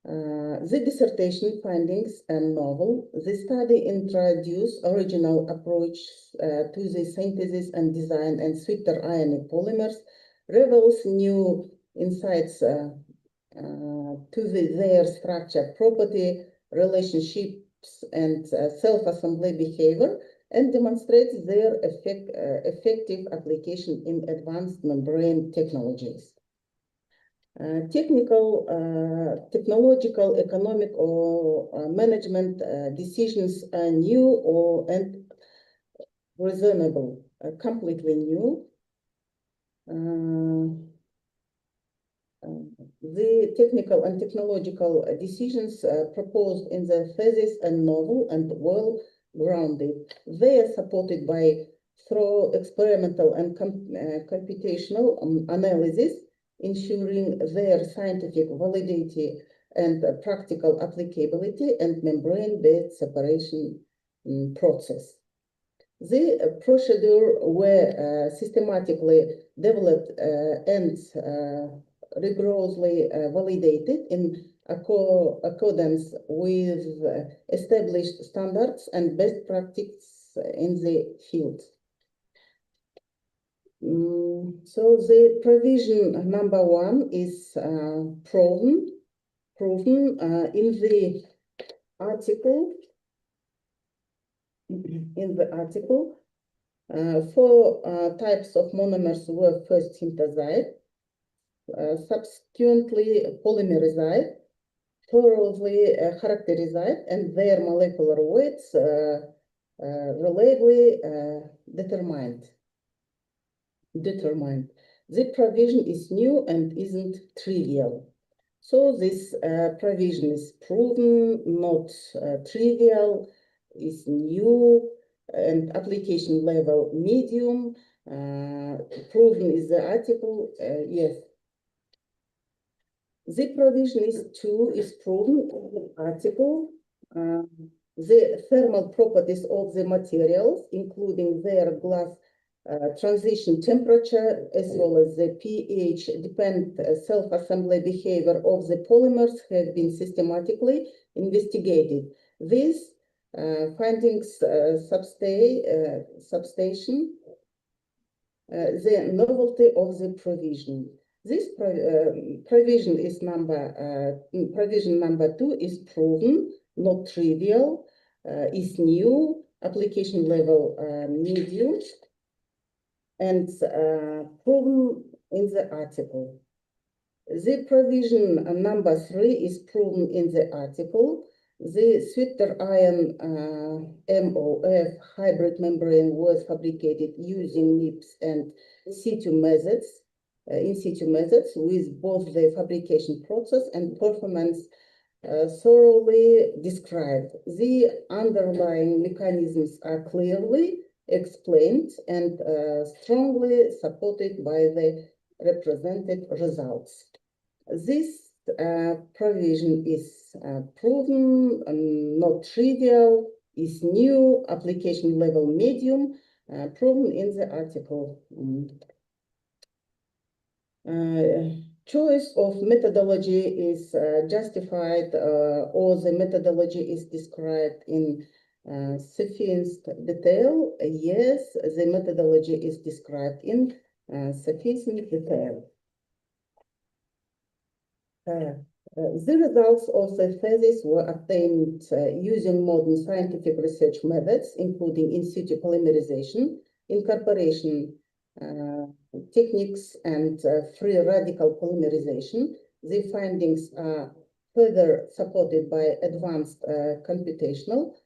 The dissertation findings are novel. The study introduced original approach to the synthesis and design and sweeter ionic polymers, reveals new insights to their structure, property, relationships, and self-assembly behavior, and demonstrates their effective application in advanced membrane technologies. Technological, economic, or management decisions are new and reasonable, completely new. The technical and technological decisions proposed in the thesis are novel and well-grounded. They are supported by thorough experimental and computational analysis, ensuring their scientific validity and practical applicability and membrane-based separation process. The procedure were systematically developed and rigorously validated in accordance with established standards and best practice in the field. So the provision number 1 is proven in the article. Four types of monomers were first synthesized, subsequently polymerized, thoroughly characterized, and their molecular weights reliably determined. The provision is new and isn't trivial. So this provision is proven, not trivial, is new, and application level medium. Proven is the article, yes. The provision is proven in the article. The thermal properties of the materials, including their glass transition temperature, as well as the pH dependent self-assembly behavior of the polymers, have been systematically investigated. These findings substantiation the novelty of the provision. This provision number 2 is proven, not trivial, is new, application level medium, and proven in the article. The provision number 3 is proven in the article. The sweeter iron MOF hybrid membrane was fabricated using MIPS and situ methods, in situ methods, with both the fabrication process and performance thoroughly described. The underlying mechanisms are clearly explained and strongly supported by the represented results. This provision is proven, not trivial, is new application level medium, proven in the article. Choice of methodology is justified or the methodology is described in sufficient detail. Yes, the methodology is described in sufficient detail. The results of the thesis were obtained using modern scientific research methods, including in situ polymerization, incorporation techniques, and free radical polymerization. The findings are further supported by advanced computational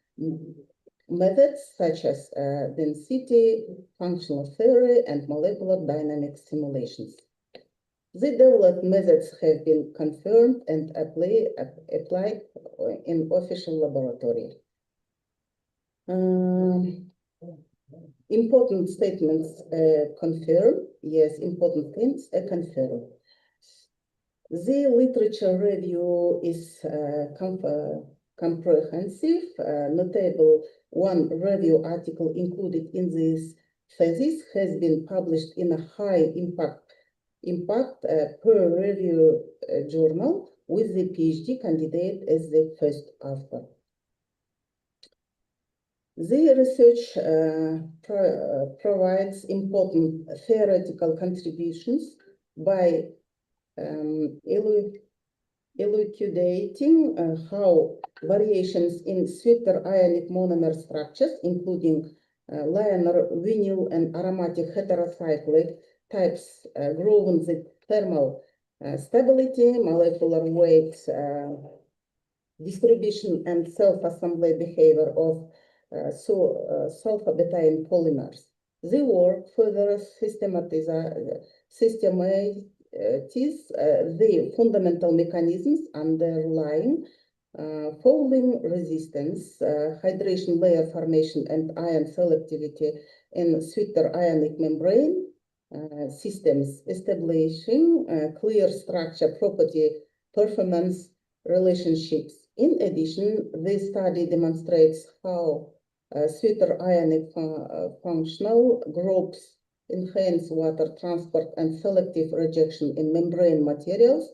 methods such as density, functional theory, and molecular dynamics simulations. The developed methods have been confirmed and applied in official laboratory. Important statements confirm. Yes, important things confirm. The literature review is comprehensive. Notable one review article included in this thesis has been published in a high impact peer review journal with the PhD candidate as the first author. The research provides important theoretical contributions by elucidating how variations in sweeter ionic monomer structures, including liner, vinyl, and aromatic heterocyclic types, grow the thermal stability, molecular weight distribution, and self-assembly behavior of sulfobetaine polymers. The work further systematizes the fundamental mechanisms underlying fouling resistance, hydration layer formation, and ion selectivity in sweeter ionic membrane systems, establishing clear structure, property, performance relationships. In addition, this study demonstrates how sweeter ionic functional groups enhance water transport and selective rejection in membrane materials,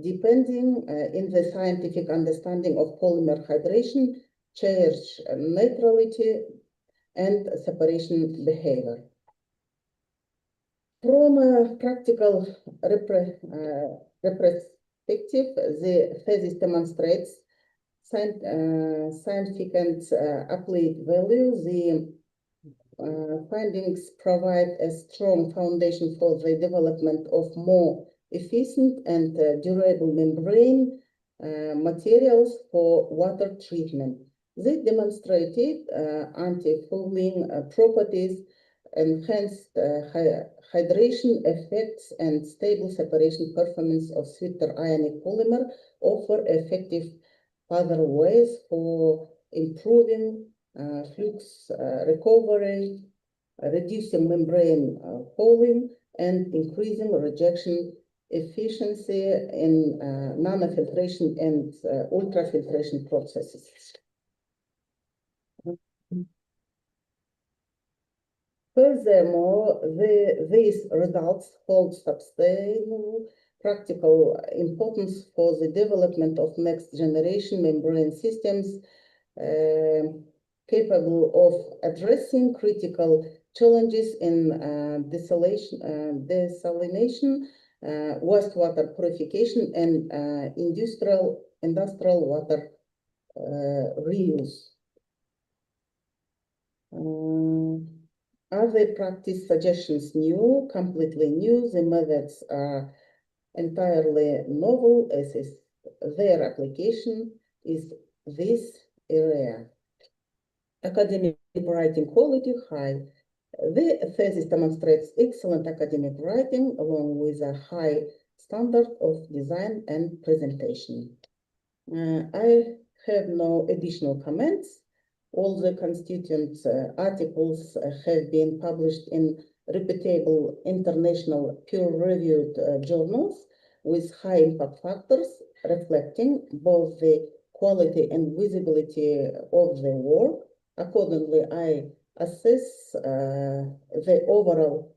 depending in the scientific understanding of polymer hydration, charge neutrality, and separation behavior. From a practical perspective, the thesis demonstrates scientific and applied value. The findings provide a strong foundation for the development of more efficient and durable membrane materials for water treatment. They demonstrated anti-fouling properties, enhanced hydration effects, and stable separation performance of sweeter ionic polymer, offer effective other ways for improving flux recovery, reducing membrane fouling, and increasing rejection efficiency in nanofiltration and ultrafiltration processes. Furthermore, these results hold substantial practical importance for the development of next generation membrane systems capable of addressing critical challenges in desalination, wastewater purification, and industrial water reuse. Are the practice suggestions new, completely new? The methods are entirely novel as is their application is this area. Academic writing quality high. The thesis demonstrates excellent academic writing along with a high standard of design and presentation. I have no additional comments. All the constituent articles have been published in reputable international peer-reviewed journals with high impact factors reflecting both the quality and visibility of the work. Accordingly, I assess the overall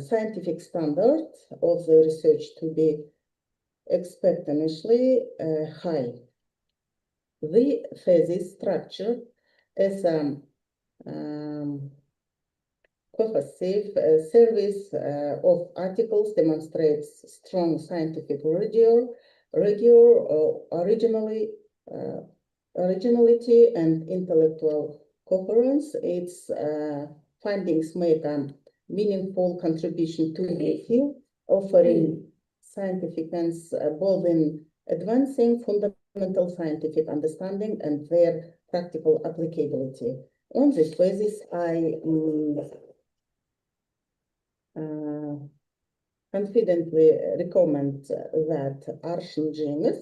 scientific standard of the research to be exponentially high. The thesis structure as a cohesive series of articles demonstrates strong scientific originality and intellectual coherence. Its findings make a meaningful contribution to the field, offering significance both in advancing fundamental scientific understanding and their practical applicability. On this basis, I confidently recommend that Arshyn Zhenys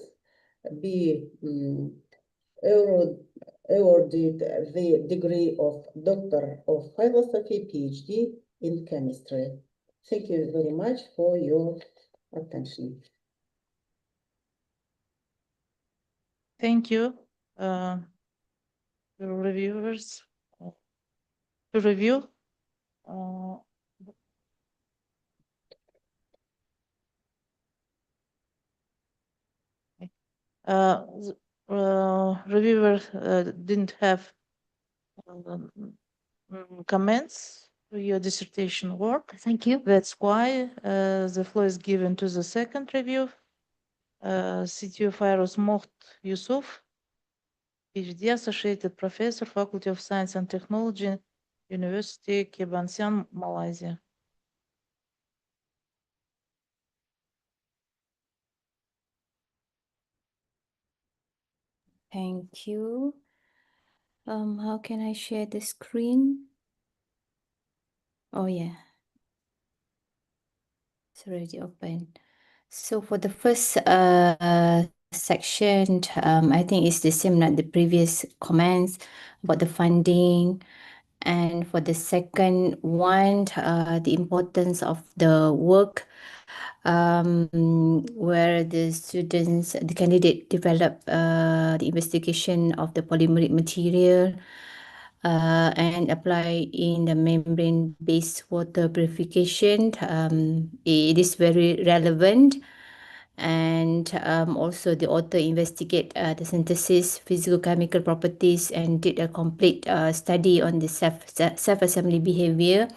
be awarded the degree of Doctor of Philosophy, PhD in Chemistry. Thank you very much for your attention. Thank you, reviewers. To review, reviewer didn't have comments to your dissertation work. Thank you. That's why the floor is given to the second review. CTO Fairuz Moht Yusuf, PhD, Associated Professor, Faculty of Science and Technology, University Kebansian, Malaysia. Thank you. How can I share the screen? Oh yeah, it's already open. So for the first section, I think it's the same like the previous comments about the funding. And for the second one, the importance of the work where the students, the candidate develop the investigation of the polymeric material and apply in the membrane-based water purification. It is very relevant. And also the author investigate the synthesis, physicochemical properties, and did a complete study on the self-assembly behavior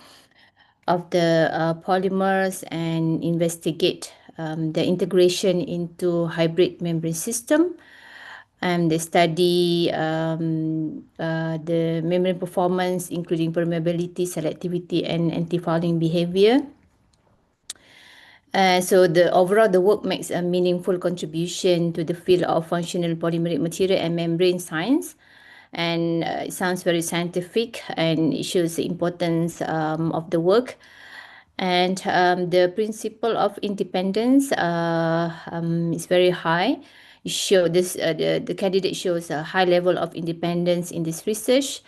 of the polymers and investigate the integration into hybrid membrane system. And they study the membrane performance, including permeability, selectivity, and antifouling behavior. So overall, the work makes a meaningful contribution to the field of functional polymeric material and membrane science. And it sounds very scientific, and it shows the importance of the work. And the principle of independence is very high. The candidate shows a high level of independence in this research.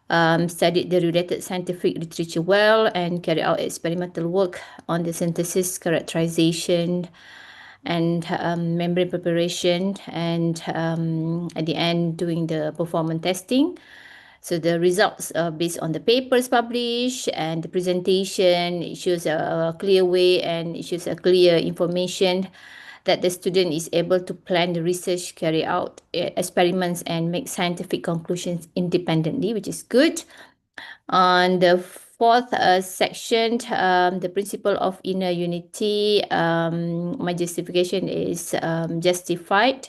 Studied the related scientific literature well, and carried out experimental work on the synthesis, characterization, and membrane preparation, and at the end doing the performance testing. So the results are based on the papers published and the presentation. It shows a clear way, and it shows a clear information that the student is able to plan the research, carry out experiments, and make scientific conclusions independently, which is good. On the fourth section, the principle of inner unity, my justification is justified.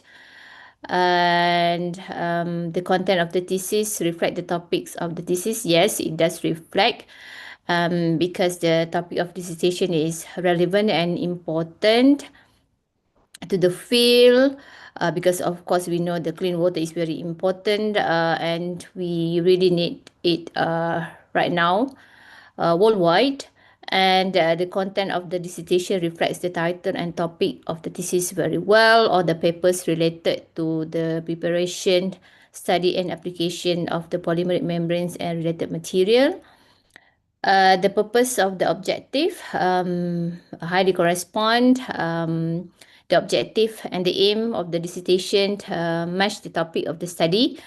And the content of the thesis reflect the topics of the thesis. Yes, it does reflect because the topic of dissertation is relevant and important. to the field, because of course we know the clean water is very important, and we really need it right now worldwide. And the content of the dissertation reflects the title and topic of the thesis very well, or the papers related to the preparation, study and application of the polymeric membranes and related material. The purpose of the objective highly correspond. The objective and the aim of the dissertation match the topic of the study,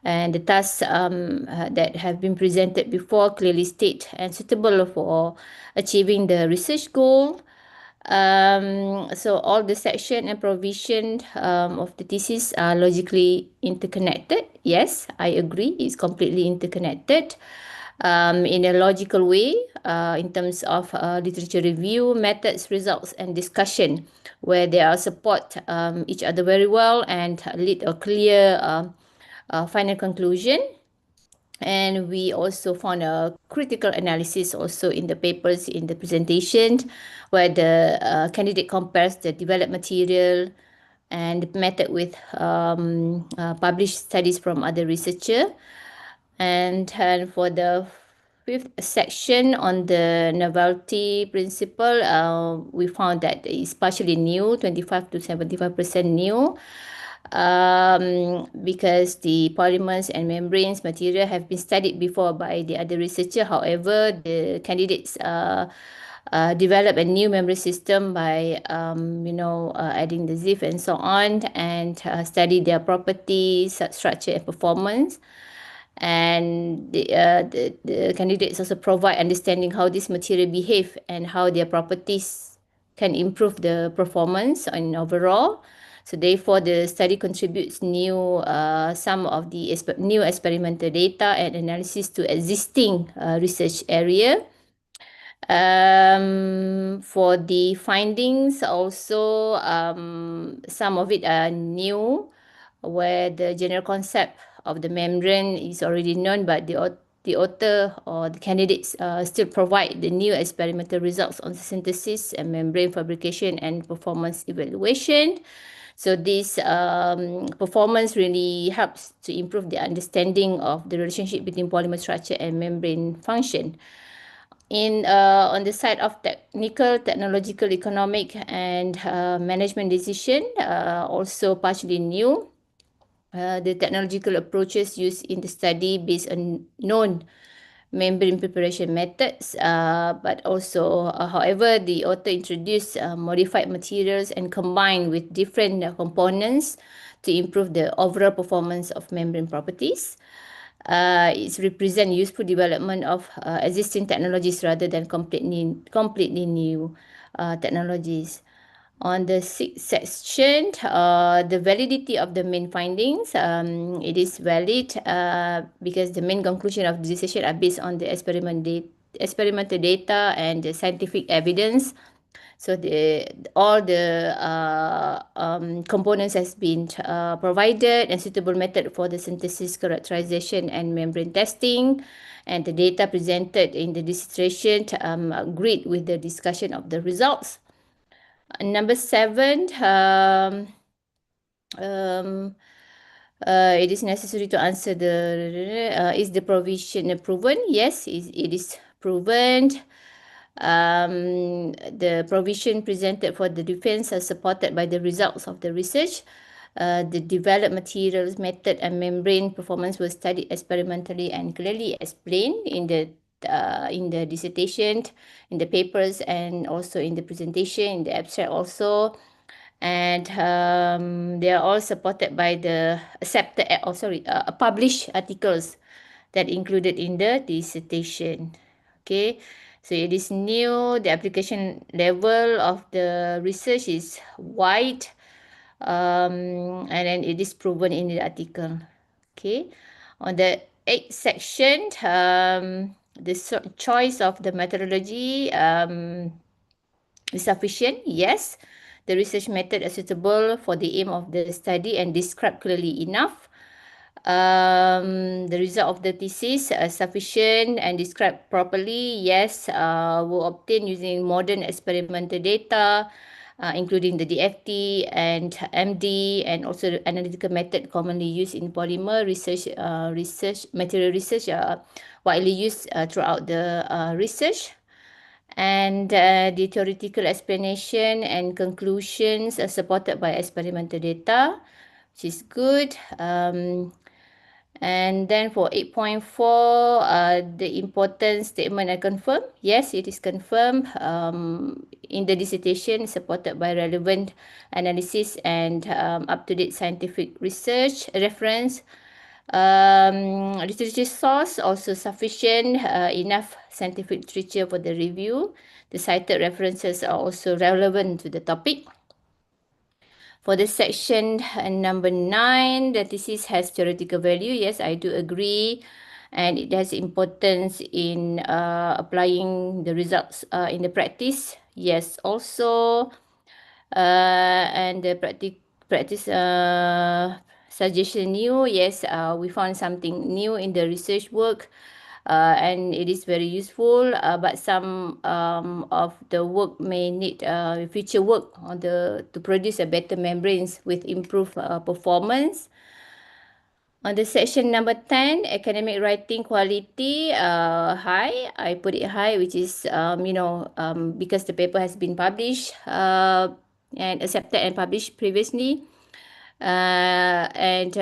and the tasks that have been presented before clearly state and suitable for achieving the research goal. So all the section and provision of the thesis are logically interconnected. Yes, I agree, it's completely interconnected. In a logical way, in terms of literature review, methods, results, and discussion, where they are support each other very well and lead a clear final conclusion. And we also found a critical analysis also in the papers in the presentation, where the candidate compares the developed material and the method with published studies from other researcher. And for the fifth section on the novelty principle, we found that it's partially new, 25 to 75% new, because the polymers and membranes material have been studied before by the other researcher. However, the candidates develop a new membrane system by adding the ZIF and so on, and study their properties, structure and performance. And the candidates also provide understanding how this material behave and how their properties can improve the performance and overall. So therefore, the study contributes some of the new experimental data and analysis to existing research area. For the findings also, some of it are new, where the general concept of the membrane is already known, but the author or the candidates still provide the new experimental results on synthesis and membrane fabrication and performance evaluation. So this performance really helps to improve the understanding of the relationship between polymer structure and membrane function. On the side of technical, technological, economic, and management decision, also partially new. The technological approaches used in the study based on known membrane preparation methods, but also, however, the author introduced modified materials and combined with different components to improve the overall performance of membrane properties. It represents useful development of existing technologies rather than completely new technologies. On the sixth section, the validity of the main findings, it is valid because the main conclusion of the dissertation are based on the experimental data and the scientific evidence. So all the components has been provided and suitable method for the synthesis, characterization, and membrane testing. And the data presented in the dissertation agreed with the discussion of the results. Number 7, it is necessary to answer is the provision proven? Yes, it is proven. The provision presented for the defense are supported by the results of the research. The developed materials, method, and membrane performance were studied experimentally and clearly explained in the dissertation, in the papers, and also in the presentation, in the abstract also. And they are all supported by the published articles that included in the dissertation. Okay, so it is new. The application level of the research is wide, and then it is proven in the article. Okay, on the 8th section, the choice of the methodology is sufficient. Yes, the research method is suitable for the aim of the study and described clearly enough. The result of the thesis sufficient and described properly. Yes, were obtained using modern experimental data, including the DFT and MD, and also the analytical method commonly used in polymer research, material research, widely used throughout the research. And the theoretical explanation and conclusions are supported by experimental data, which is good. And then for 8.4, the important statement I confirm. Yes, it is confirmed. In the dissertation, supported by relevant analysis and up-to-date scientific research reference. Literature source also sufficient, enough scientific literature for the review. The cited references are also relevant to the topic. For the section number 9, the thesis has theoretical value. Yes, I do agree. And it has importance in applying the results in the practice. Yes, also. And the practice suggestion new. Yes, we found something new in the research work. And it is very useful, but some of the work may need future work on to produce a better membranes with improved performance. On the section number 10, academic writing quality, high. I put it high, which is because the paper has been published and accepted and published previously. And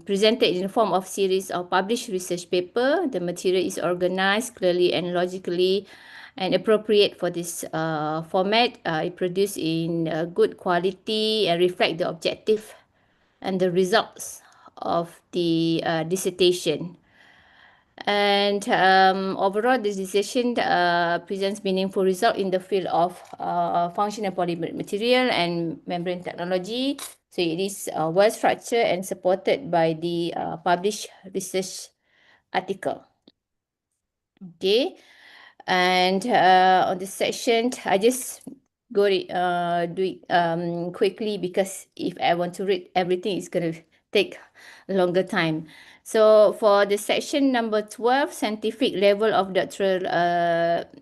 presented in the form of series of published research paper. The material is organized clearly and logically and appropriate for this format. It produced in good quality and reflect the objective and the results of the dissertation. And overall, this dissertation presents meaningful result in the field of functional polymer material and membrane technology. So it is well structured and supported by the published research article. Okay, and on this section, I just do it quickly, because if I want to read everything, it's going to take a longer time. So for the section number 12, scientific level of doctoral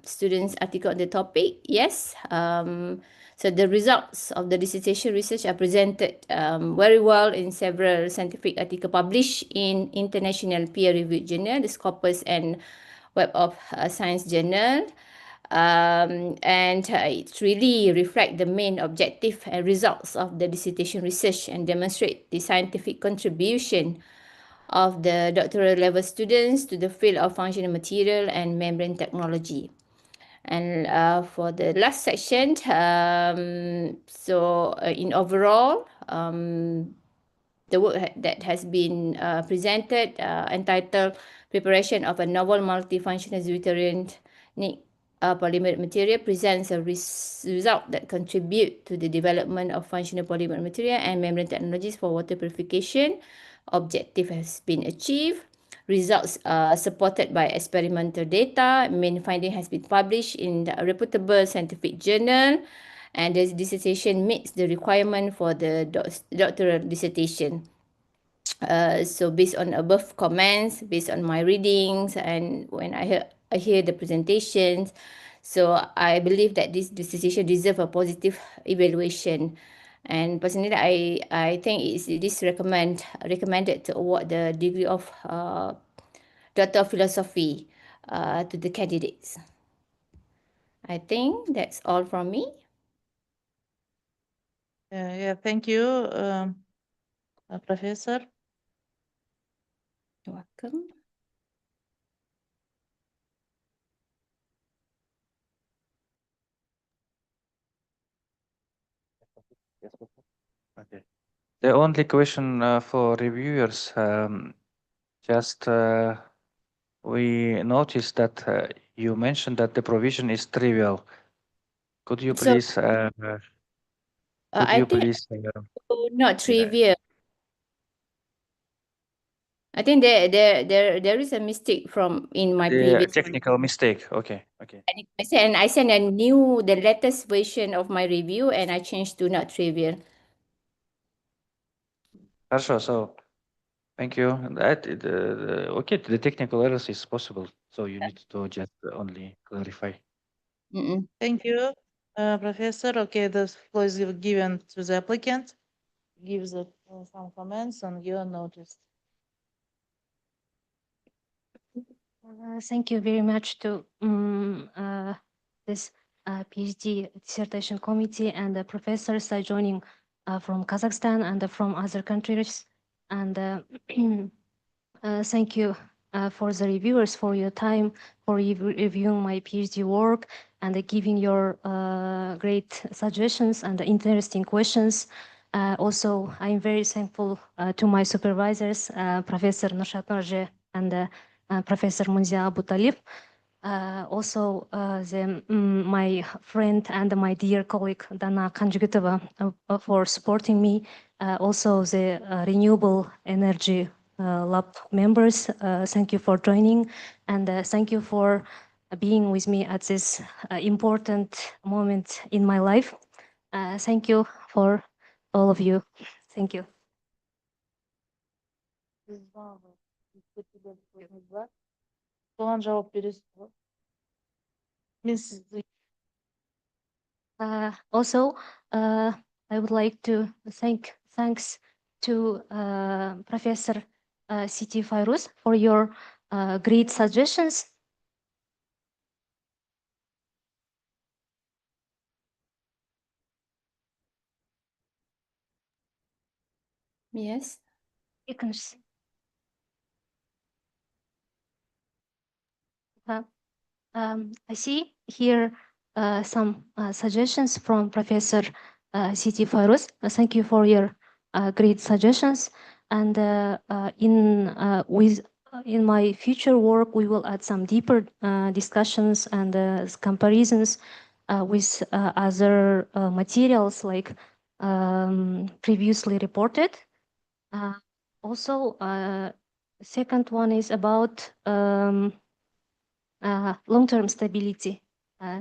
students article on the topic, yes. So the results of the dissertation research are presented very well in several scientific articles published in international peer-reviewed journal, the Scopus and Web of Science journal. And it really reflects the main objective and results of the dissertation research and demonstrate the scientific contribution of the doctoral level students to the field of functional material and membrane technology. And for the last section, in overall, the work that has been presented, entitled Preparation of a Novel Multifunctional Deuterionic Polymer Material, presents a result that contribute to the development of functional polymer material and membrane technologies for water purification. Objective has been achieved. Results are supported by experimental data. Main finding has been published in the reputable scientific journal, and the dissertation meets the requirement for the doctoral dissertation. So based on above comments, based on my readings, and when I hear the presentations, so I believe that this dissertation deserves a positive evaluation. And personally, I think it is recommended to award the degree of Doctor of Philosophy to the candidates. I think that's all from me. Yeah, thank you, Professor. You're welcome. Okay. The only question for reviewers, just we noticed that you mentioned that the provision is trivial. Could you So, please? I think not trivial. I think there is a mistake in my previous technical mistake. Okay. And I sent the latest version of my review, and I changed to not trivial. Хорошо, so thank you. That okay, the technical errors is possible, so you need to just only clarify. Thank you. Professor, okay, the floor is given to the applicant. Give some comments on your notice. Thank you very much to this PhD dissertation committee and the professors joining from Kazakhstan and from other countries. And thank you for the reviewers for your time, for reviewing my PhD work and giving your great suggestions and interesting questions. Also, I'm very thankful to my supervisors, Professor Nurshat Norje and Professor Munzia Abutalib. Also, my friend and my dear colleague Dana Kanjugitova for supporting me. Also, the renewable energy lab members, thank you for joining, and thank you for being with me at this important moment in my life. Thank you for all of you. Thank you. Soğan cevap verirsin. Also, I would like to thanks to Professor Siti Fairuz for your great suggestions. Yes. İkincisi. I see here some suggestions from Professor Siti Fairuz. Thank you for your great suggestions. And in my future work, we will add some deeper discussions and comparisons with other materials like previously reported. Also, second one is about long-term stability.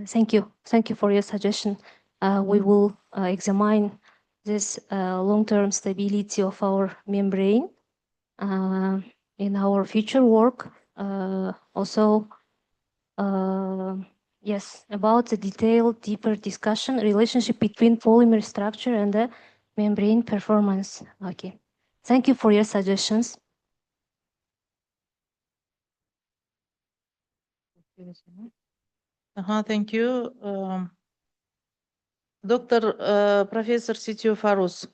Thank you for your suggestion. We will examine this long-term stability of our membrane in our future work. Also, yes, about the detailed, deeper discussion, relationship between polymer structure and the membrane performance. Okay, thank you for your suggestions. Thank you. Dr. Professor Siti Fairuz,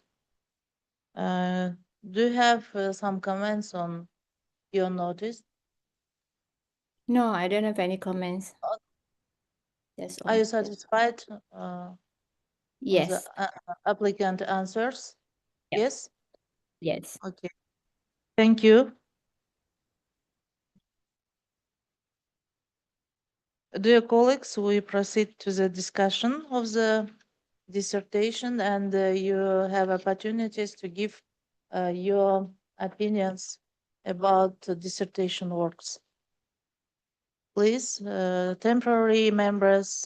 do you have some comments on your notice? No, I don't have any comments. That's all. Are you satisfied Yes. with the applicant answers? Yep. Yes? Yes. Okay. Thank you. Dear colleagues, we proceed to the discussion of the dissertation, and you have opportunities to give your opinions about the dissertation works. Please, temporary members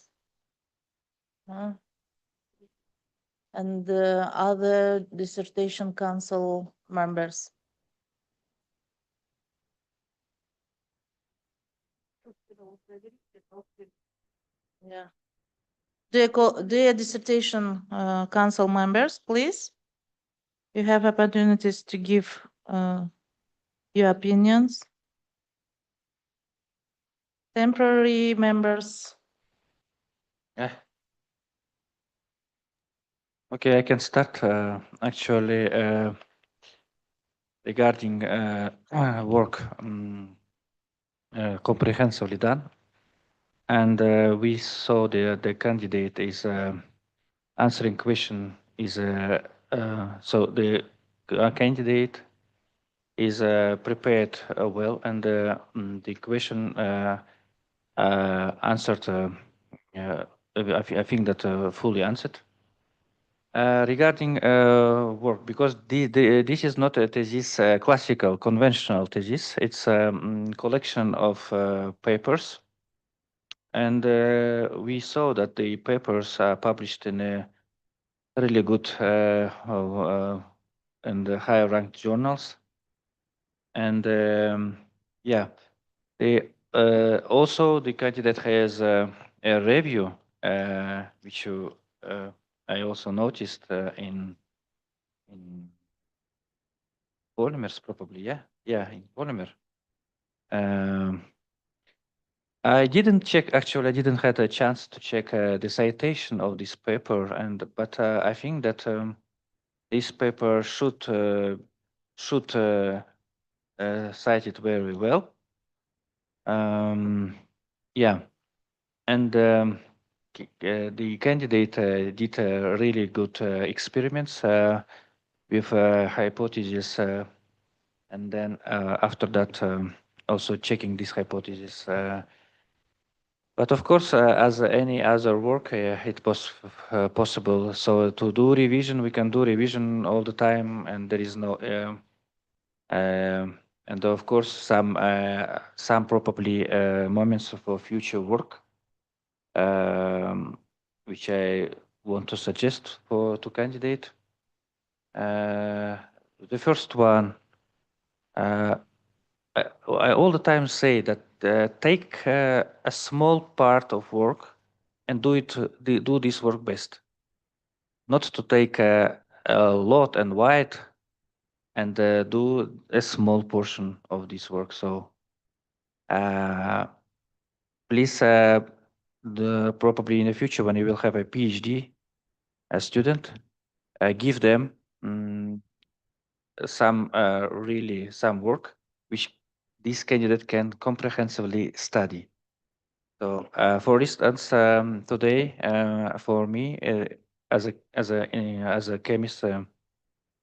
and other dissertation council members. Yeah. Dear dissertation council members, please, you have opportunities to give your opinions. Temporary members. Okay, I can start actually regarding work comprehensively done. And we saw the candidate is answering question is so the candidate is prepared well, and the question answered. I think that fully answered. Regarding work, because this is not a thesis, classical, conventional thesis. It's a collection of papers. And we saw that the papers are published in a really good and high ranked journals. And yeah, also the candidate has a review which I also noticed in polymers, probably, yeah, in polymer. I didn't check, actually, I didn't have a chance to check the citation of this paper, but I think that this paper should cite it very well. Yeah, and the candidate did really good experiments with hypotheses, and then after that, also checking this hypothesis. But of course, as any other work, it was possible. So to do revision, we can do revision all the time, and there is no. And of course, some probably moments for future work, which I want to suggest to candidate. The first one, I all the time say that take a small part of work and do this work best. Not to take a lot and wide and do a small portion of this work. So please, probably in the future when you will have a PhD student, give them some work which this candidate can comprehensively study. So, for instance, today, for me, as a chemist,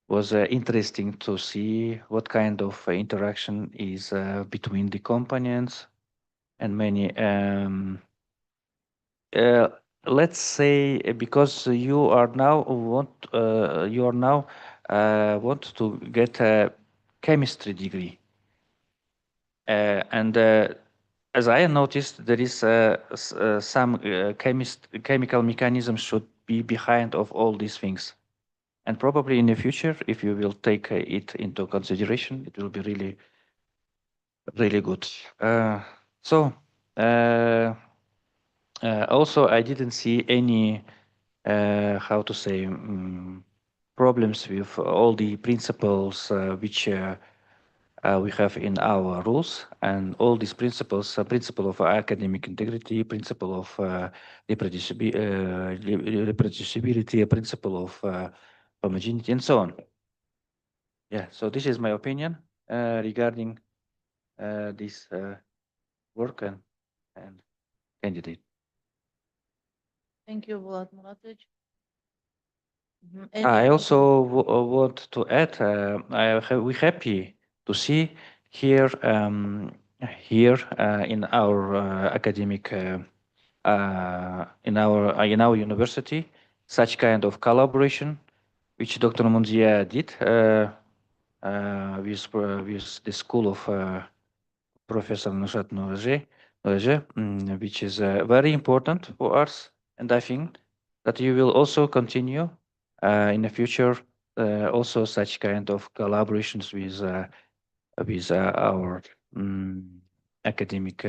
was interesting to see what kind of interaction is between the components and many. Let's say because you are now want to get a chemistry degree, and as I noticed, there is some chemical mechanism should be behind of all these things, and probably in the future, if you will take it into consideration, it will be really, really good. So. Also, I didn't see any, how to say, problems with all the principles which we have in our rules, and all these principles, principle of academic integrity, principle of reproducibility, principle of homogeneity, and so on. Yeah, so this is my opinion regarding this work and candidate. Thank you, Vlad Muratovich. I also want to add, we're happy to see here in our academic in our university such kind of collaboration, which Dr. Munzia did with the School of Professor Nusrat Nourje, which is very important for us, and I think that you will also continue in the future also such kind of collaborations with our academic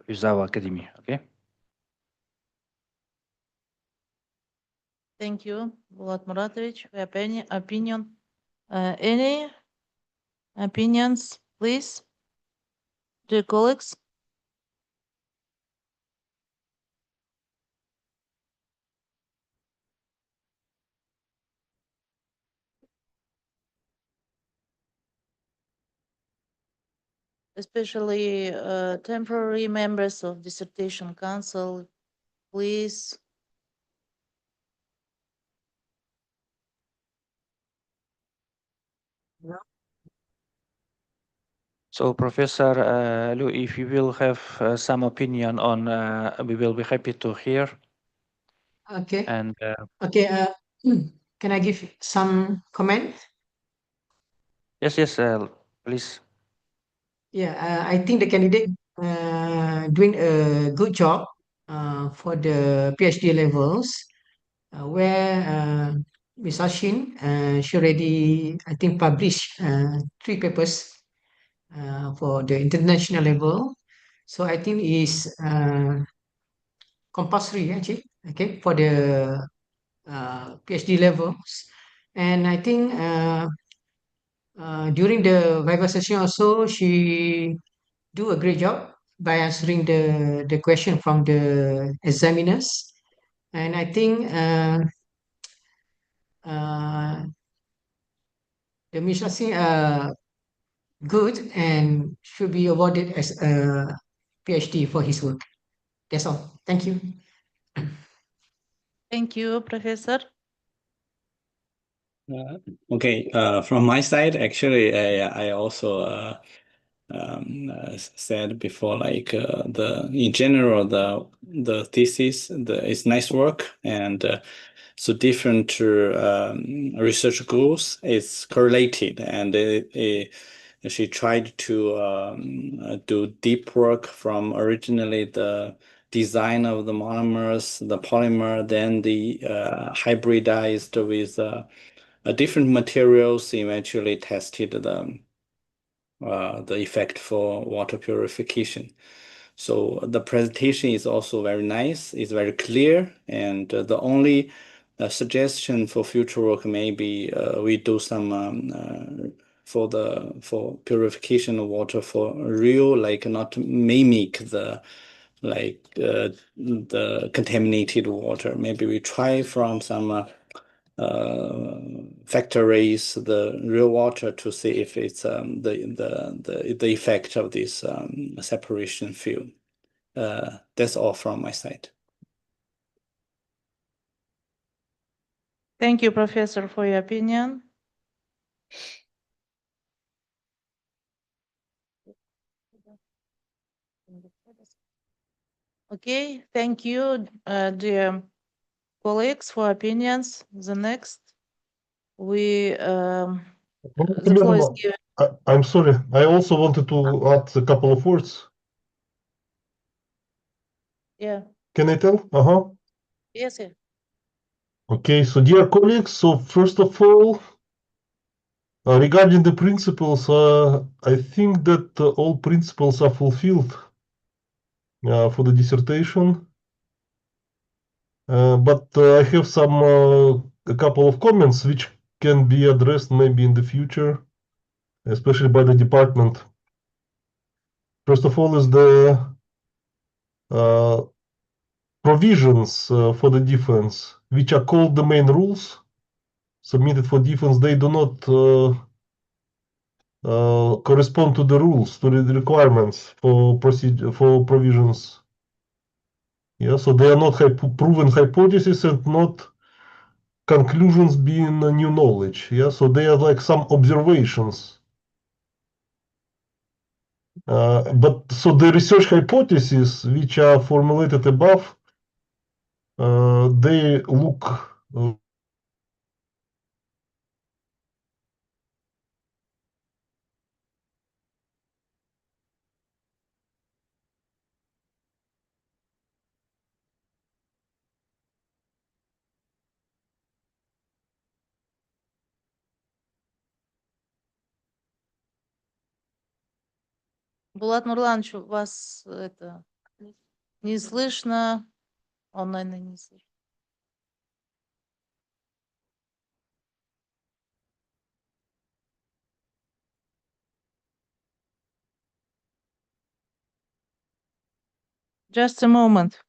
with our academy. Okay. Thank you, Vlad Muratovich, for your opinion. Any opinions, please, dear colleagues? Especially temporary members of dissertation council, please. So, Professor Liu, if you will have some opinion on, we will be happy to hear. Okay. And Okay. Can I give some comment? yes, please. Yeah, I think the candidate doing a good job for the PhD levels, where Ms. Arshyn, she already, I think, published 3 papers for the international level. So I think is compulsory actually, okay, for the PhD levels. And I think during the Viva session also, she do a great job by answering the question from the examiners. And I think the Miss Singh good and should be awarded as a PhD for his work. That's all. Thank you. Thank you, Professor. Okay, from my side, actually, I also said before, like in general, the thesis is nice work, and so different research goals is correlated, and she tried to do deep work from originally the design of the monomers, the polymer, then the hybridized with different materials, eventually tested the effect for water purification. So the presentation is also very nice, it's very clear, and the only suggestion for future work maybe we do some for purification of water for real, like not mimic the the contaminated water. Maybe we try from some factories the real water to see if it's the effect of this separation film. That's all from my side. Thank you, Professor, for your opinion. Okay, thank you, dear colleagues, for opinions. The next, the floor is given. I'm sorry. I also wanted to add a couple of words. Yeah. Can I tell? Yes, yeah. Okay, so dear colleagues, so first of all, regarding the principles, I think that all principles are fulfilled for the dissertation. But I have a couple of comments which can be addressed maybe in the future, especially by the department. First of all is the provisions for the defense, which are called the main rules submitted for defense. They do not correspond to the rules, to the requirements for provisions. Yeah, so they are not proven hypotheses and not conclusions being new knowledge. Yeah, so they are like some observations. But so the research hypotheses which are formulated above, they look Булат Нурланович, вас это не слышно, он, наверное, не слышит. Just a moment.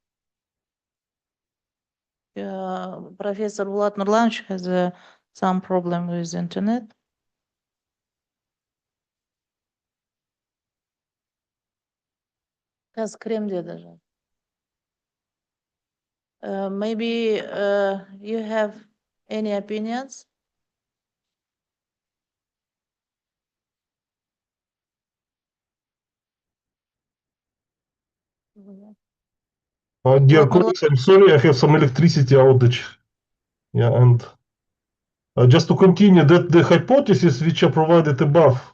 Professor Булат Нурланович has some problem with internet. Қазір кірем деді же. Maybe you have any opinions? Dear colleagues, I'm sorry, I have some electricity outage. Yeah, and just to continue, that the hypotheses which are provided above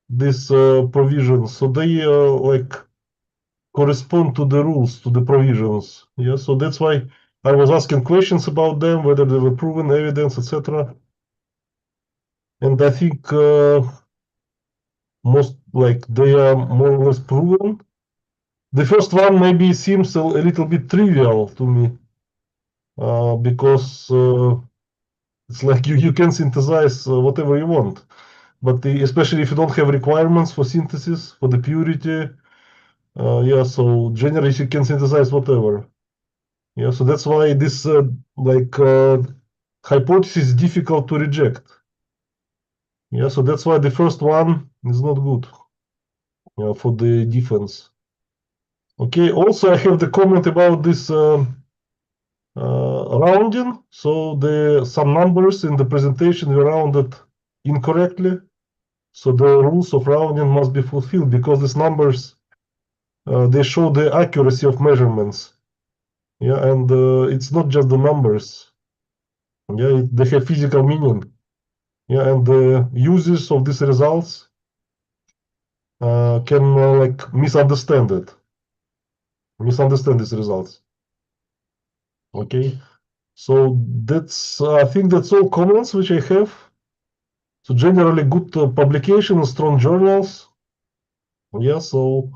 this provisions, so they like correspond to the rules, to the provisions. Yeah, so that's why I was asking questions about them, whether they were proven evidence, etc. And I think most like they are more or less proven. The first one maybe seems a little bit trivial to me because it's like you can synthesize whatever you want, but especially if you don't have requirements for synthesis, for the purity, yeah, so generally you can synthesize whatever. Yeah, so that's why this hypothesis is difficult to reject. Yeah, so that's why the first one is not good, yeah, for the defense. Okay, also I have the comment about this rounding. So some numbers in the presentation were rounded incorrectly. So the rules of rounding must be fulfilled because these numbers they show the accuracy of measurements. Yeah, and it's not just the numbers. Yeah, they have physical meaning. Yeah, and the users of these results can like misunderstand these results. Okay, so that's I think that's all comments which I have. So generally good publication, strong journals. Yeah, so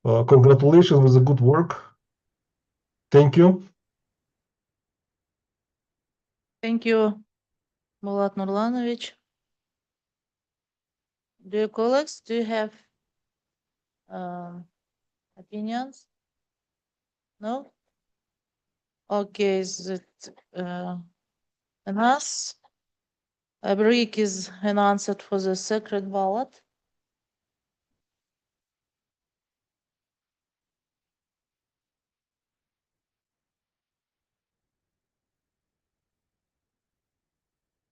congratulations with the good work. Thank you. Thank you, Bulat Nurlanovich. Dear colleagues, do you have opinions? No? Okay, Anas, a brick is unanswered for the secret ballot.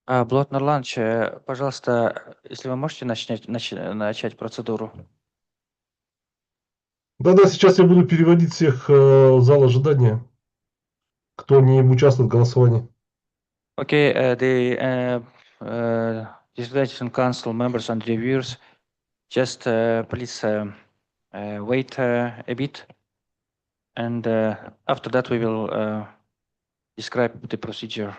Булат Нурланович, пожалуйста, если вы можете начать процедуру. Да-да, сейчас я буду переводить всех в зал ожидания, кто не участвует в голосовании. Okay, the Dissertation Council members and reviewers, just please wait a bit, and after that we will describe the procedure.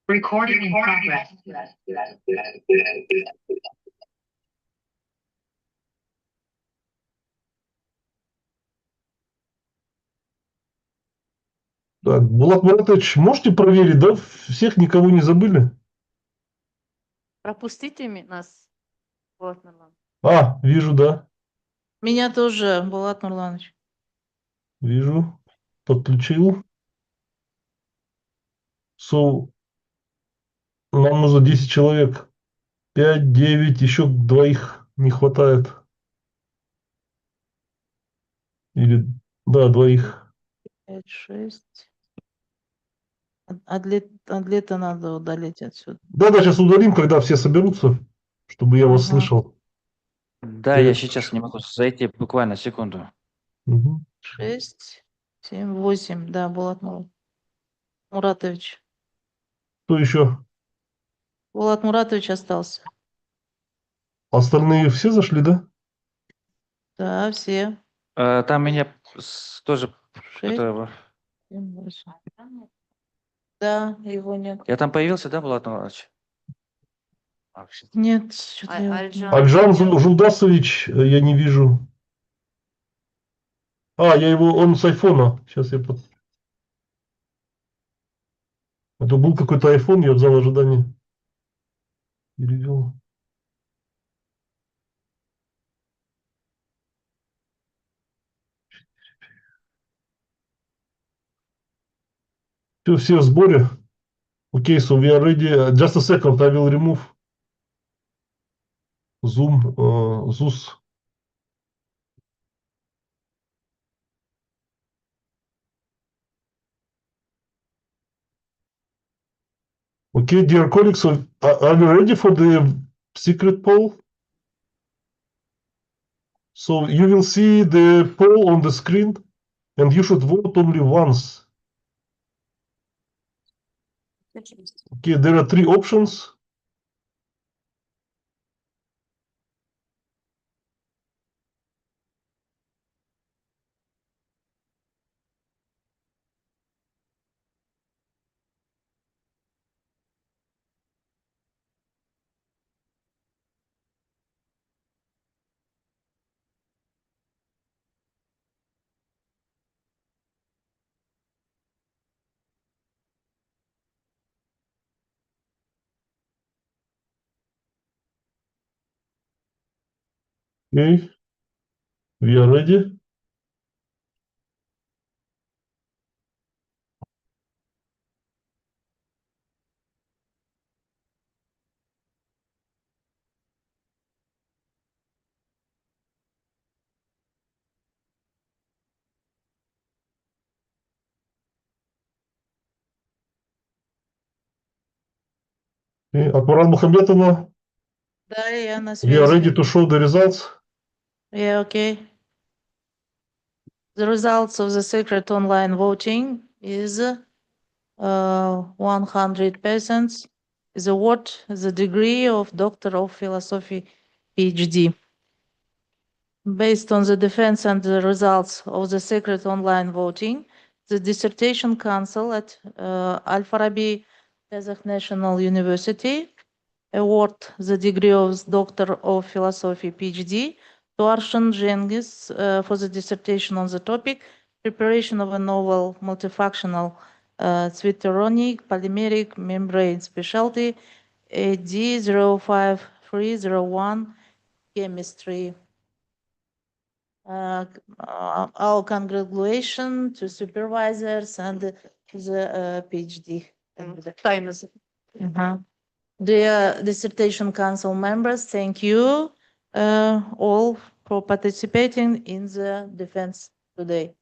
Recording in progress. Так, Булат Муратович, можете проверить, да? Всех никого не забыли? Пропустите нас, Булат Нурланович. Вижу, да. Меня тоже, Булат Нурланович. Вижу. Подключил. So, нам нужно 10 человек. 5, 9, еще двоих не хватает. Или, да, двоих. 5, 6. Адлета надо удалить отсюда. Да, сейчас удалим, когда все соберутся, чтобы я вас слышал. Да, я сейчас не могу зайти, буквально секунду. 6, 7, 8. Да, Булат Муратович. Кто еще? Булат Муратович остался. Остальные все зашли, да? Да, все. Там меня тоже... 6, 7, 8. Да, его нет. Я там появился, да, Булат Нурланович? Нет, что-то я... Альжан Жулдасович, я не вижу. Он с айфона. Сейчас я... Это был какой-то айфон, я в зал ожидания перевел. Все в сборе? Okay, so we are ready. Just a second, I will remove Zoom, Zeus. Okay, dear colleagues, so are you ready for the secret poll? So you will see the poll on the screen and you should vote only once. Okay, there are 3 options. Okay, we are ready. Okay, Акмарал Мухаметовна, Да, я на we are связи. ready to show the results. Yeah, okay. The results of the secret online voting is 100% is award the degree of Doctor of Philosophy PhD. Based on the defense and the results of the secret online voting, the Dissertation Council at Al-Farabi Kazakh National University award the degree of Doctor of Philosophy PhD to Arshyn Zhenys for the dissertation on the topic preparation of a novel multifunctional zwitteronic polymeric membrane specialty D05301 chemistry. Our congratulations to supervisors and the PhD. Time is Dear Dissertation Council members, thank you all for participating in the defense today.